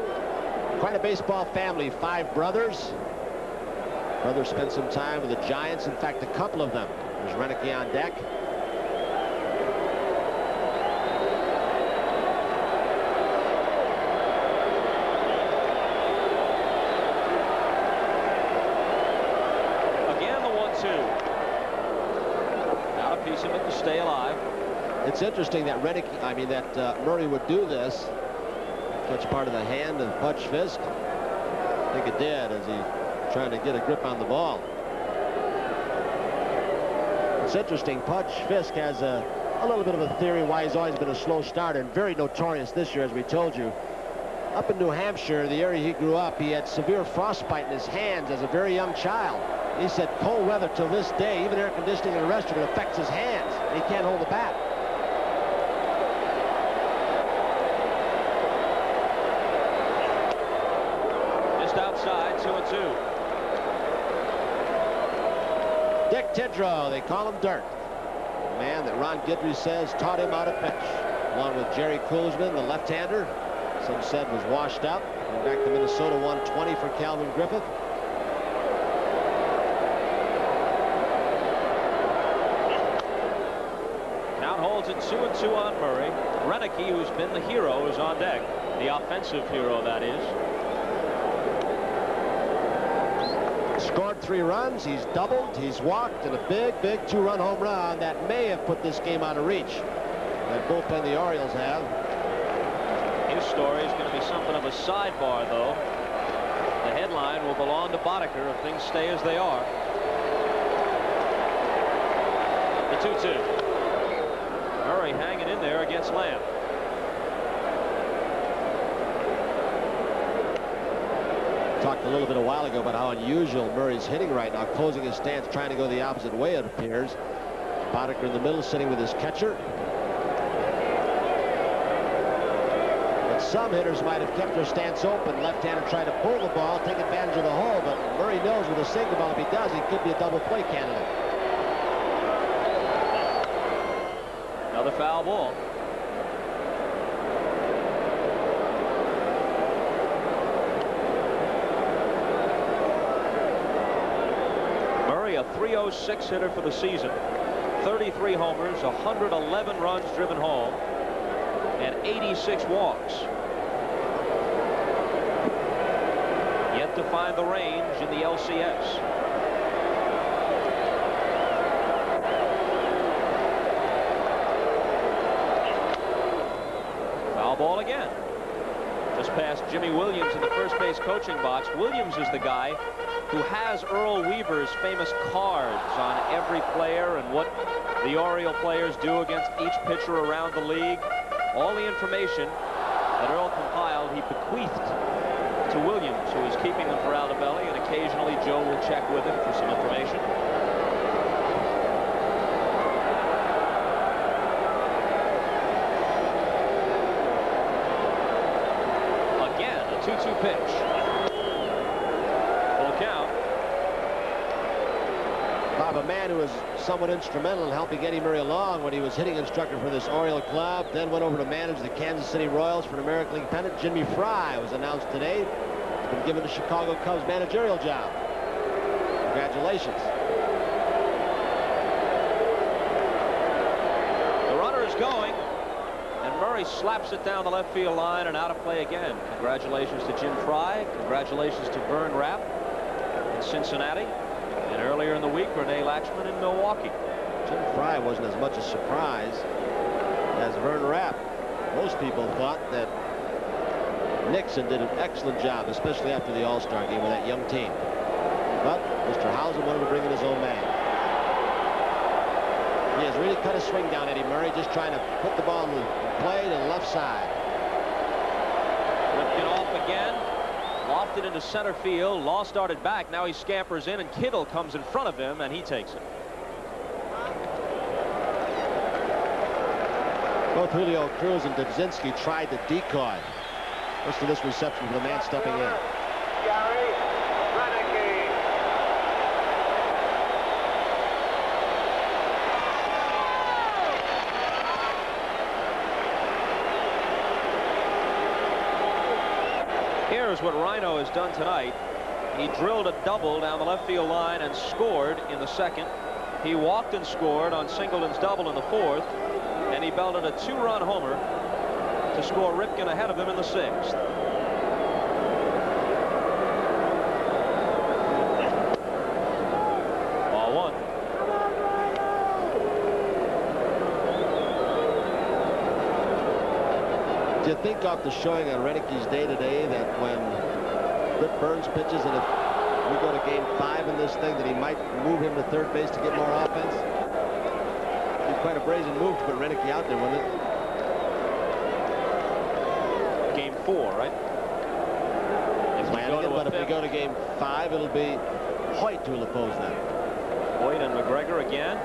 Quite a baseball family. 5 brothers. Brothers spent some time with the Giants. In fact, a couple of them. There's Renicky on deck. Stay alive. It's interesting that Murray would do this. Catch part of the hand of Butch Fisk. I think it did, as he trying to get a grip on the ball. It's interesting. Pudge Fisk has a little bit of a theory why he's always been a slow starter, and very notorious this year, as we told you. Up in New Hampshire, the area he grew up, he had severe frostbite in his hands as a very young child. He said cold weather till this day, even air conditioning in a restaurant, it affects his hands. He can't hold the bat. Just outside, 2-2. Dick Tidrow, they call him Dirt. The man that Ron Guidry says taught him how to pitch, along with Jerry Koosman, the left-hander. Some said was washed up. Went back to Minnesota, 120 for Calvin Griffith. Count holds it 2-2 on Murray. Renicky, who's been the hero, is on deck. The offensive hero, that is. Scored 3 runs. He's doubled. He's walked, and a big 2-run home run that may have put this game out of reach. That bullpen the Orioles have. His story is going to be something of a sidebar, though. The headline will belong to Boddicker if things stay as they are. The 2-2. Murray hanging in there against Lamb. Talked a little bit a while ago about how unusual Murray's hitting right now, closing his stance, trying to go the opposite way, it appears. Boddicker in the middle, sitting with his catcher. But some hitters might have kept their stance open, left-hander trying to pull the ball, take advantage of the hole, but Murray knows with a single ball, if he does, he could be a double play candidate. Another foul ball. A 306 hitter for the season, 33 homers, 111 runs driven home, and 86 walks. Yet to find the range in the LCS. Foul ball again. Just past Jimmy Williams in the first base coaching box. Williams is the guy who has Earl Weaver's famous cards on every player and what the Oriole players do against each pitcher around the league. All the information that Earl compiled, he bequeathed to Williams, who is keeping them for Aldebelli, and occasionally Joe will check with him for some information. Again, a 2-2 pitch. A man who was somewhat instrumental in helping Eddie Murray along when he was hitting instructor for this Oriole club, then went over to manage the Kansas City Royals for an American League pennant. Jimmy Fry was announced today. He's been given the Chicago Cubs managerial job. Congratulations. The runner is going, and Murray slaps it down the left field line and out of play again. Congratulations to Jim Fry. Congratulations to Vern Rapp in Cincinnati. And earlier in the week, Renee Latchman in Milwaukee. Jim Fry wasn't as much a surprise as Vern Rapp. Most people thought that Nixon did an excellent job, especially after the All-Star game with that young team. But Mr. Housen wanted to bring in his own man. He has really cut a swing down, Eddie Murray, just trying to put the ball in play to the left side. Lifted off again. Lofted into center field. Law started back. Now he scampers in, and Kittle comes in front of him, and he takes it. Both Julio Cruz and Dubzinski tried to decoy. Listen to this reception for the man stepping in. Gary Renicky. Here's what Rhino has done tonight. He drilled a double down the left field line and scored in the second. He walked and scored on Singleton's double in the fourth, and he belted a 2-run homer to score Ripken ahead of him in the sixth. Ball one. Do you think off the showing on Renicky's day today that when Britt Burns pitches and if we go to game 5 in this thing that he might move him to third base to get more offense? quite a brazen move to put Renicky out there, wasn't it? Game 4, right? Flanagan, but if we go to game 5, it'll be Hoyt who will oppose that. Hoyt and McGregor again.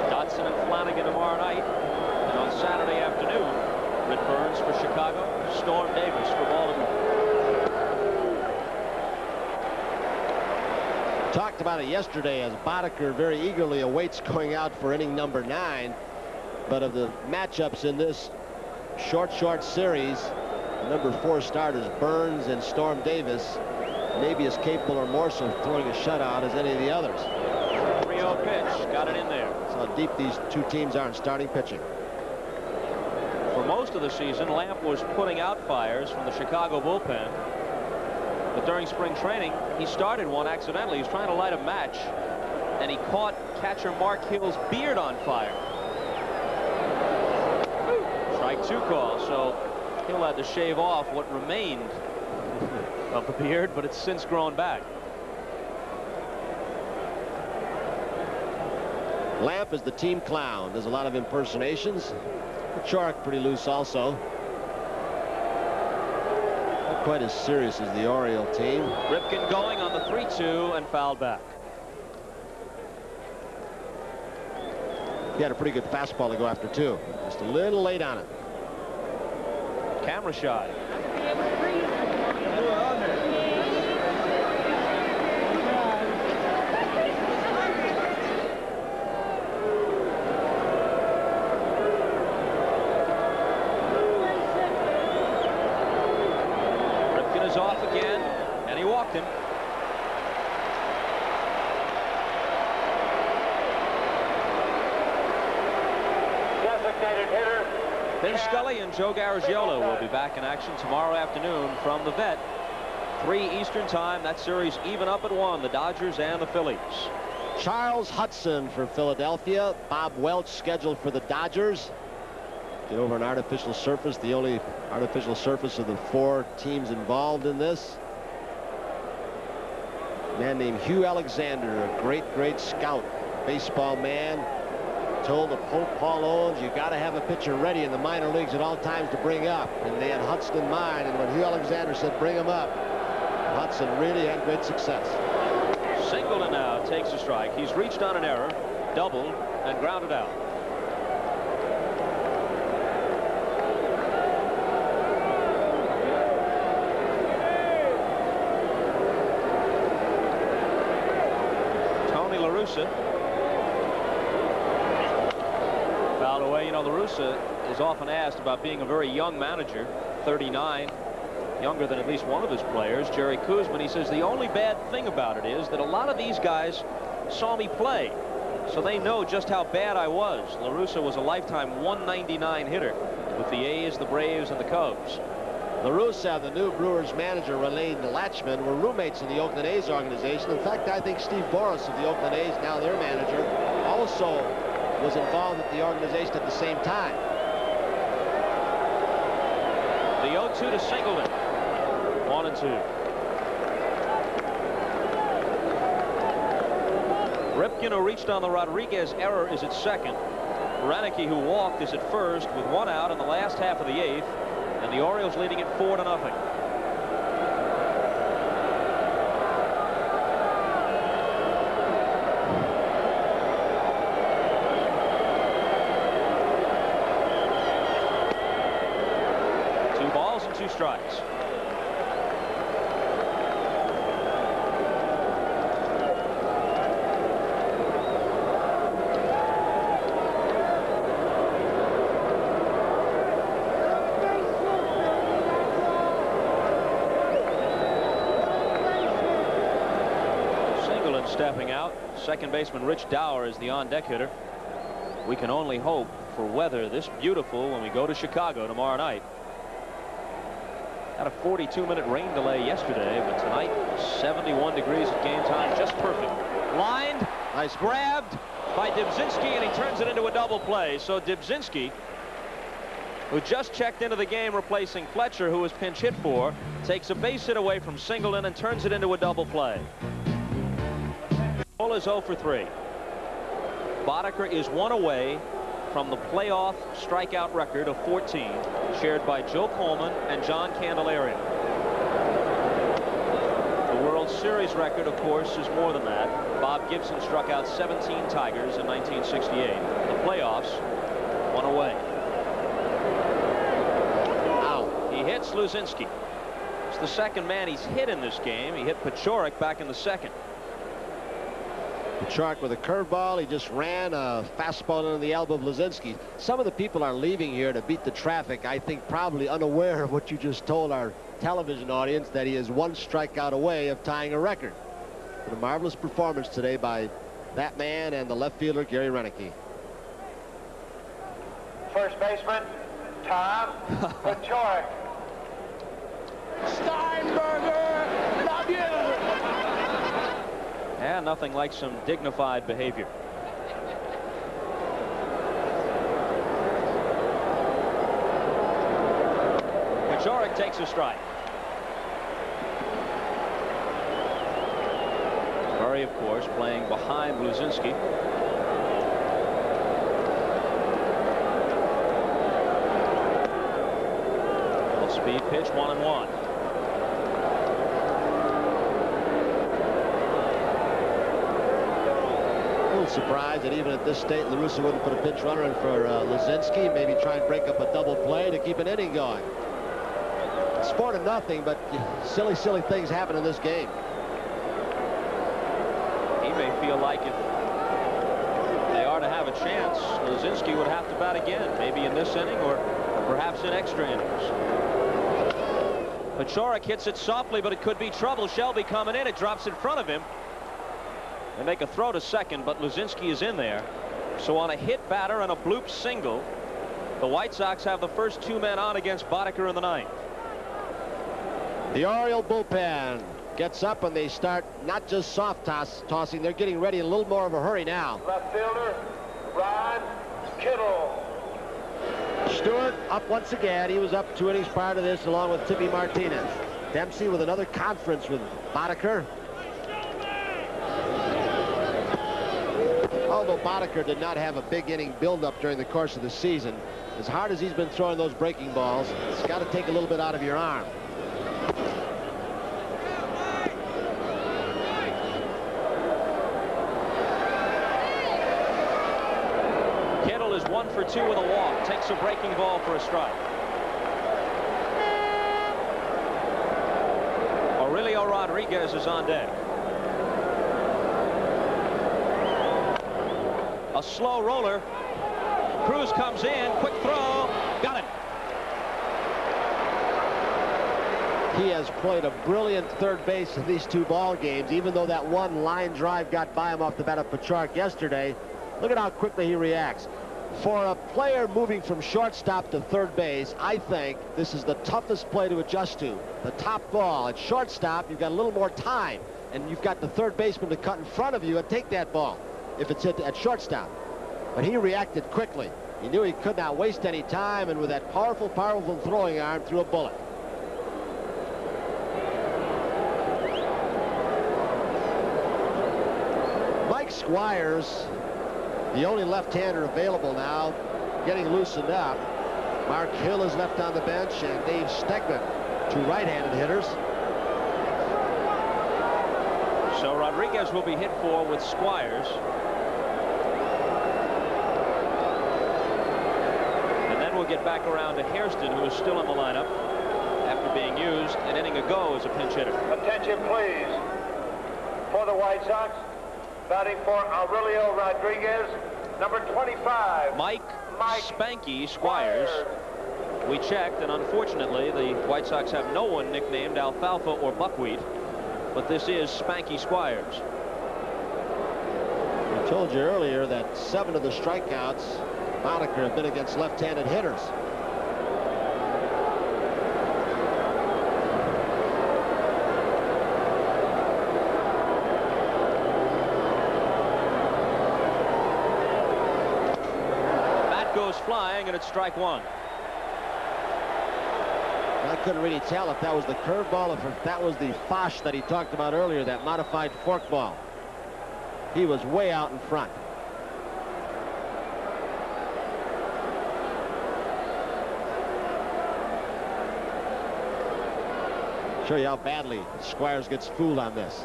Dotson and Flanagan tomorrow night. And on Saturday afternoon, Britt Burns for Chicago, Storm Davis for Baltimore. Talked about it yesterday as Boddicker very eagerly awaits going out for inning number 9. But of the matchups in this short series, the number 4 starters, Burns and Storm Davis, maybe as capable or more so of throwing a shutout as any of the others. 3-0 pitch, got it in there. That's how deep these two teams are in starting pitching. For most of the season, Lamp was putting out fires from the Chicago bullpen. But during spring training, he started one accidentally. He was trying to light a match, and he caught catcher Mark Hill's beard on fire. Strike 2 call, so Hill had to shave off what remained of the beard, but it's since grown back. Lamp is the team clown. There's a lot of impersonations. Chark pretty loose also. Not quite as serious as the Oriole team. Ripken going on the 3-2 and fouled back. He had a pretty good fastball to go after too. Just a little late on it. Camera shy. Ripken is off again, and he walked him. Designated hitter. Vin Scully and Joe Garagiola will be back in action tomorrow afternoon from the vet. 3 Eastern time. That series even up at 1, the Dodgers and the Phillies. Charles Hudson for Philadelphia. Bob Welch scheduled for the Dodgers. Get over an artificial surface, the only artificial surface of the 4 teams involved in this. A man named Hugh Alexander, a great scout, baseball man. Told the Pope Paul Owens, you got to have a pitcher ready in the minor leagues at all times to bring up, and they had Hudson in mind, and when Hugh Alexander said bring him up, Hudson really had great success. Singleton now takes a strike. He's reached on an error, doubled, and grounded out. Tony La Russa. Fouled away. You know, La Russa is often asked about being a very young manager, 39, younger than at least one of his players, Jerry Kuzman. He says the only bad thing about it is that a lot of these guys saw me play, so they know just how bad I was. La Russa was a lifetime 199 hitter with the A's, the Braves, and the Cubs. La Russa, the new Brewers manager, René Latchman, were roommates in the Oakland A's organization. In fact, I think Steve Boras of the Oakland A's, now their manager, also was involved with the organization at the same time. The 0-2 to Singleton. 1-2. Ripken, who reached on the Rodriguez error, is at second. Renicky, who walked, is at first with 1 out in the last half of the 8th, and the Orioles leading it 4-0. Strikes. Singleton stepping out. Second baseman Rich Dower is the on-deck hitter. We can only hope for weather this beautiful when we go to Chicago tomorrow night. Had a 42-minute rain delay yesterday, but tonight 71 degrees at game time, just perfect. Lined, nice, grabbed by Dybzinski, and he turns it into a double play. So Dybzinski who just checked into the game replacing Fletcher, who was pinch hit for, takes a base hit away from Singleton and turns it into a double play. Cole is 0 for 3. Boddicker is 1 away from the playoff strikeout record of 14, shared by Joe Coleman and John Candelaria. The World Series record, of course, is more than that. Bob Gibson struck out 17 Tigers in 1968. The playoffs, 1 away. He hits Luzinski. It's the second man he's hit in this game. He hit Paciorek back in the second. Paciorek with a curveball. He just ran a fastball into the elbow of Luzinski. Some of the people are leaving here to beat the traffic, I think probably unaware of what you just told our television audience, that he is 1 strikeout away of tying a record. But a marvelous performance today by that man and the left fielder, Gary Renicky. First baseman, Tom Paciorek. Steinberger, love you! And nothing like some dignified behavior. Paciorek takes a strike. Murray, of course, playing behind Luzinski. Speed pitch, 1-1. A little surprised that even at this state, La Russa wouldn't put a pinch runner in for Luzinski. Maybe try and break up a double play to keep an inning going. It's 4-0, but silly things happen in this game. He may feel like if they are to have a chance, Luzinski would have to bat again, maybe in this inning or perhaps in extra innings. Paciorek hits it softly, but it could be trouble. Shelby coming in. It drops in front of him. They make a throw to second, but Luzinski is in there. So on a hit batter and a bloop single, the White Sox have the first 2 men on against Boddicker in the 9th. The Oriole bullpen gets up and they start not just soft tossing. They're getting ready in a little more of a hurry now. Left fielder, Ron Kittle. Stewart up once again. He was up 2 innings prior to this, along with Tippy Martinez. Dempsey with another conference with Boddicker. Although Boddicker did not have a big inning buildup during the course of the season, as hard as he's been throwing those breaking balls, it's got to take a little bit out of your arm. Kittle is 1 for 2 with a walk. Takes a breaking ball for a strike. Aurelio Rodriguez is on deck. A slow roller. Cruz comes in. Quick throw. Got it. He has played a brilliant third base in these 2 ball games, even though that one line drive got by him off the bat of Paciorek yesterday. Look at how quickly he reacts. For a player moving from shortstop to third base, I think this is the toughest play to adjust to. The top ball at shortstop, you've got a little more time, and you've got the third baseman to cut in front of you and take that ball if it's hit at shortstop. But he reacted quickly. He knew he could not waste any time, and with that powerful throwing arm, threw a bullet. Mike Squires, the only left-hander available now, getting loosened up. Mark Hill is left on the bench, and Dave Stegman, 2 right-handed hitters. So Rodriguez will be hit for with Squires. And then we'll get back around to Hairston, who is still in the lineup after being used an inning ago as a pinch hitter. Attention, please. For the White Sox, batting for Aurelio Rodriguez, number 25. Mike Spanky Squires. We checked, and unfortunately, the White Sox have no one nicknamed Alfalfa or Buckwheat, but this is Spanky Squires. I told you earlier that 7 of the strikeouts, Boddicker, have been against left-handed hitters. Bat goes flying, and it's strike 1. I couldn't really tell if that was the curveball or if that was the Fosh that he talked about earlier, that modified forkball. He was way out in front. Show you how badly Squires gets fooled on this.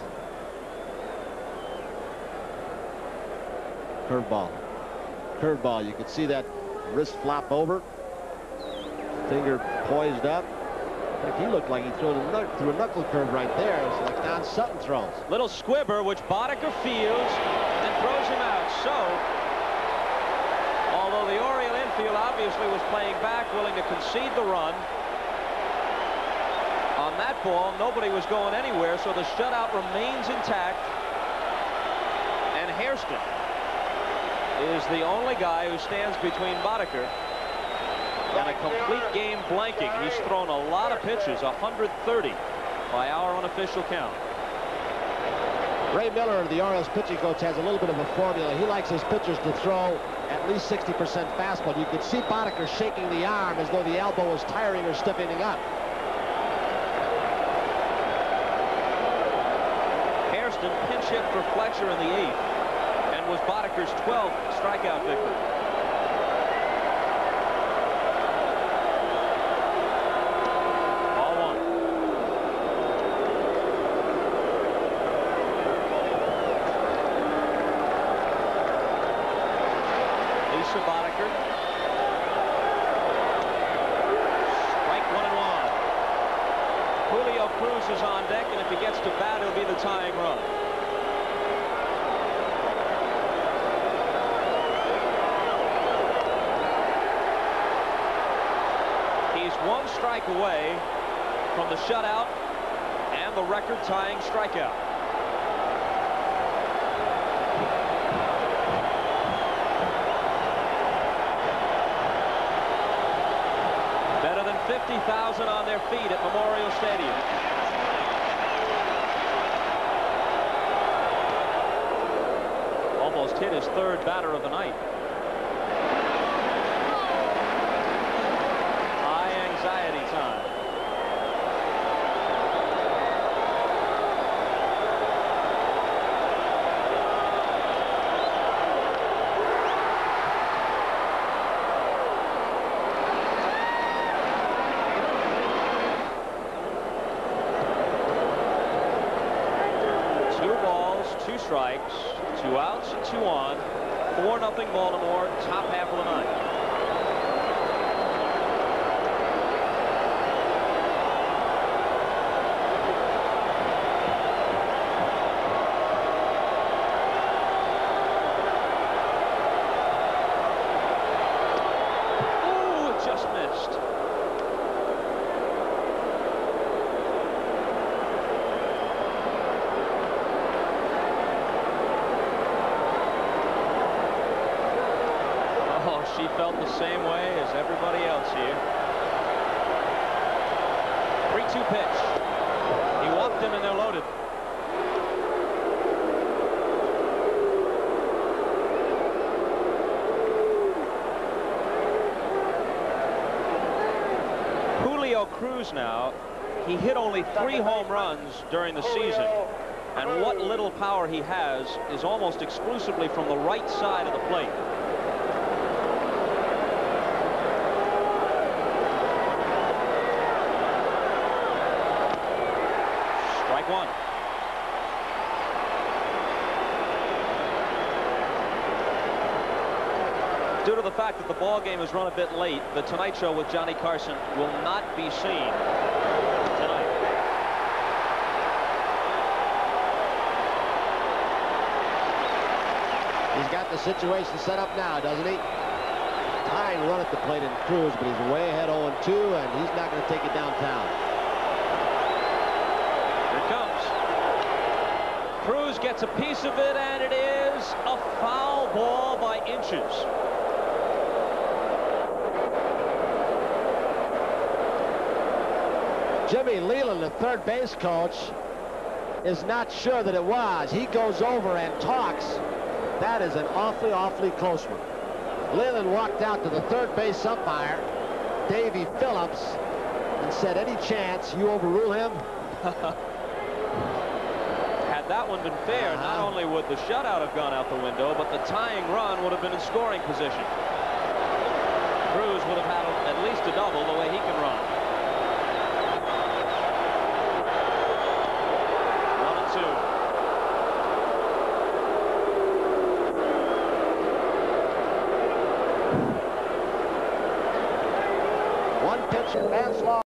Curveball. Curveball. You could see that wrist flop over. Finger poised up. In fact, he looked like he threw a knuckle curve right there. It's like Don Sutton throws. Little squibber, which Boddicker fields and throws him out. So, although the Oriole infield obviously was playing back, willing to concede the run, on that ball, nobody was going anywhere, so the shutout remains intact. And Hairston is the only guy who stands between Boddicker and a complete game blanking. He's thrown a lot of pitches, 130 by our unofficial count. Ray Miller, the Orioles pitching coach, has a little bit of a formula. He likes his pitchers to throw at least 60% fastball. You could see Boddicker shaking the arm as though the elbow was tiring or stiffening up. Hairston pinch hit for Fletcher in the 8th and was Boddicker's 12th strikeout victim. Is on deck, and if he gets to bat, it'll be the tying run. He's one strike away from the shutout and the record-tying strikeout. Better than 50,000 on their feet at Memorial Stadium. Almost hit his third batter of the night. High anxiety time. Two balls, two strikes. 2 outs and 2 on. 4-0 Baltimore, top half of the ninth. Ooh, it just missed. She felt the same way as everybody else here. 3-2 pitch. He walked him and they're loaded. Julio Cruz now, he hit only 3 home runs during the season. And what little power he has is almost exclusively from the right side of the plate. One. Due to the fact that the ball game is run a bit late, the Tonight Show with Johnny Carson will not be seen tonight. He's got the situation set up now, doesn't he? Tying run at the plate in Cruz, but he's way ahead 0-2, and he's not going to take it downtown. Cruz gets a piece of it, and it is a foul ball by inches. Jimmy Leland, the third base coach, is not sure that it was. He goes over and talks. That is an awfully, awfully close one. Leland walked out to the third base umpire, Davey Phillips, and said, any chance you overrule him? Had that one been fair, not only would the shutout have gone out the window, but the tying run would have been in scoring position. Cruz would have had at least a double the way he can run. 1-2. One pitch and manslaughter.